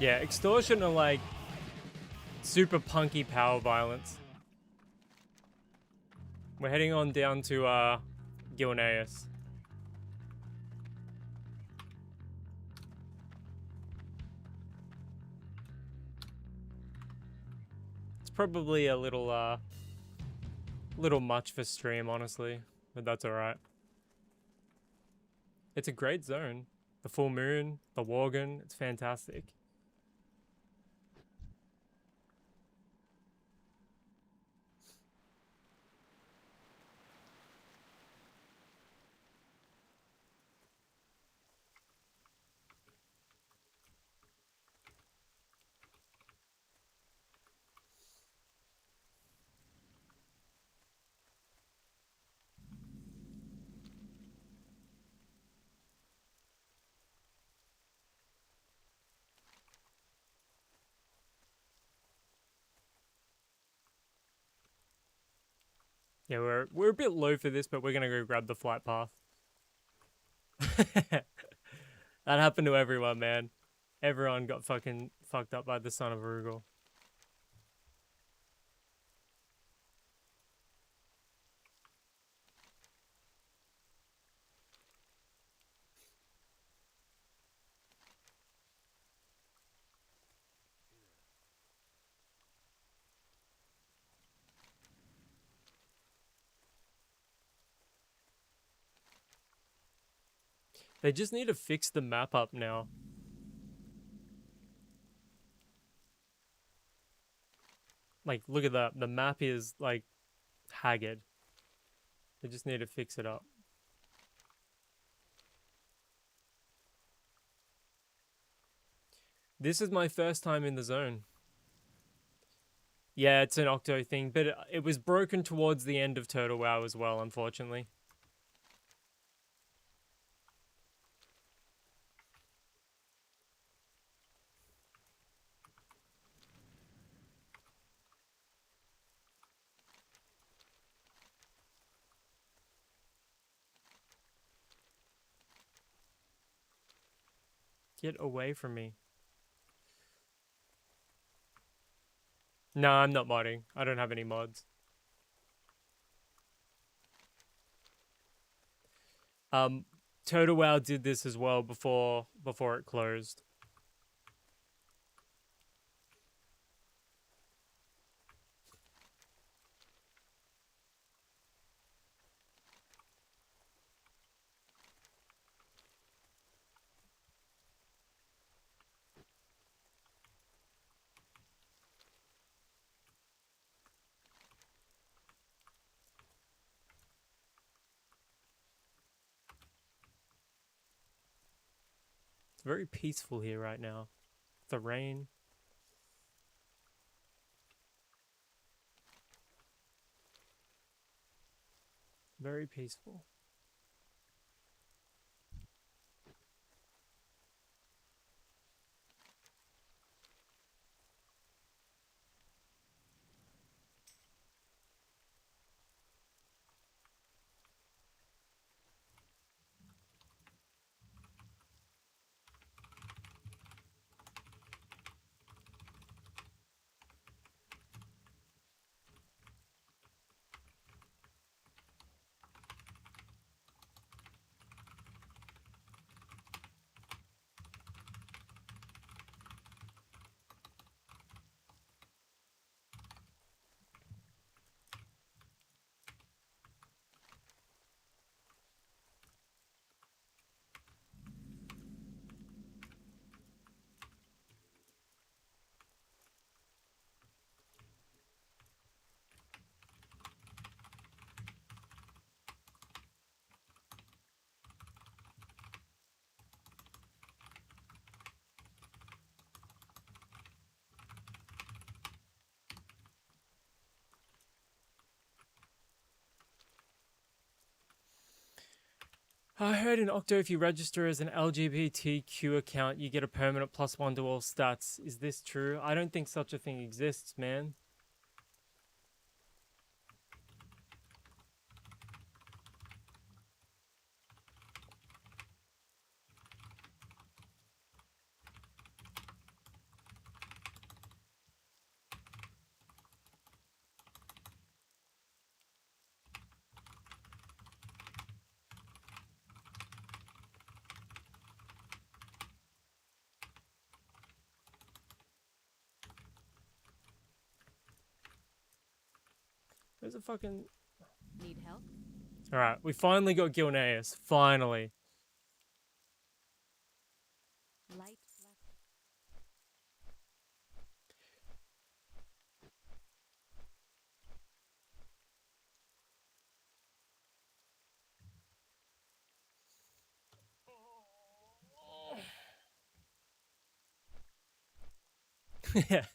Yeah, Extortion are like super punky power violence. We're heading on down to Gilneas. It's probably a little much for stream, honestly, but that's alright. It's a great zone. The full moon, the Worgen, it's fantastic. Yeah, we're a bit low for this, but we're gonna go grab the flight path. That happened to everyone, man. Everyone got fucking fucked up by the son of Rugal. They just need to fix the map up now. Like, look at that. The map is, like, haggard. They just need to fix it up. This is my first time in the zone. Yeah, it's an Octo thing, but it was broken towards the end of OctoWoW as well, unfortunately. Get away from me. No, I'm not modding. I don't have any mods. OctoWoW did this as well before it closed. very peaceful here right now. The rain. Very peaceful. I heard in Octo if you register as an LGBTQ account, you get a permanent +1 to all stats. Is this true? I don't think such a thing exists, man. Where's the fucking... Need help? Alright, we finally got Gilneas. Finally. Light Yeah.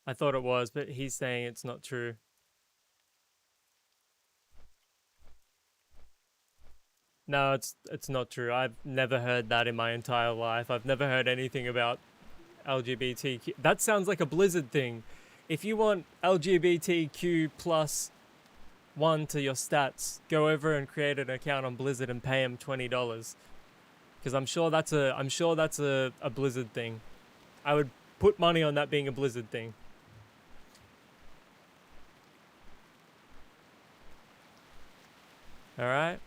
I thought it was, but he's saying it's not true. No, it's not true. I've never heard that in my entire life. I've never heard anything about LGBTQ. That sounds like a Blizzard thing. If you want LGBTQ +1 to your stats, go over and create an account on Blizzard and pay him $20. Because I'm sure that's a Blizzard thing. I would put money on that being a Blizzard thing. All right.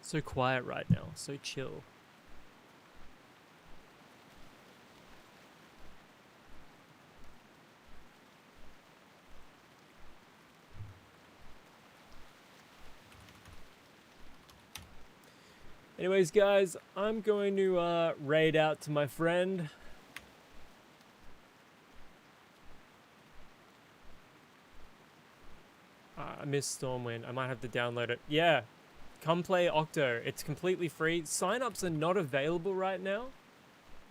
So quiet right now, so chill. Anyways, guys, I'm going to raid out to my friend. I miss Stormwind. I might have to download it. Yeah. Come play Octo. It's completely free. Sign-ups are not available right now,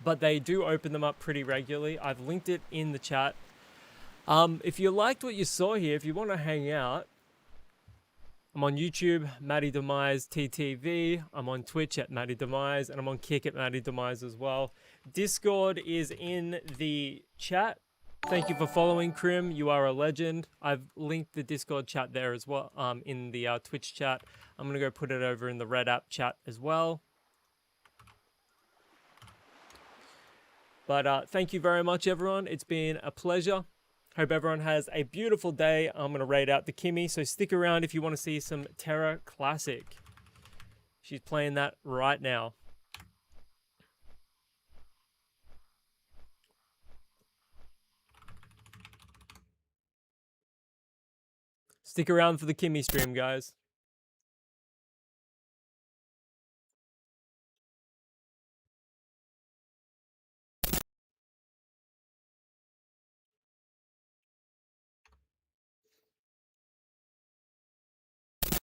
but they do open them up pretty regularly. I've linked it in the chat. If you liked what you saw here, if you want to hang out, I'm on YouTube, Matty Demise TTV. I'm on Twitch at Matty Demise, and I'm on Kick at Matty Demise as well. Discord is in the chat. Thank you for following, Krim. You are a legend. I've linked the Discord chat there as well, in the Twitch chat. I'm going to go put it over in the Red App chat as well. But thank you very much, everyone. It's been a pleasure. Hope everyone has a beautiful day. I'm going to raid out the Kimmy, so stick around if you want to see some Terra Classic. She's playing that right now. Stick around for the Kimmy stream, guys.